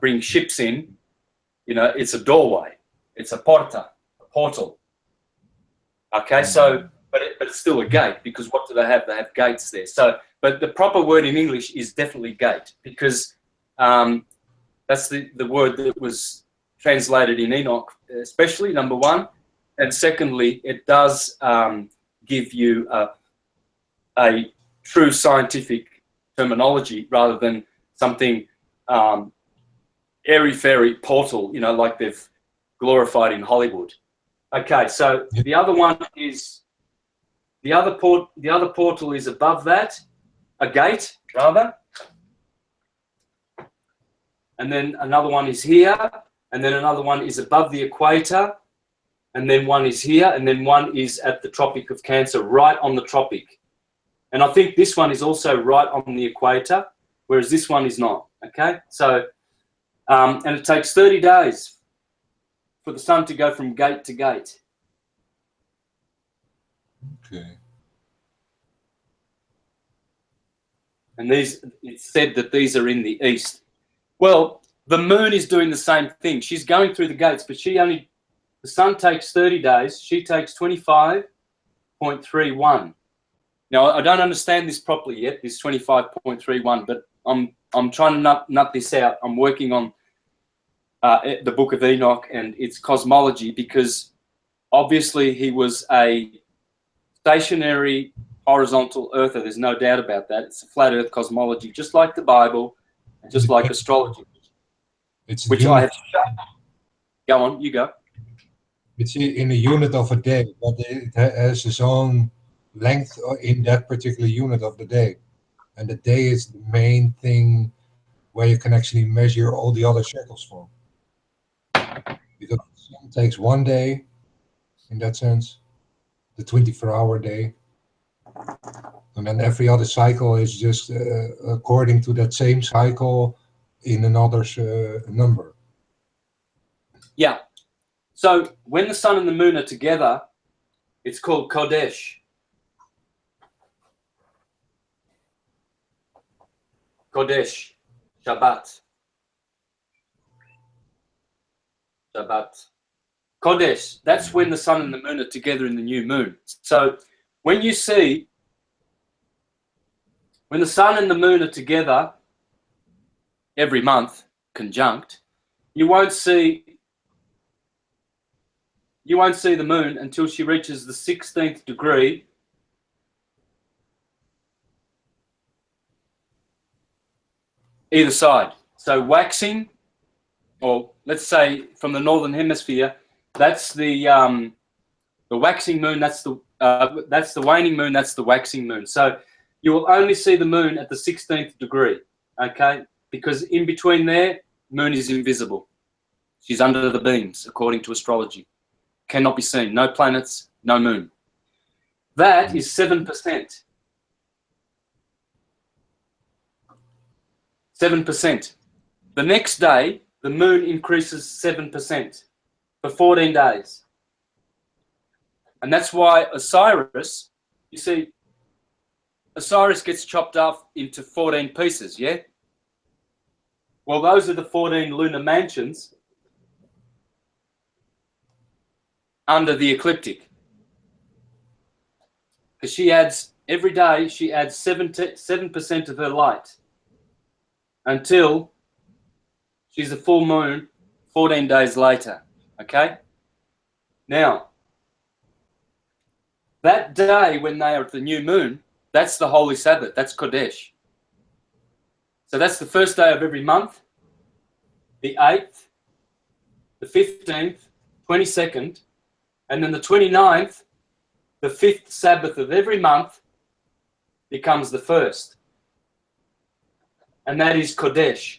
bring ships in, it's a doorway. It's a porta, a portal. Okay, so but it's still a gate, because what do they have? They have gates there. So, but the proper word in English is definitely gate, because that's the word that was translated in Enoch, especially, number 1. And secondly, it does give you a true scientific terminology rather than something airy-fairy portal, like they've glorified in Hollywood. Okay, so the other one is, the other portal is above that, a gate, rather. And then another one is here, and then another one is above the equator, and then one is here, and then one is at the Tropic of Cancer, right on the tropic. And I think this one is also right on the equator, whereas this one is not, okay? So, and it takes 30 days for the sun to go from gate to gate. Okay. And it's said that these are in the east. Well, the moon is doing the same thing. She's going through the gates, but the sun takes 30 days. She takes 25.31. Now, I don't understand this properly yet, this 25.31, but I'm trying to nut this out. I'm working on the Book of Enoch and its cosmology, because obviously he was a stationary horizontal earther. There's no doubt about that. It's a flat earth cosmology, just like the Bible, and just like astrology, which I have. Go on, you go. It's in a unit of a day, but it has its own length in that particular unit of the day. And the day is the main thing where you can actually measure all the other circles from. Because the sun takes one day, in that sense, the 24-hour day. And then every other cycle is just according to that same cycle in another number. Yeah. So when the sun and the moon are together, it's called Kodesh. Kodesh. Shabbat. Shabbat. Kodesh. That's when the sun and the moon are together in the new moon. So when you see, when the sun and the moon are together every month, conjunct, you won't see the moon until she reaches the 16th degree either side. So waxing, or let's say from the northern hemisphere, that's the waxing moon. That's the waning moon. That's the waxing moon. So you will only see the moon at the 16th degree, okay? Because in between there, moon is invisible. She's under the beams, according to astrology. Cannot be seen. No planets, no moon. That is 7%. 7%. The next day, the moon increases 7% for 14 days. And that's why Osiris, you see, Osiris gets chopped up into 14 pieces, yeah? Well, those are the 14 lunar mansions under the ecliptic. Because she adds, every day, she adds 7% of her light until she's a full moon 14 days later, okay? Now, that day when they are at the new moon, that's the Holy Sabbath, that's Kodesh. So that's the first day of every month, the 8th, the 15th, 22nd, and then the 29th, the 5th Sabbath of every month, becomes the first. And that is Kodesh.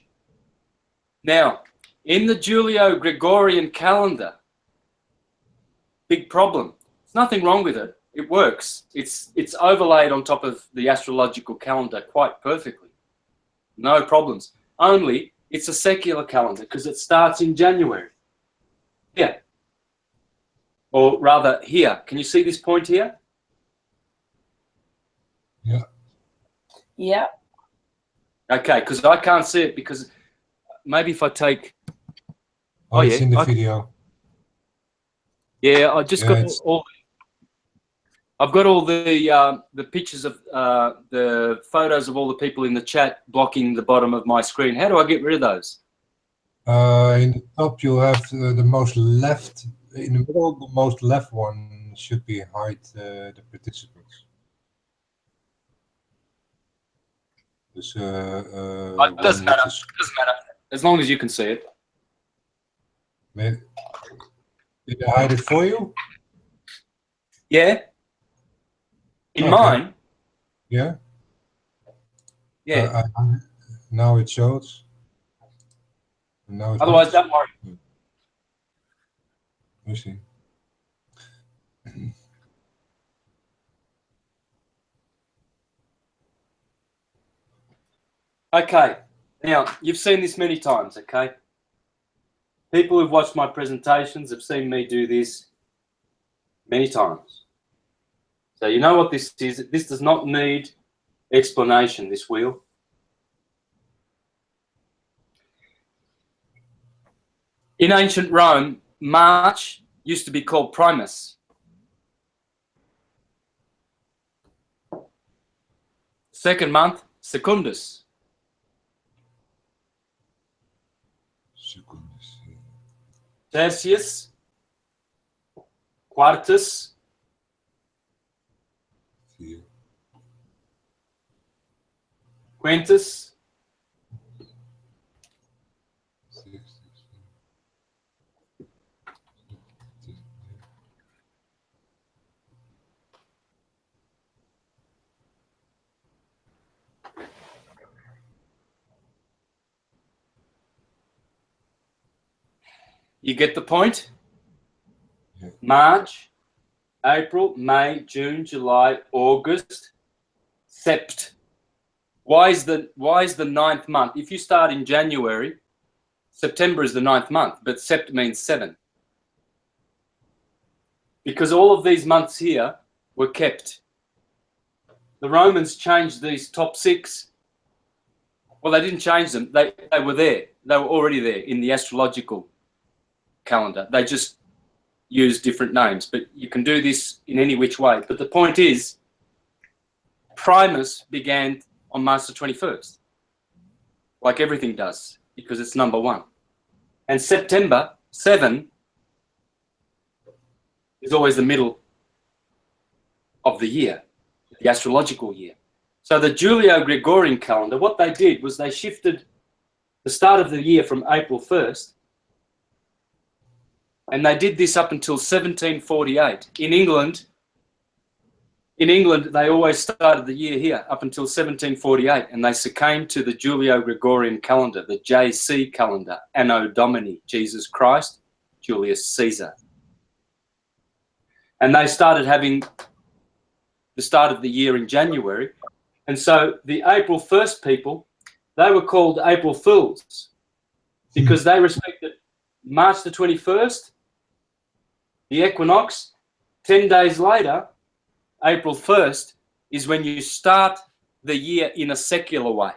Now, in the Julio-Gregorian calendar, big problem. There's nothing wrong with it. It works. It's overlaid on top of the astrological calendar quite perfectly. No problems. Only it's a secular calendar because it starts in January. Here. Or rather here. Can you see this point here? Yeah. Yeah. Okay, because I can't see it because maybe if I take... Oh, it's in the video. Yeah, I just got all... I've got all the pictures of the photos of all the people in the chat blocking the bottom of my screen. How do I get rid of those? In the top, you have the most left. In the middle, the most left one should be hide the participants. Dus, It doesn't matter. It doesn't matter. As long as you can see it. Did I hide it for you? Yeah. In Okay. mine? Yeah. Yeah. Now it shows. Now it Otherwise, hides. don't worry. Let me see. Okay. Now, you've seen this many times, okay? People who've watched my presentations have seen me do this many times. So you know what this is. This does not need explanation, this wheel. In ancient Rome, March used to be called Primus. Second month, Secundus. Tertius, Quartus, Quintus, You get the point? Yeah. March, April, May, June, July, August, Sept. Why is the ninth month? If you start in January, September is the ninth month, but Sept means 7. Because all of these months here were kept. The Romans changed these top 6. Well, they didn't change them. They were there. They were already there in the astrological calendar. They just used different names. But you can do this in any which way. But the point is, Primus began on March the 21st, like everything does, because it's number 1. And September 7 is always the middle of the year, the astrological year. So the Julio-Gregorian calendar, what they did was they shifted the start of the year from April 1st, and they did this up until 1748. In England, they always started the year here up until 1748, and they succumbed to the Julio-Gregorian calendar, the JC calendar, Anno Domini, Jesus Christ, Julius Caesar. And they started having the start of the year in January. And so the April 1st people, they were called April Fools because they respected March the 21st, the equinox. 10 days later, April 1st, is when you start the year in a secular way.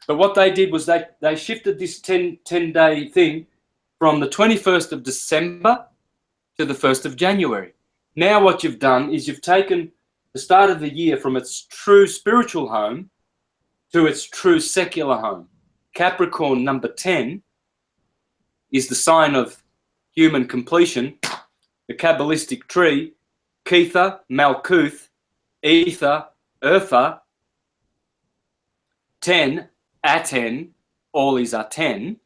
But what they did was they shifted this 10-day thing from the 21st of December to the 1st of January. Now what you've done is you've taken the start of the year from its true spiritual home to its true secular home. Capricorn number 10 is the sign of human completion, the Kabbalistic tree, Kether, Malkuth, Ether, Eartha, 10, Aten, all is Aten.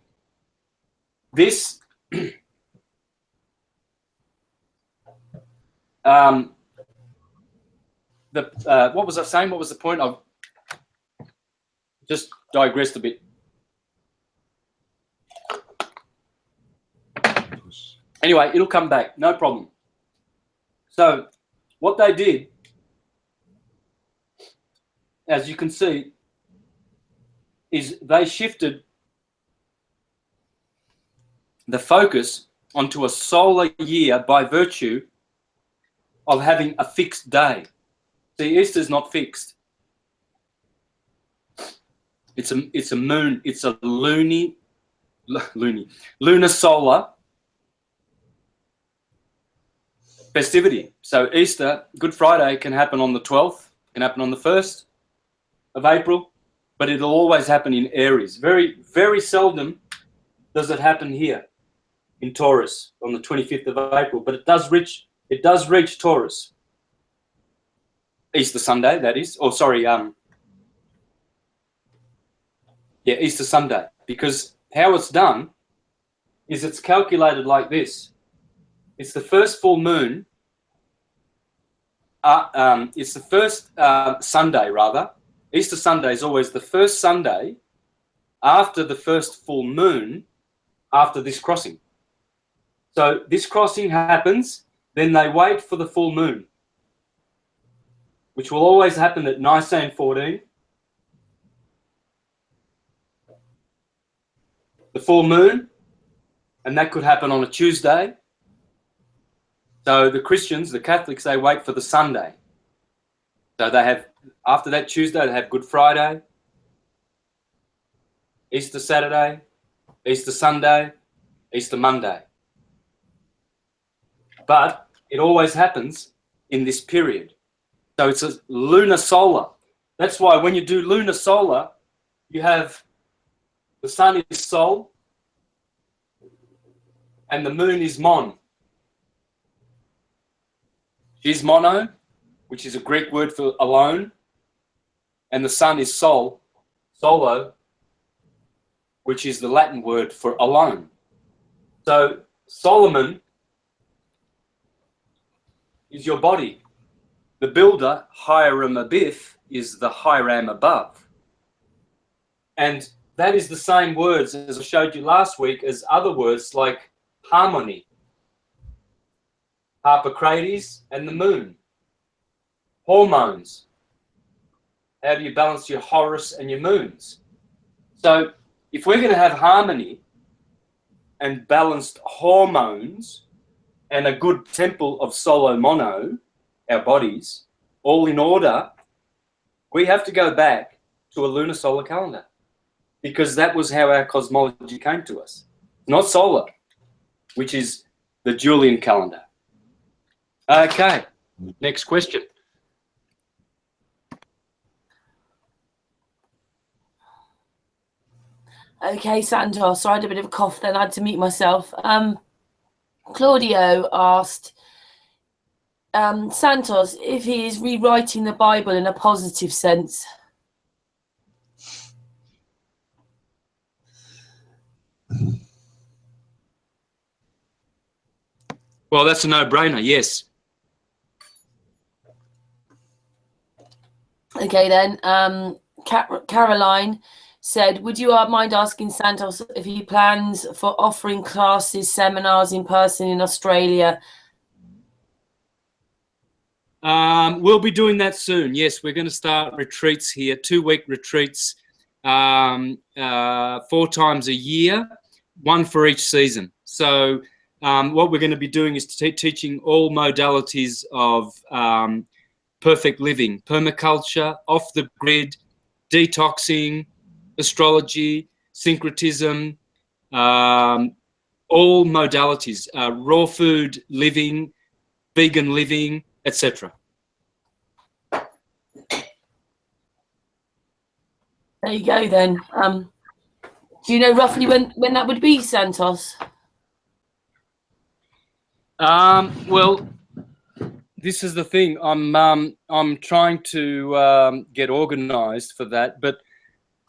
This what was I saying? What was the point? I've just digressed a bit. Anyway, it'll come back, no problem. So what they did, as you can see, is they shifted the focus onto a solar year by virtue of having a fixed day. See, Easter's not fixed. It's a moon. It's a lunar solar festivity. So Easter, Good Friday, can happen on the 12th, can happen on the 1st of April, but it'll always happen in Aries. Very, very seldom does it happen here in Taurus on the 25th of April, but it does reach Taurus. Easter Sunday, that is. Or sorry, Easter Sunday. Because how it's done is it's calculated like this. It's the first full moon. It's the first Sunday, rather. Easter Sunday is always the first Sunday after the first full moon after this crossing. So this crossing happens, then they wait for the full moon, which will always happen at Nicene 14. The full moon, and that could happen on a Tuesday. So the Christians, the Catholics, they wait for the Sunday. So they have, after that Tuesday, they have Good Friday, Easter Saturday, Easter Sunday, Easter Monday. But it always happens in this period. So it's a lunar solar. That's why when you do lunar solar, you have the sun is Sol and the moon is Mon. She's mono, which is a Greek word for alone, and the sun is Sol, solo, which is the Latin word for alone. So Solomon is your body. The builder, Hiram Abith, is the Hiram above. And that is the same words as I showed you last week as other words like harmony, Harpocrates, and the moon. Hormones. How do you balance your Horus and your moons? So if we're going to have harmony and balanced hormones and a good temple of solo mono, our bodies, all in order, we have to go back to a lunar solar calendar, because that was how our cosmology came to us. Not solar, which is the Julian calendar. Okay, next question. Okay, Santos. So I had a bit of a cough then. I had to mute myself. Claudio asked Santos if he is rewriting the Bible in a positive sense. Well, that's a no-brainer, yes. Okay, then. Caroline said, would you mind asking Santos if he plans for offering classes, seminars in person in Australia? We'll be doing that soon. Yes, we're going to start retreats here, 2-week retreats, 4 times a year, 1 for each season. So what we're going to be doing is teaching all modalities of perfect living, permaculture, off the grid, detoxing, astrology, syncretism, all modalities, raw food living, vegan living, etc. There you go then. Do you know roughly when that would be, Santos? Well, this is the thing. I'm trying to get organised for that, but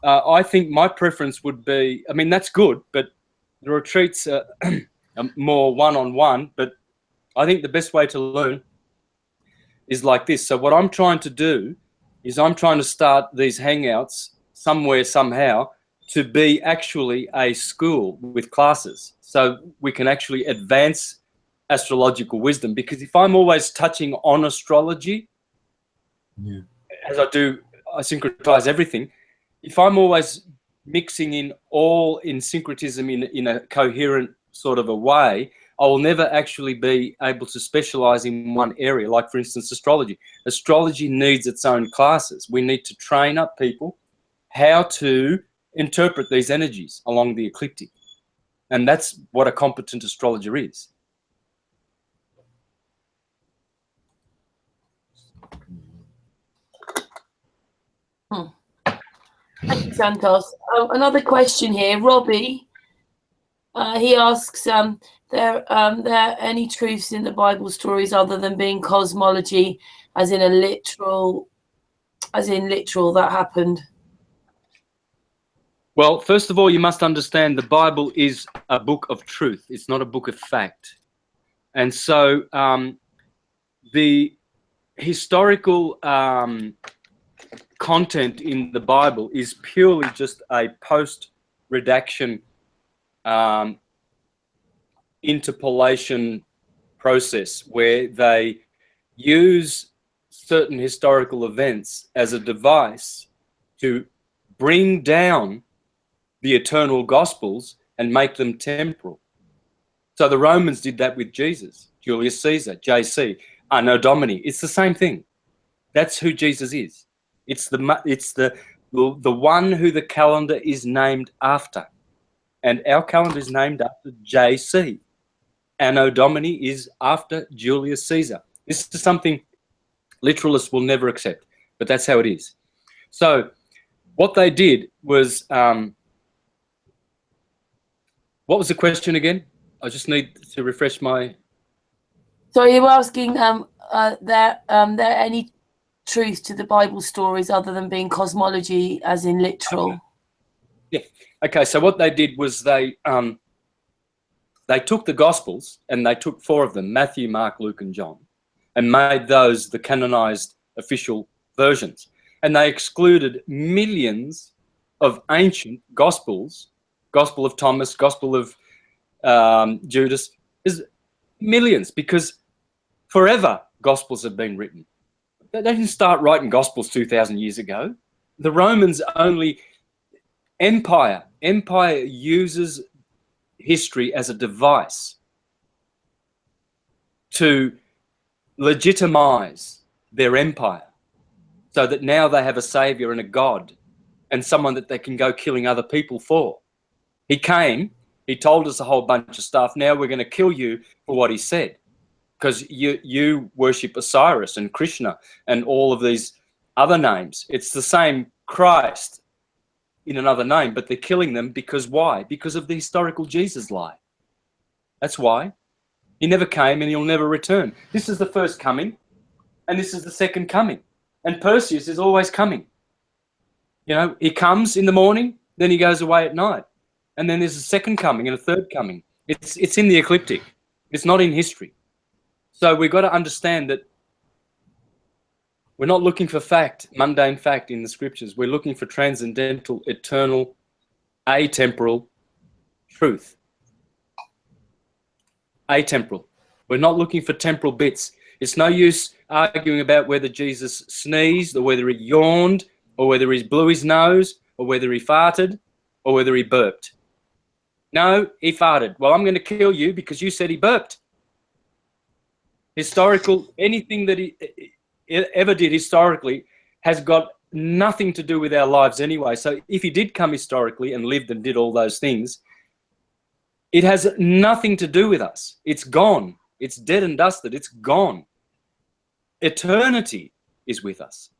I think my preference would be, I mean, that's good, but the retreats are more one-on-one, but I think the best way to learn is like this. So what I'm trying to do is I'm trying to start these hangouts somewhere, somehow, to be actually a school with classes, so we can actually advance astrological wisdom. Because if I'm always touching on astrology, as I do, I syncretize everything. If I'm always mixing in all in syncretism in a coherent sort of a way, I will never actually be able to specialize in one area. Like, for instance, astrology. Astrology needs its own classes. We need to train up people how to interpret these energies along the ecliptic. And that's what a competent astrologer is. Thank you, Santos. Another question here, Robbie. He asks, there any truths in the Bible stories other than being cosmology, as in literal that happened? Well, first of all, you must understand the Bible is a book of truth. It's not a book of fact. And so the historical content in the Bible is purely just a post-redaction interpolation process where they use certain historical events as a device to bring down the eternal gospels and make them temporal. So the Romans did that with Jesus, Julius Caesar, JC, Anno Domini. It's the same thing. That's who Jesus is. It's the one who the calendar is named after. And our calendar is named after JC. Anno Domini is after Julius Caesar. This is something literalists will never accept, but that's how it is. So what they did was, what was the question again? I just need to refresh my... So you were asking, there any truth to the Bible stories other than being cosmology, as in literal? Okay. Yeah. Okay. So what they did was they took the Gospels and they took 4 of them, Matthew, Mark, Luke, and John, and made those the canonized official versions. And they excluded millions of ancient gospels, Gospel of Thomas, Gospel of Judas, is millions, because forever gospels have been written. They didn't start writing gospels 2,000 years ago. The Romans only, empire uses history as a device to legitimize their empire, so that now they have a savior and a God and someone that they can go killing other people for. He came, he told us a whole bunch of stuff. Now we're going to kill you for what he said, because you worship Osiris and Krishna and all of these other names. It's the same Christ in another name, but they're killing them because why? Because of the historical Jesus lie. That's why. He never came and he'll never return. This is the first coming and this is the second coming. And Perseus is always coming. You know, he comes in the morning, then he goes away at night. And then there's a second coming and a third coming. It's in the ecliptic. It's not in history. So we've got to understand that we're not looking for fact, mundane fact in the scriptures. We're looking for transcendental, eternal, atemporal truth. Atemporal. We're not looking for temporal bits. It's no use arguing about whether Jesus sneezed or whether he yawned or whether he blew his nose or whether he farted or whether he burped. No, he farted. Well, I'm going to kill you because you said he burped. Historical, anything that he ever did historically has got nothing to do with our lives anyway. So if he did come historically and lived and did all those things, it has nothing to do with us. It's gone. It's dead and dusted. It's gone. Eternity is with us,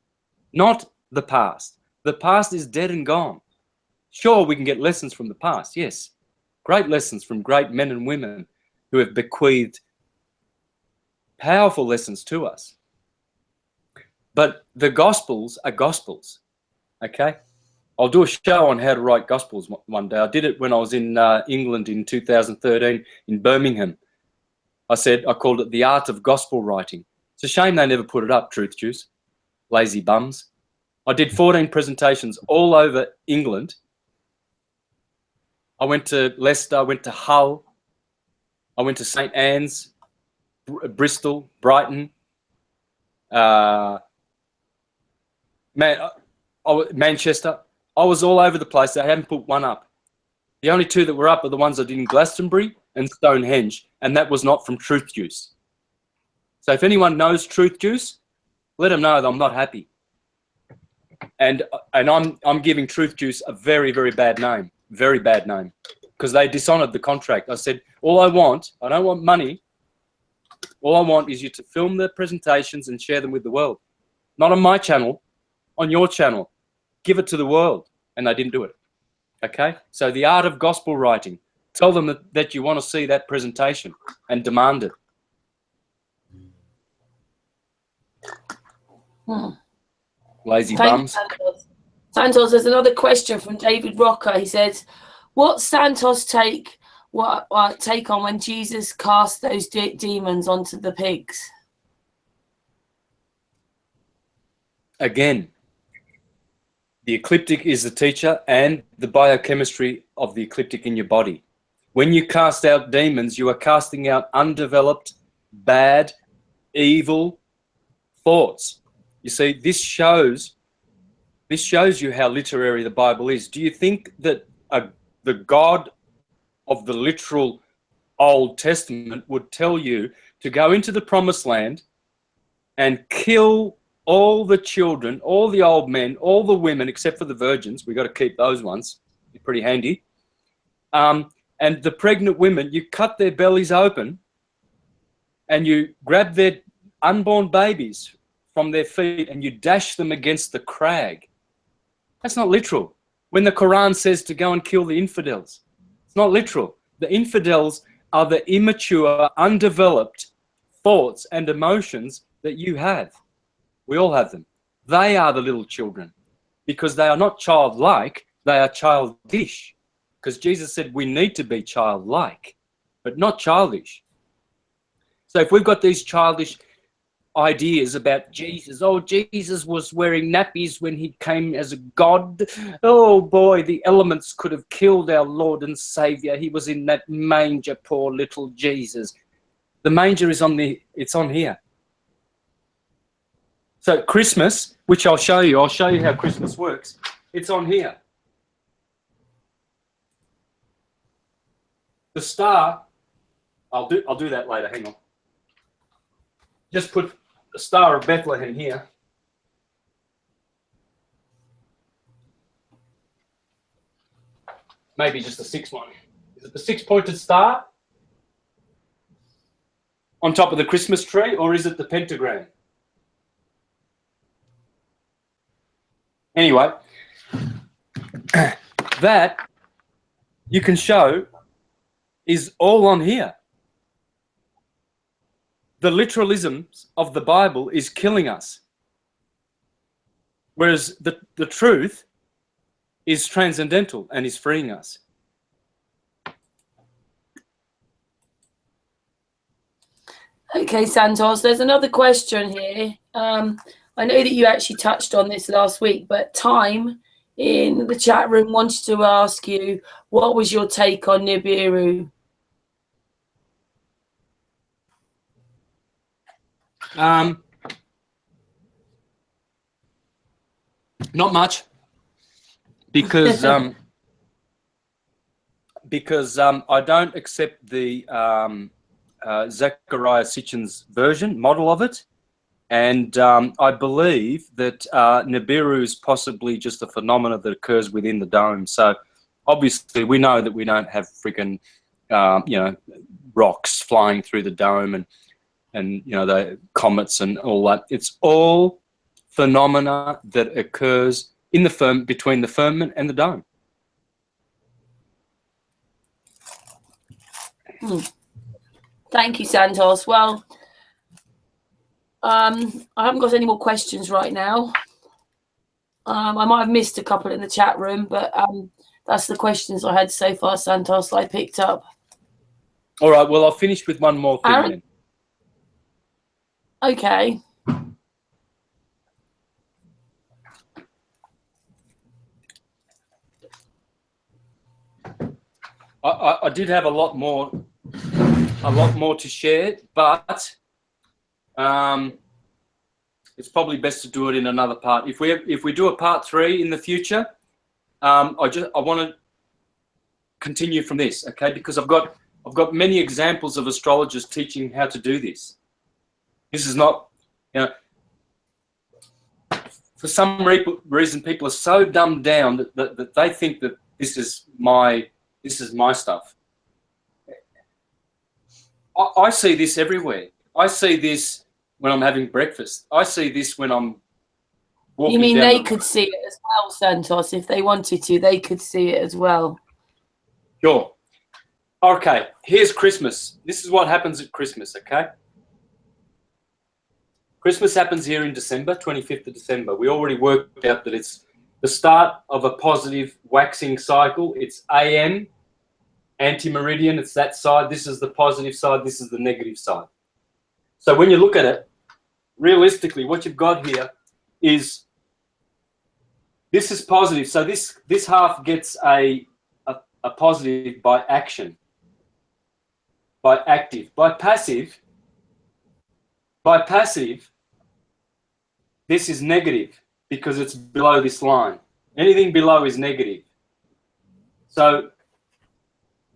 not the past. The past is dead and gone. Sure, we can get lessons from the past, yes. Great lessons from great men and women who have bequeathed powerful lessons to us. But the Gospels are Gospels, okay? I'll do a show on how to write Gospels one day. I did it when I was in England in 2013 in Birmingham. I called it The Art of Gospel Writing. It's a shame they never put it up, Truth Juice. Lazy bums. I did 14 presentations all over England. I went to Leicester, I went to Hull, I went to St. Anne's, Bristol, Brighton, Manchester. I was all over the place. They haven't put one up. The only two that were up are the ones I did in Glastonbury and Stonehenge, and that was not from Truth Juice. So if anyone knows Truth Juice, let them know that I'm not happy. And I'm giving Truth Juice a very, very bad name, because they dishonored the contract. I said, I don't want money. All I want is you to film the presentations and share them with the world. Not on my channel, on your channel. Give it to the world. And they didn't do it. Okay? So the art of gospel writing. Tell them that you want to see that presentation and demand it. Lazy bums. Santos, there's another question from David Rocker. He says, what's Santos' take on when Jesus cast those demons onto the pigs? Again, the ecliptic is the teacher and the biochemistry of the ecliptic in your body. When you cast out demons, you are casting out undeveloped, bad, evil thoughts. You see, this shows you how literary the Bible is. Do you think that the God of the literal Old Testament would tell you to go into the promised land and kill all the children, all the old men, all the women, except for the virgins? We've got to keep those ones. They're pretty handy. And the pregnant women, you cut their bellies open and you grab their unborn babies from their feet and you dash them against the crag. That's not literal. When the Quran says to go and kill the infidels, it's not literal. The infidels are the immature, undeveloped thoughts and emotions that you have. We all have them. They are the little children because they are not childlike, they are childish. Because Jesus said we need to be childlike, but not childish. So if we've got these childish ideas about Jesus. Oh, Jesus was wearing nappies when he came as a god. Oh boy, the elements could have killed our Lord and Savior. He was in that manger, poor little Jesus. The manger is it's on here. So Christmas, which I'll show you how Christmas works. It's on here. The star, I'll do that later, hang on. Just put the Star of Bethlehem here. Maybe just the 6th one. Is it the 6-pointed star on top of the Christmas tree, or is it the pentagram? Anyway, that you can show is all on here. The literalisms of the Bible is killing us, whereas the truth is transcendental and is freeing us. Okay, Santos, there's another question here. I know that you actually touched on this last week, but Time in the chat room wanted to ask you, what was your take on Nibiru? Not much, because I don't accept the Zechariah Sitchin's model of it, and I believe that Nibiru is possibly just a phenomena that occurs within the dome. So obviously we know that we don't have freaking rocks flying through the dome and the comets and all that. It's all phenomena that occurs in the between the firmament and the dome. Thank you, Santos. Well, I haven't got any more questions right now. I might have missed a couple in the chat room, but that's the questions I had so far, Santos, I picked up. All right, well, I'll finish with one more thing Aaron? then. Okay. I did have a lot more to share, but it's probably best to do it in another part. If we do a part 3 in the future, I want to continue from this, okay? Because I've got many examples of astrologers teaching how to do this. This is not, for some reason, people are so dumbed down that they think that this is my stuff. I see this everywhere. I see this when I'm having breakfast. I see this when I'm walking. You mean down they could see it as well, Santos? If they wanted to, they could see it as well. Sure. Okay, here's Christmas. This is what happens at Christmas, okay? Christmas happens here in December, 25th of December. We already worked out that it's the start of a positive waxing cycle. It's AM, anti-meridian. It's that side. This is the positive side. This is the negative side. So when you look at it, realistically, what you've got here is this is positive. So this half gets a positive by action, by active. By passive, this is negative because it's below this line. Anything below is negative. So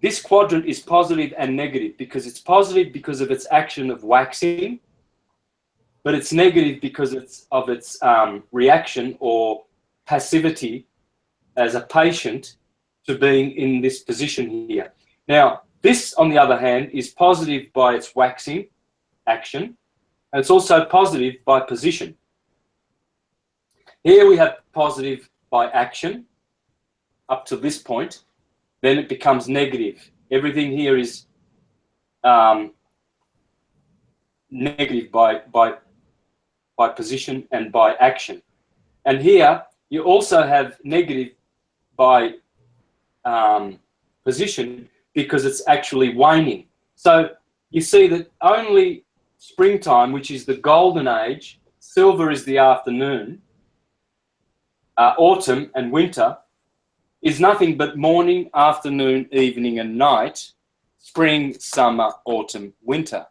this quadrant is positive and negative because it's positive because of its action of waxing, but it's negative because of its reaction or passivity as a patient to being in this position here. Now, this, on the other hand, is positive by its waxing action, and it's also positive by position. Here we have positive by action up to this point. Then it becomes negative. Everything here is negative by position and by action. And here you also have negative by position because it's actually waning. So you see that only springtime, which is the golden age. Silver is the afternoon. Autumn and winter is nothing but morning, afternoon, evening, and night. Spring, summer, autumn, winter.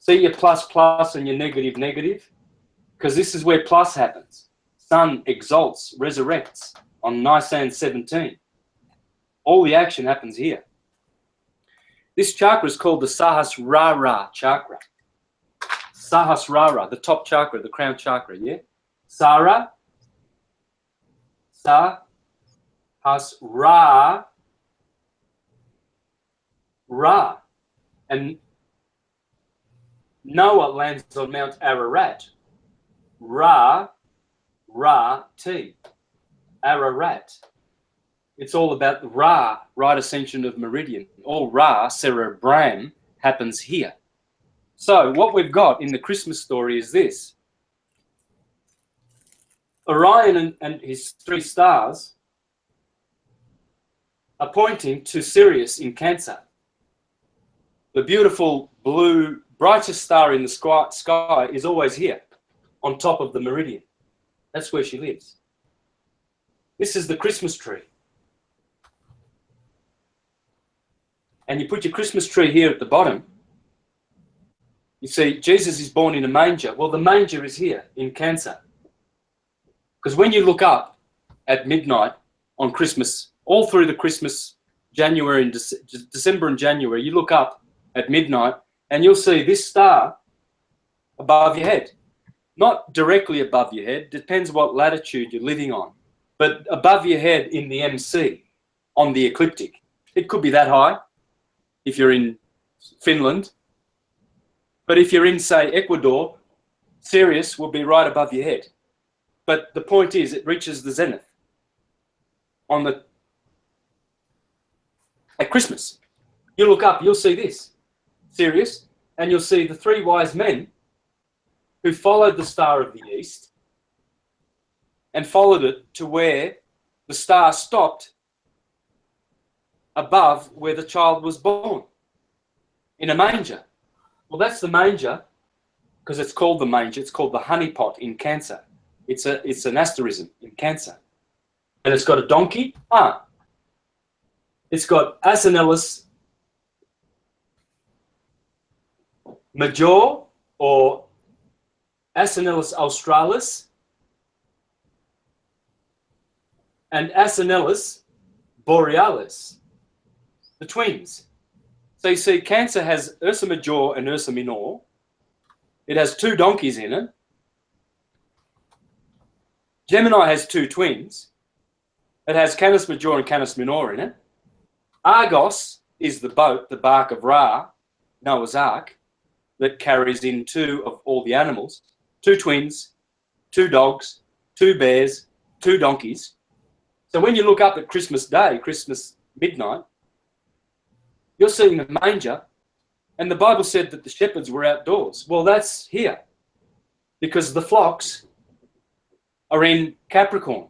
See your plus, plus, and your negative, negative? Because this is where plus happens. Sun exalts, resurrects on Nisan 17. All the action happens here. This chakra is called the Sahasrara chakra. Sahasrara, the top chakra, the crown chakra, yeah? Sara, Sahasra, Ra. And Noah lands on Mount Ararat. Ra, T. Ararat. It's all about the Ra, right ascension of meridian. All Ra, cerebram, happens here. So what we've got in the Christmas story is this. Orion and his 3 stars are pointing to Ceres in Cancer. The beautiful blue, brightest star in the sky is always here, on top of the meridian. That's where she lives. This is the Christmas tree. And you put your Christmas tree here at the bottom. You see, Jesus is born in a manger. Well, the manger is here in Cancer. Because when you look up at midnight on Christmas, all through the Christmas, January and December and January, you look up at midnight and you'll see this star above your head. Not directly above your head, depends what latitude you're living on, but above your head in the MC, on the ecliptic. It could be that high if you're in Finland, but if you're in, say, Ecuador, Ceres will be right above your head. But the point is, it reaches the zenith at Christmas. You look up, you'll see this, Ceres, and you'll see the 3 wise men who followed the star of the east and followed it to where the star stopped above where the child was born, in a manger. Well, that's the manger, because it's called the manger. It's called the honeypot in Cancer. It's an asterism in Cancer. And it's got a donkey. It's got Asinellus major or Asinellus australis and Asinellus borealis, the twins. So you see, Cancer has Ursa Major and Ursa Minor. It has 2 donkeys in it. Gemini has 2 twins. It has Canis Major and Canis Minor in it. Argos is the boat, the bark of Ra, Noah's Ark, that carries in 2 of all the animals. 2 twins, 2 dogs, 2 bears, 2 donkeys. So when you look up at Christmas Day, Christmas midnight, you're seeing the manger, and the Bible said that the shepherds were outdoors. Well, that's here, because the flocks are in Capricorn.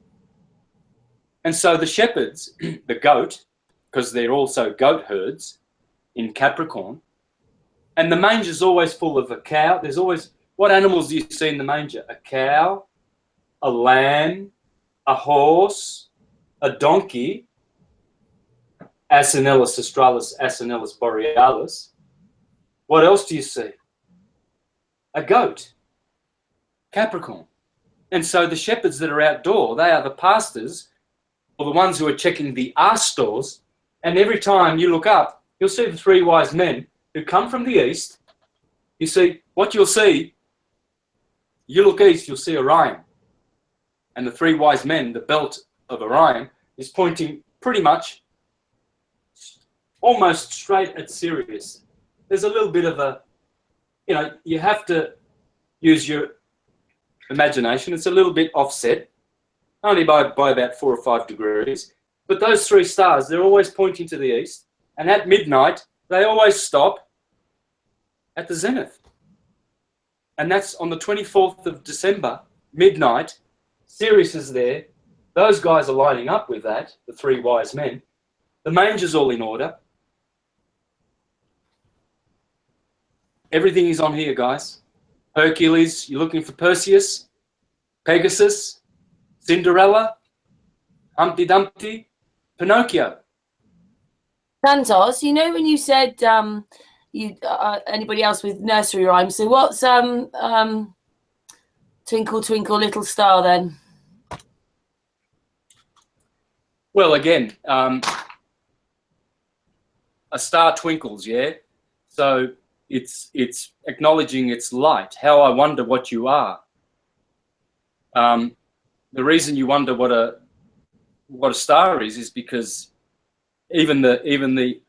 And so the shepherds, the goat, because they're also goat herds in Capricorn, and the manger's always full of a cow. There's always, what animals do you see in the manger? A cow, a lamb, a horse, a donkey, Asinellus australis, Asinellus borealis. What else do you see? A goat, Capricorn. And so the shepherds that are outdoor, they are the pastors, or the ones who are checking the stores. And every time you look up, you'll see the 3 wise men who come from the east. You see, what you'll see, you look east, you'll see Orion. And the 3 wise men, the belt of Orion, is pointing pretty much almost straight at Sirius. There's a little bit of a, you have to use your imagination. It's a little bit offset, only by about 4 or 5 degrees. But those 3 stars, they're always pointing to the east. And at midnight, they always stop at the zenith. And that's on the 24th of December, midnight. Sirius is there. Those guys are lining up with that, the 3 wise men. The manger's all in order. Everything is on here, guys. Hercules, you're looking for Perseus, Pegasus, Cinderella, Humpty Dumpty, Pinocchio. Santos, you know when you said you anybody else with nursery rhymes? So what's Twinkle Twinkle Little Star then? Well, again, a star twinkles, yeah. So it's acknowledging its light. How I wonder what you are. The reason you wonder what a star is because even the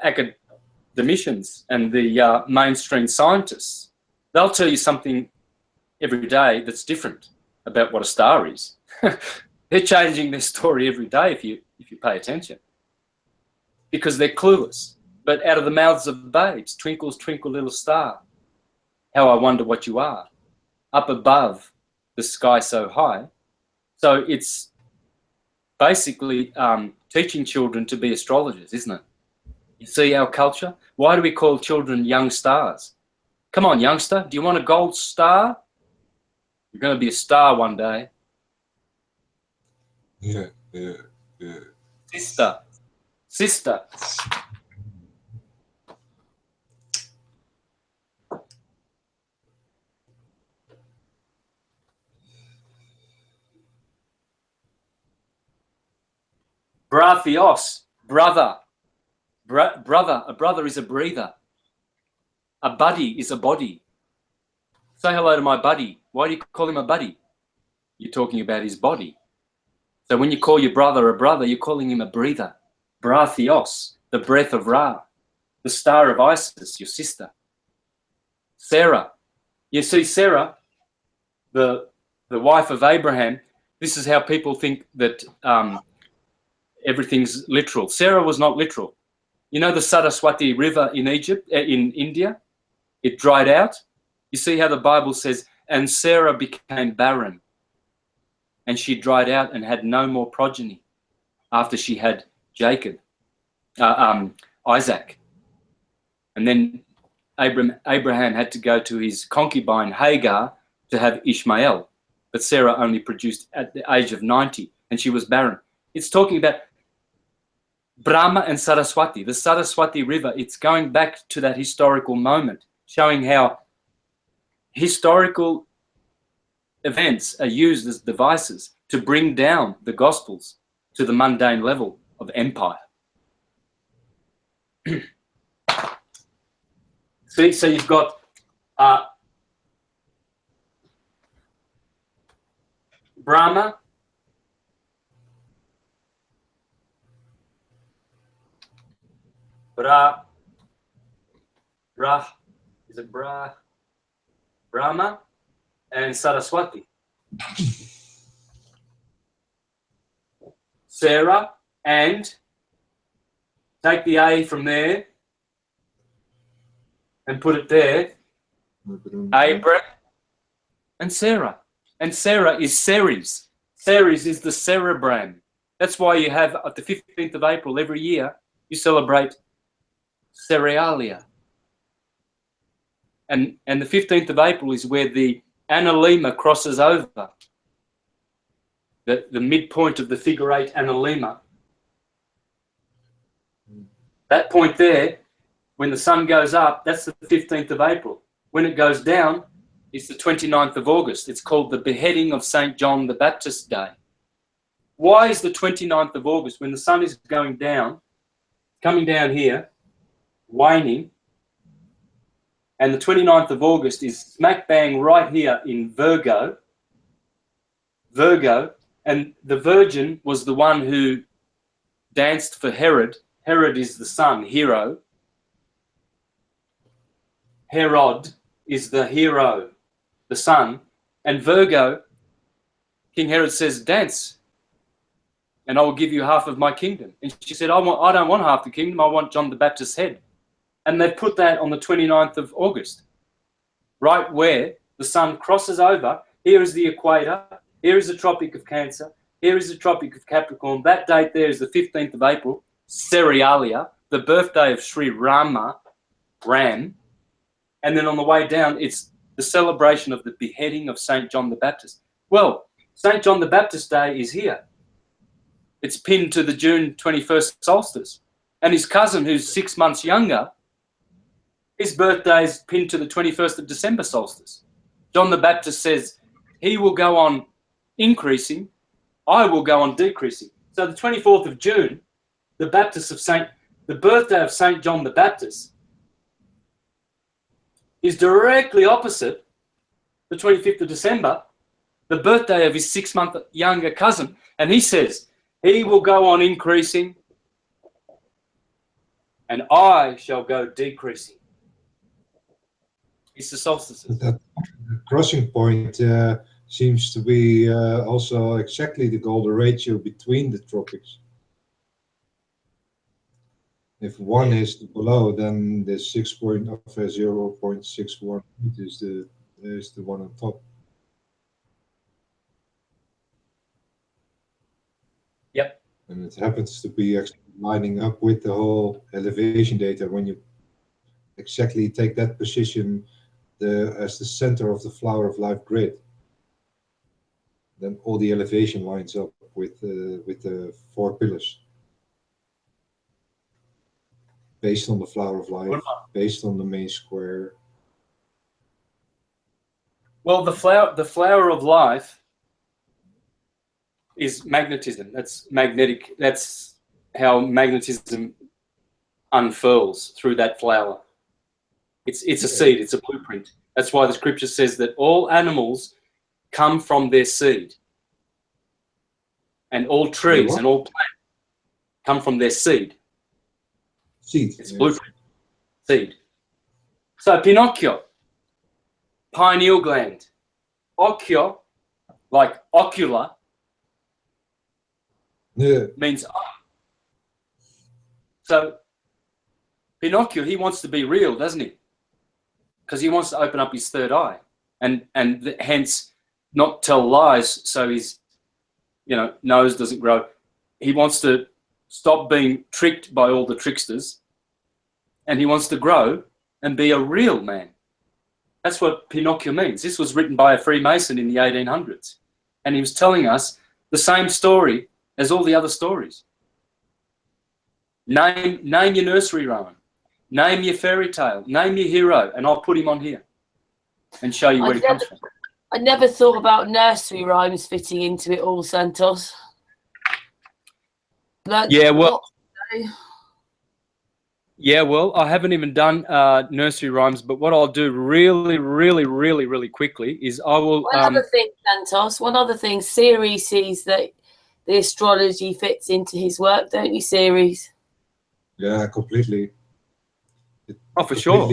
academicians and the mainstream scientists, they'll tell you something every day that's different about what a star is. They're changing their story every day if you pay attention, because they're clueless. But out of the mouths of babes, twinkles, twinkle, little star, how I wonder what you are, up above the sky so high. So it's basically teaching children to be astrologers, isn't it? You see our culture? Why do we call children young stars? Come on, youngster, do you want a gold star? You're going to be a star one day. Yeah. Sister. Brathios, brother. Brother, a brother is a breather. A buddy is a body. Say hello to my buddy. Why do you call him a buddy? You're talking about his body. So when you call your brother a brother, you're calling him a breather. Brathios, the breath of Ra. The star of Isis, your sister. Sarah. You see, Sarah, the wife of Abraham, this is how people think that everything's literal. Sarah was not literal. You know the Saraswati River in Egypt, in India? It dried out. You see how the Bible says, and Sarah became barren. And she dried out and had no more progeny after she had Isaac. And then Abraham had to go to his concubine Hagar to have Ishmael. But Sarah only produced at the age of 90, and she was barren. It's talking about Brahma and Saraswati, the Saraswati River. It's going back to that historical moment, showing how historical events are used as devices to bring down the Gospels to the mundane level of empire. See, so you've got Brahma, Brahma and Saraswati. Sarah and take the A from there and put it there. Abraham and Sarah. And Sarah is Ceres. Ceres is the cerebrum. That's why you have at the 15th of April every year, you celebrate Cerealia. And the 15th of April is where the analema crosses over. The midpoint of the figure 8 analema. That point there, when the sun goes up, that's the 15th of April. When it goes down, it's the 29th of August. It's called the beheading of St. John the Baptist Day. Why is the 29th of August, when the sun is going down, coming down here, waning, and the 29th of August is smack bang right here in Virgo, and the Virgin was the one who danced for Herod. Herod is the sun, hero. Herod is the hero, the sun. And Virgo, King Herod says, dance, and I will give you half of my kingdom. And she said, I don't want half the kingdom, I want John the Baptist's head. And they put that on the 29th of August, right where the sun crosses over. Here is the equator. Here is the Tropic of Cancer. Here is the Tropic of Capricorn. That date there is the 15th of April, Cerealia, the birthday of Sri Ram. And then on the way down, it's the celebration of the beheading of St. John the Baptist. Well, St. John the Baptist Day is here. It's pinned to the June 21st solstice. And his cousin, who's 6 months younger, his birthday is pinned to the 21st of December solstice. John the Baptist says, he will go on increasing, I will go on decreasing. So the 24th of June, the birthday of St. John the Baptist is directly opposite the 25th of December, the birthday of his 6 month younger cousin. And he says, he will go on increasing and I shall go decreasing. It's the solstices. That crossing point seems to be also exactly the golden ratio between the tropics. If one is below, then the 0.61 is the one on top. Yep. And it happens to be actually lining up with the whole elevation data. When you exactly take that position as the center of the flower of life grid, then all the elevation lines up with the 4 pillars. Based on the flower of life, based on the main square. Well, the flower of life is magnetism. That's magnetic. That's how magnetism unfurls through that flower. It's a seed. It's a blueprint. That's why the scripture says that all animals come from their seed, and all trees and all plants come from their seed. Seed. It's blueprint. Seed. So Pinocchio, pineal gland. Occhio, like ocular, means eye. So Pinocchio, he wants to be real, doesn't he? Because he wants to open up his third eye and hence not tell lies so his nose doesn't grow. He wants to stop being tricked by all the tricksters, and he wants to grow and be a real man. That's what Pinocchio means. This was written by a Freemason in the 1800s, and he was telling us the same story as all the other stories. Name your nursery rhyme, name your fairy tale, name your hero, and I'll put him on here and show you where he comes from. I never thought about nursery rhymes fitting into it all, Santos. Yeah, well, I haven't even done nursery rhymes, but what I'll do really quickly is I will... One other thing, Santos, Ceres sees that the astrology fits into his work, don't you, Ceres? Yeah, completely. For sure.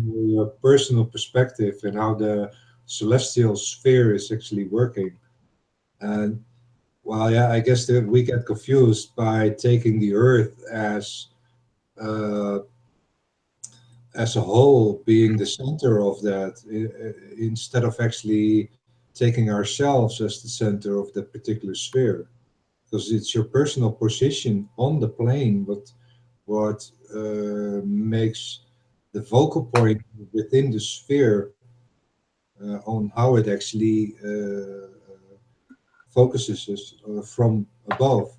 Your personal perspective and how the celestial sphere is actually working. And, well, yeah, I guess that we get confused by taking the Earth as a whole being the center of that, instead of actually taking ourselves as the center of that particular sphere, because it's your personal position on the plane what makes the focal point within the sphere on how it actually focuses us from above.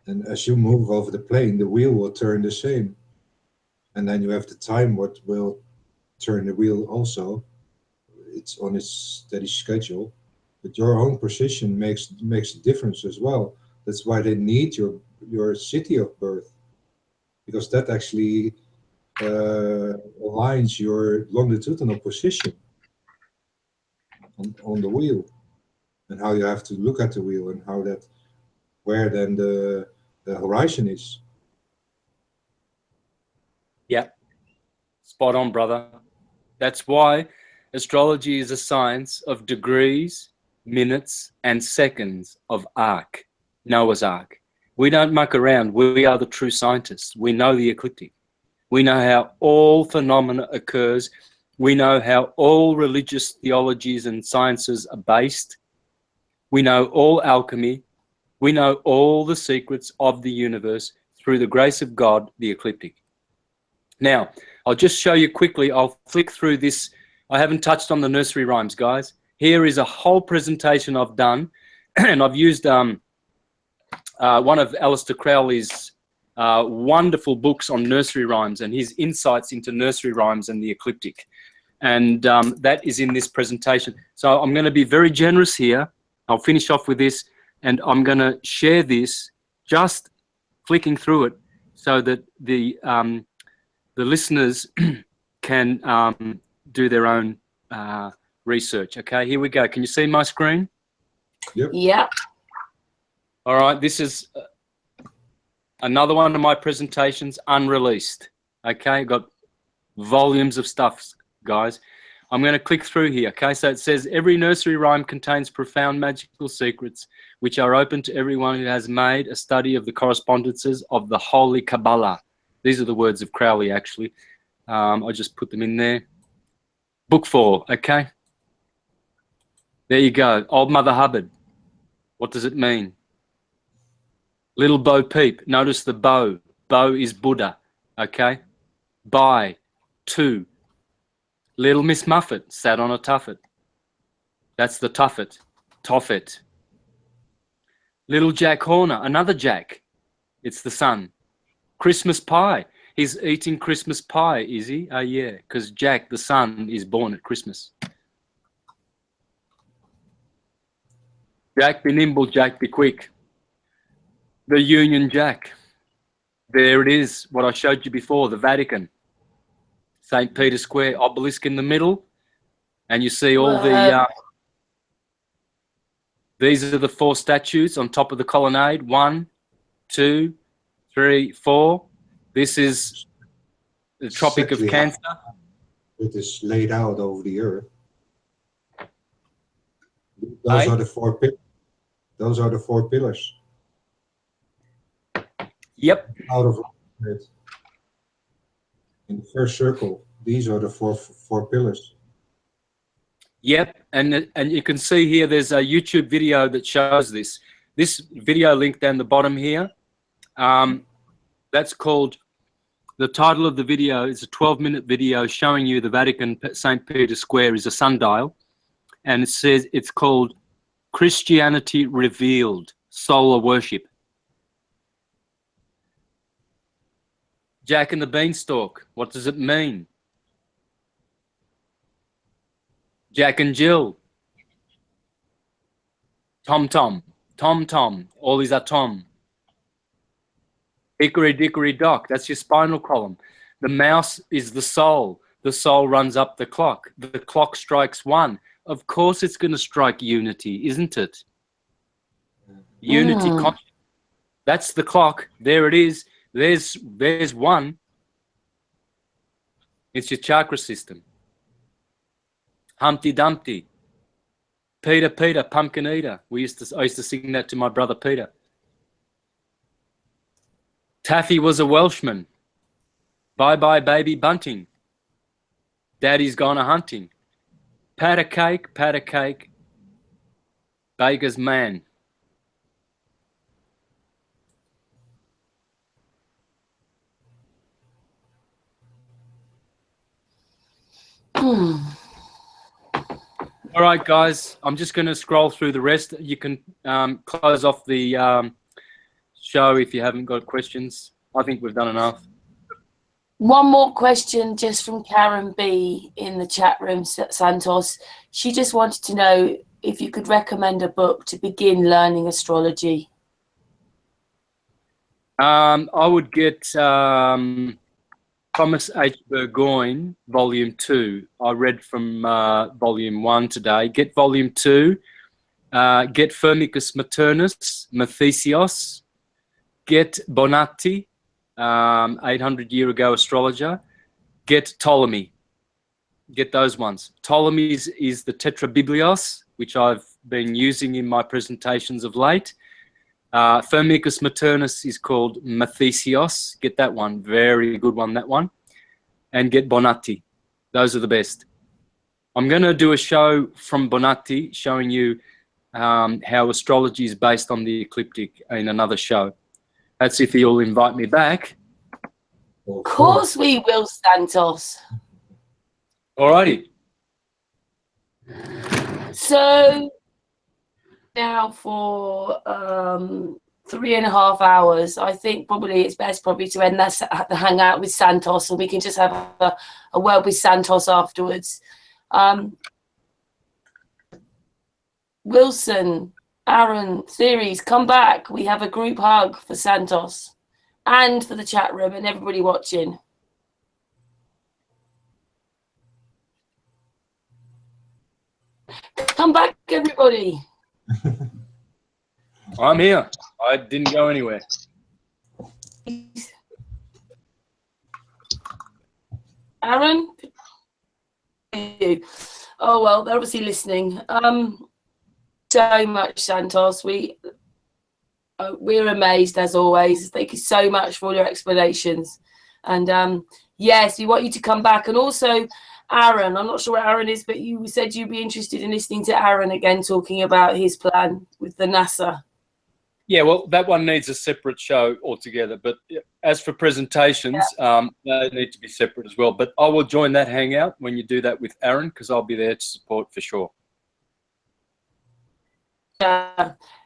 And as you move over the plane, the wheel will turn the same. And then you have the time what will turn the wheel also. It's on its steady schedule. But your own position makes a difference as well. That's why they need your city of birth. Because that actually aligns your longitudinal position on the wheel. And how you have to look at the wheel and how that, where then the horizon is. Yeah, spot on, brother. That's why astrology is a science of degrees, minutes, and seconds of Ark, Noah's Ark. We don't muck around. We are the true scientists. We know the ecliptic. We know how all phenomena occurs. We know how all religious theologies and sciences are based. We know all alchemy. We know all the secrets of the universe through the grace of God, the ecliptic. Now, I'll just show you quickly. I'll flick through this. I haven't touched on the nursery rhymes, guys. Here is a whole presentation I've done, and I've used one of Aleister Crowley's wonderful books on nursery rhymes and his insights into nursery rhymes and the ecliptic. And that is in this presentation. So I'm going to be very generous here. I'll finish off with this, and I'm going to share this, just flicking through it, so that the listeners can do their own research. Okay, here we go. Can you see my screen? Yep. Yeah. All right, this is another one of my presentations, unreleased. Okay, got volumes of stuff, guys. I'm going to click through here. Okay, so it says every nursery rhyme contains profound magical secrets which are open to everyone who has made a study of the correspondences of the Holy Kabbalah. These are the words of Crowley, actually. I just put them in there. Book 4, okay? There you go. Old Mother Hubbard. What does it mean? Little Bo Peep. Notice the bow. Bo is Buddha, okay? By, to. Little Miss Muffet sat on a tuffet. That's the tuffet. Toffet. Little Jack Horner, another Jack. It's the sun. Christmas pie. He's eating Christmas pie, is he? Oh, yeah, because Jack, the son, is born at Christmas. Jack be nimble, Jack be quick. The Union Jack. There it is, what I showed you before, the Vatican. St. Peter Square, obelisk in the middle. And you see all the... these are the 4 statues on top of the colonnade. 1, 2, 3, 4. This is the Tropic of Cancer. It is laid out over the earth. Those are the 4 pillars. Those are the 4 pillars. Yep. Out of it. In the first circle, these are the four pillars. Yep, and you can see here there's a YouTube video that shows this. This video link down the bottom here, that's called, the title of the video is a 12-minute video showing you the Vatican St. Peter Square is a sundial, and it says it's called Christianity Revealed, Solar Worship. Jack and the Beanstalk, what does it mean? Jack and Jill. Tom Tom, Tom Tom, all these are Tom. Hickory Dickory Dock, that's your spinal column. The mouse is the soul. The soul runs up the clock. The clock strikes 1. Of course it's going to strike unity, isn't it? Unity, that's the clock. There it is. There's 1. It's your chakra system. Humpty Dumpty. Peter, Peter, pumpkin eater. I used to sing that to my brother Peter. Taffy was a Welshman. Bye bye baby bunting. Daddy's gone a hunting. Pat a cake, baker's man. All right, guys, I'm just going to scroll through the rest. You can close off the show if you haven't got questions. I think we've done enough. One more question just from Karen B in the chat room, Santos. She just wanted to know if you could recommend a book to begin learning astrology. I would get Thomas H. Burgoyne, Volume 2. I read from Volume 1 today. Get Volume 2. Get Firmicus Maternus, Mathesios. Get Bonatti, 800-year-ago astrologer. Get Ptolemy. Get those ones. Ptolemy's is the Tetrabiblios, which I've been using in my presentations of late. Firmicus Maternus is called Mathesios. Get that one. Very good one, that one. And get Bonatti. Those are the best. I'm going to do a show from Bonatti showing you how astrology is based on the ecliptic in another show. That's if he'll invite me back. Of course we will, Santos. Alrighty. So now for 3.5 hours, I think probably it's best probably to end that the hangout with Santos, and we can just have a word with Santos afterwards. Wilson, Aaron, Ceres, come back. We have a group hug for Santos and for the chat room and everybody watching. Come back, everybody. I'm here. I didn't go anywhere. Aaron? Oh, well, they're obviously listening. So much, Santos. We're amazed as always. Thank you so much for all your explanations. And yes, we want you to come back. And also, Aaron, I'm not sure where Aaron is, but you said you'd be interested in listening to Aaron again talking about his plan with the NASA. Yeah, well, that one needs a separate show altogether. But as for presentations, they need to be separate as well. But I will join that hangout when you do that with Aaron, because I'll be there to support for sure.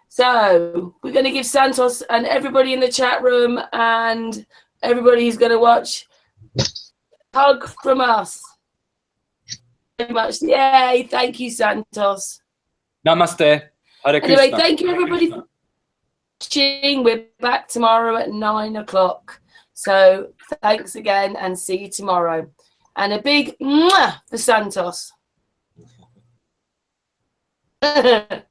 So we're going to give Santos and everybody in the chat room and everybody who's going to watch a hug from us. Very much. Yay. Thank you, Santos. Namaste. Hare Anyway, Krishna. thank you, everybody, for watching. We're back tomorrow at 9 o'clock. So thanks again and see you tomorrow. And a big mwah for Santos. Bye,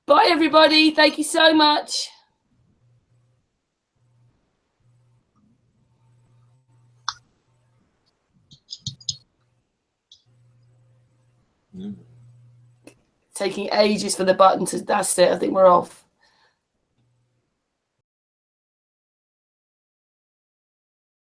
everybody. Thank you so much. Taking ages for the button to, that's it. I think we're off.